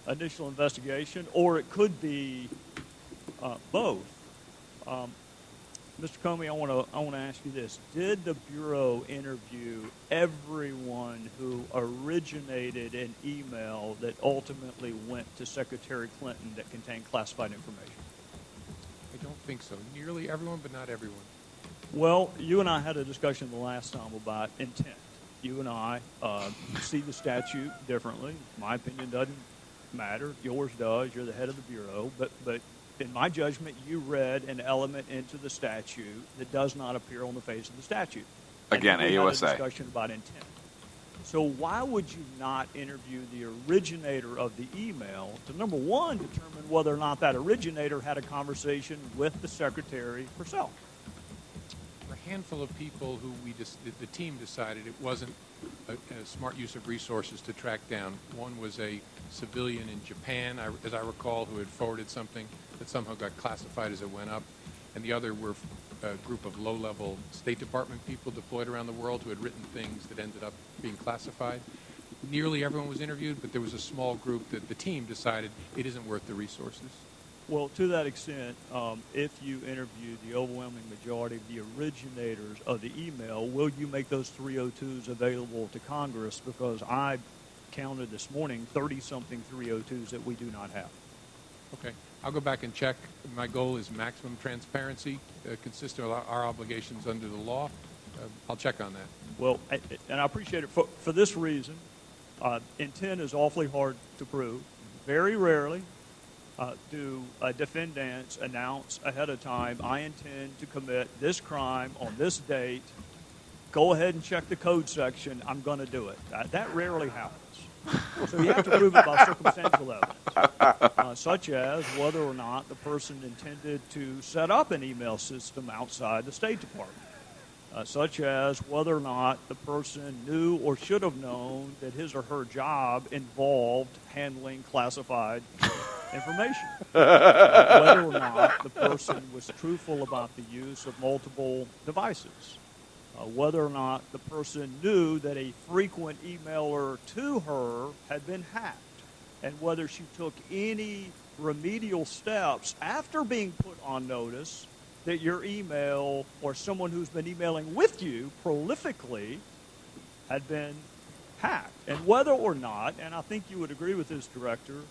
initial investigation, or it could be both. Mr. Comey, I want to ask you this: did the Bureau interview everyone who originated an email that ultimately went to Secretary Clinton that contained classified information?
I don't think so. Nearly everyone, but not everyone.
Well, you and I had a discussion the last time about intent. You and I see the statute differently. My opinion doesn't matter. Yours does. You're the head of the Bureau. But in my judgment, you read an element into the statute that does not appear on the face of the statute.
Again,
we had a
AUSA.
discussion about intent. So why would you not interview the originator of the email to, number one, determine whether or not that originator had a conversation with the secretary herself?
A handful of people who the team decided it wasn't a smart use of resources to track down. One was a civilian in Japan, as I recall, who had forwarded something that somehow got classified as it went up. And the other were a group of low-level State Department people deployed around the world who had written things that ended up being classified. Nearly everyone was interviewed, but there was a small group that the team decided it isn't worth the resources.
Well, to that extent, if you interview the overwhelming majority of the originators of the email, will you make those 302s available to Congress? Because I counted this morning 30-something 302s that we do not have.
Okay. I'll go back and check. My goal is maximum transparency, consistent with our obligations under the law. I'll check on that.
Well, and I appreciate it for this reason. Intent is awfully hard to prove. Very rarely do defendants announce ahead of time, I intend to commit this crime on this date. Go ahead and check the code section. I'm going to do it. That rarely happens. So you have to prove it by circumstantial evidence, such as whether or not the person intended to set up an email system outside the State Department, such as whether or not the person knew or should have known that his or her job involved handling classified information, whether or not the person was truthful about the use of multiple devices, whether or not the person knew that a frequent emailer to her had been hacked, and whether she took any remedial steps after being put on notice that your email or someone who's been emailing with you prolifically had been hacked. And whether or not, and I think you would agree with this, Director,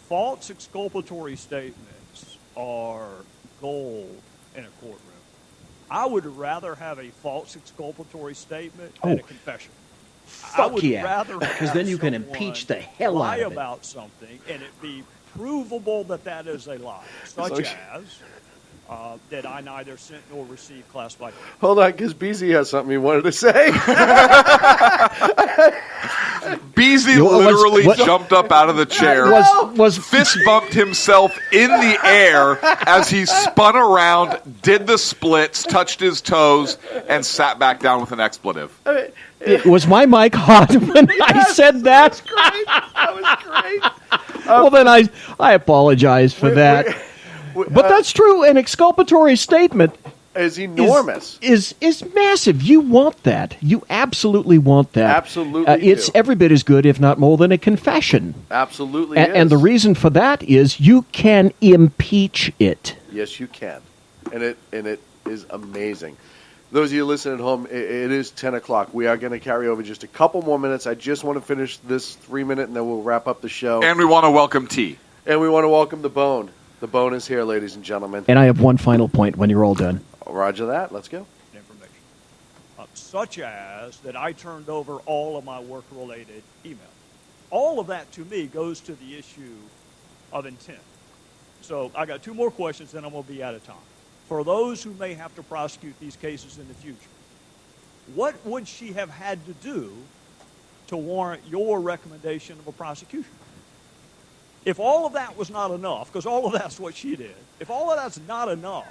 false exculpatory statements are gold in a courtroom. I would rather have a false exculpatory statement than a confession. I would rather
because
have
then you can
someone
impeach the hell
lie
out of it.
about something and it be provable that that is a lie, such as that I neither sent nor received classified.
Hold on, because BZ has something he wanted to say.
BZ literally jumped up out of the chair, fist bumped himself in the air as he spun around, did the splits, touched his toes, and sat back down with an expletive.
Was my mic hot when I said that?
That was great.
Well, then I apologize for that. But that's true. An exculpatory statement
is enormous.
Is massive. You want that. You absolutely want that.
Absolutely
it's every bit as good, if not more, than a confession.
Absolutely
And the reason for that is you can impeach it.
Yes, you can. And it is amazing. Those of you listening at home, it is 10 o'clock. We are going to carry over just a couple more minutes. I just want to finish this 3-minute, and then we'll wrap up the show.
And we want to welcome T.
And we want to welcome the Bone. The Bone is here, ladies and gentlemen.
And I have one final point when you're all done.
Roger that. Let's go.
Information. Such as that I turned over all of my work-related emails. All of that, to me, goes to the issue of intent. So I got 2 more questions, then I'm going to be out of time. For those who may have to prosecute these cases in the future, what would she have had to do to warrant your recommendation of a prosecution? If all of that was not enough, because all of that's what she did, if all of that's not enough,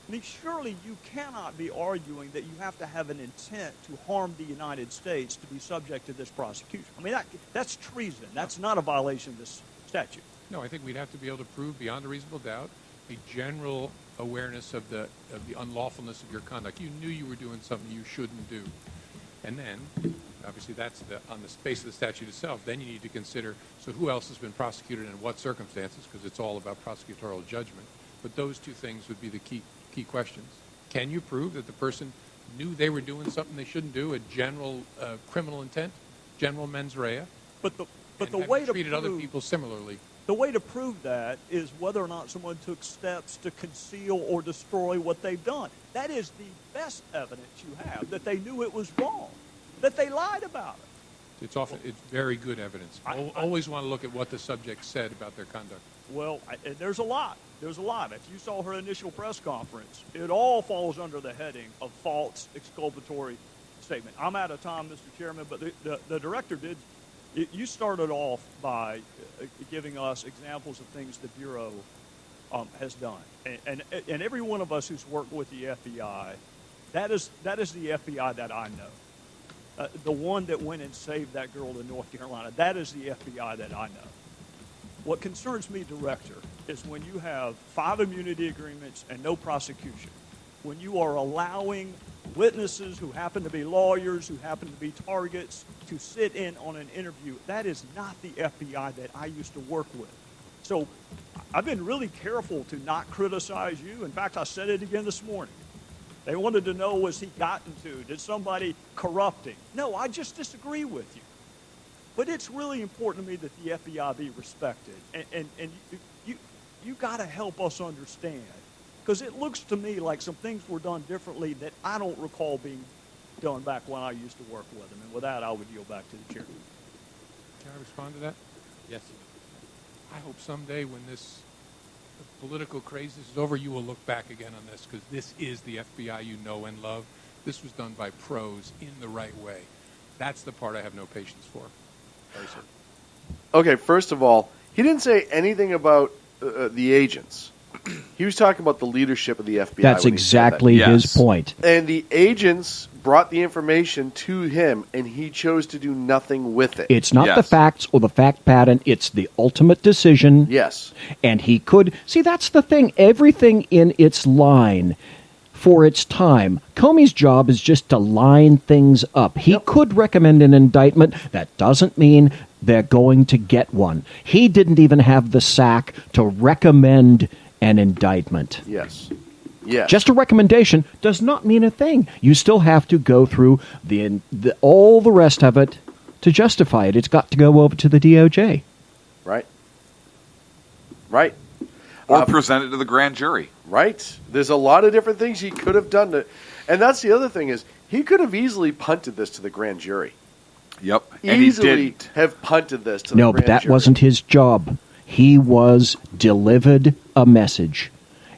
I mean, surely you cannot be arguing that you have to have an intent to harm the United States to be subject to this prosecution. I mean, that's treason. That's not a violation of this statute.
No, I think we'd have to be able to prove beyond a reasonable doubt a general awareness of the unlawfulness of your conduct. You knew you were doing something you shouldn't do. And then, obviously, that's on the space of the statute itself. Then you need to consider, so who else has been prosecuted and in what circumstances, because it's all about prosecutorial judgment. But those 2 things would be the key questions. Can you prove that the person knew they were doing something they shouldn't do, a general criminal intent, general mens rea?
But the way to
treated other people similarly.
The way to prove that is whether or not someone took steps to conceal or destroy what they've done. That is the best evidence you have that they knew it was wrong, that they lied about it.
It's very good evidence. I always want to look at what the subject said about their conduct.
Well, there's a lot. There's a lot. If you saw her initial press conference, it all falls under the heading of false exculpatory statement. I'm out of time, Mr. Chairman, but the director did. You started off by giving us examples of things the Bureau has done. And every one of us who's worked with the FBI, that is the FBI that I know. The one that went and saved that girl in North Carolina, that is the FBI that I know. What concerns me, Director, is when you have 5 immunity agreements and no prosecution, when you are allowing witnesses who happen to be lawyers, who happen to be targets, to sit in on an interview. That is not the FBI that I used to work with. So I've been really careful to not criticize you. In fact, I said it again this morning. They wanted to know, was he gotten to? Did somebody corrupt him? No, I just disagree with you. But it's really important to me that the FBI be respected. And you got to help us understand. Because it looks to me like some things were done differently that I don't recall being done back when I used to work with them. And with that, I would yield back to the chair.
Can I respond to that?
Yes.
I hope someday when this political craze is over, you will look back again on this, because this is the FBI you know and love. This was done by pros in the right way. That's the part I have no patience for. Sorry, sir.
Okay, first of all, he didn't say anything about the agents. He was talking about the leadership of the FBI.
That's exactly his point.
And the agents brought the information to him, and he chose to do nothing with it.
It's not the facts or the fact pattern. It's the ultimate decision.
Yes.
And he could... See, that's the thing. Everything in its line for its time. Comey's job is just to line things up. He could recommend an indictment. That doesn't mean they're going to get one. He didn't even have the sack to recommend an indictment.
Yes. Yes.
Just a recommendation does not mean a thing. You still have to go through all the rest of it to justify it. It's got to go over to the DOJ.
Right. Right.
Or present it to the grand jury.
Right. There's a lot of different things he could have done. And that's the other thing is he could have easily punted this to the grand jury.
Yep. And
easily
he didn't.
have punted this to the
No,
grand
but that
jury.
wasn't his job. He was delivered a message.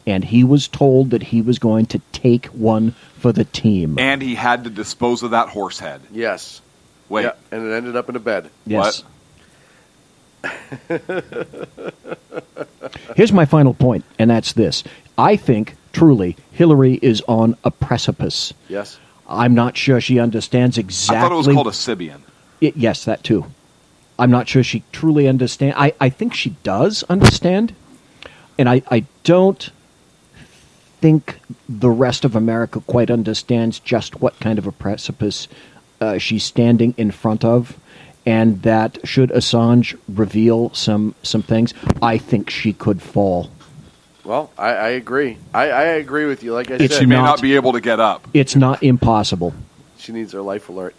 and he was told that he was going to take one for the team.
And he had to dispose of that horse head.
Yes.
Wait.
Yeah, and it ended up in a bed.
Yes.
What?
Here's my final point, and that's this. I think, truly, Hillary is on a precipice.
Yes.
I'm not sure she understands exactly...
I thought it was called a Sibian.
Yes, that too. I'm not sure she truly understands. I think she does understand, and I don't think the rest of America quite understands just what kind of a precipice she's standing in front of, and that should Assange reveal some things, I think she could fall.
Well, I agree. I agree with you. Like I said,
she may not be able to get up.
It's not impossible.
She needs her life alert.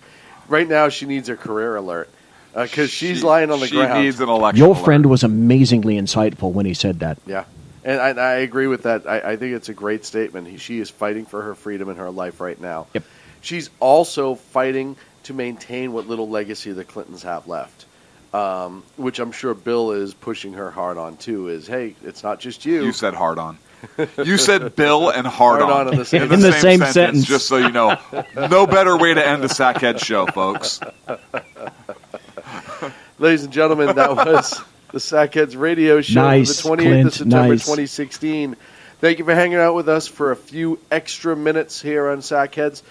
Right now, she needs her career alert because she's lying on the ground.
She needs an election
Your
alert.
friend was amazingly insightful when he said that.
Yeah, and I agree with that. I think it's a great statement. She is fighting for her freedom in her life right now.
Yep.
She's also fighting to maintain what little legacy the Clintons have left, which I'm sure Bill is pushing her hard on too. Is, hey, it's not just you.
You said hard on. You said Bill and hard on
in the same,
same sentence.
Just so you know. No better way to end the Sackhead show, folks.
Ladies and gentlemen, that was the Sackheads radio show
Nice,
for the 28th
Clint,
of September
nice.
2016. Thank you for hanging out with us for a few extra minutes here on Sackheads.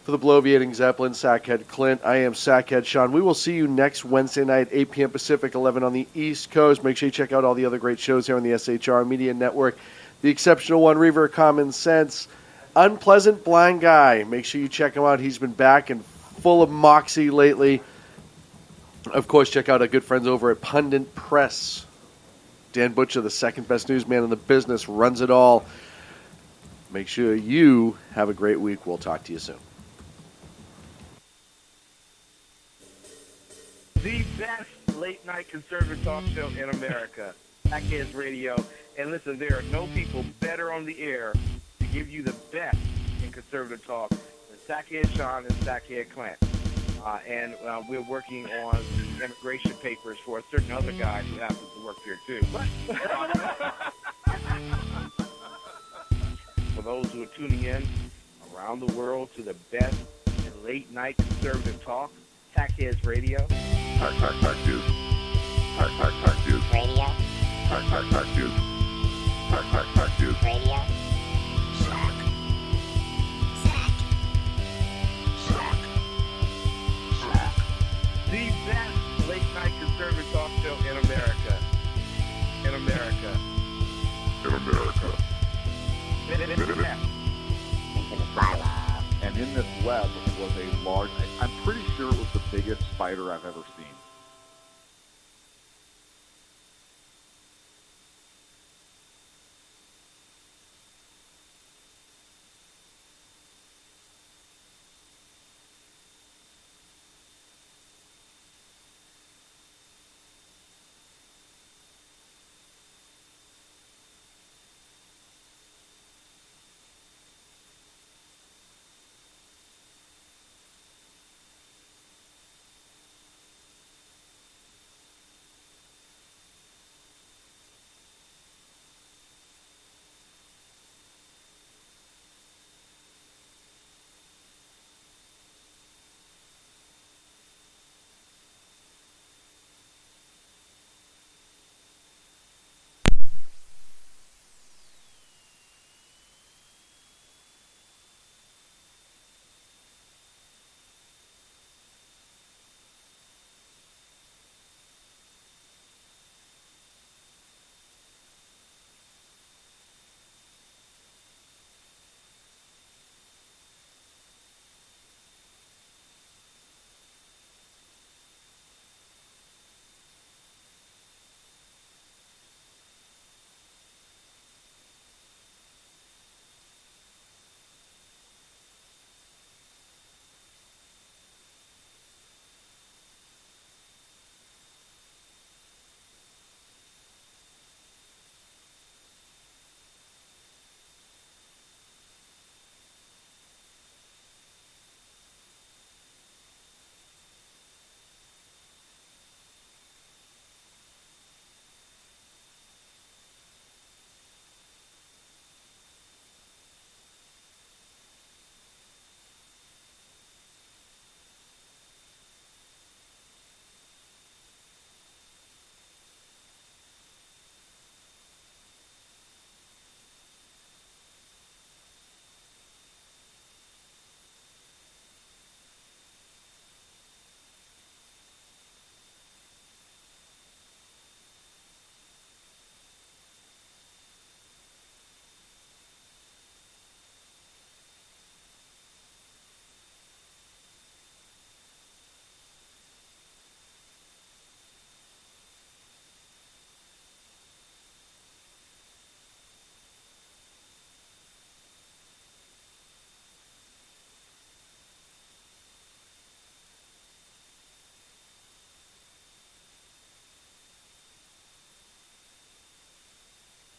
For the bloviating Zeppelin, Sackhead Clint, I am Sackhead Sean. We will see you next Wednesday night, 8 p.m. Pacific, 11 on the East Coast. Make sure you check out all the other great shows here on the SHR Media Network. The Exceptional One, Reaver, Common Sense, Unpleasant Blind Guy. Make sure you check him out. He's been back and full of moxie lately. Of course, check out our good friends over at Pundit Press. Dan Butcher, the second best newsman in the business, runs it all. Make sure you have a great week. We'll talk to you soon.
The best late-night conservative talk show in America, Sackheads Radio. And listen, there are no people better on the air to give you the best in conservative talk than Sackhead Sean and Sackhead Clint. And we're working on the immigration papers for a certain other guy who happens to work there too. For those who are tuning in around the world to the best in late-night conservative talk, Sackheads Radio.
Sack News. Sack News.
Radio.
Sack News. Sack News.
Radio.
The best late-night conservative talk show in America. In America.
In America.
And in this web was a large, I'm pretty sure it was the biggest spider I've ever seen.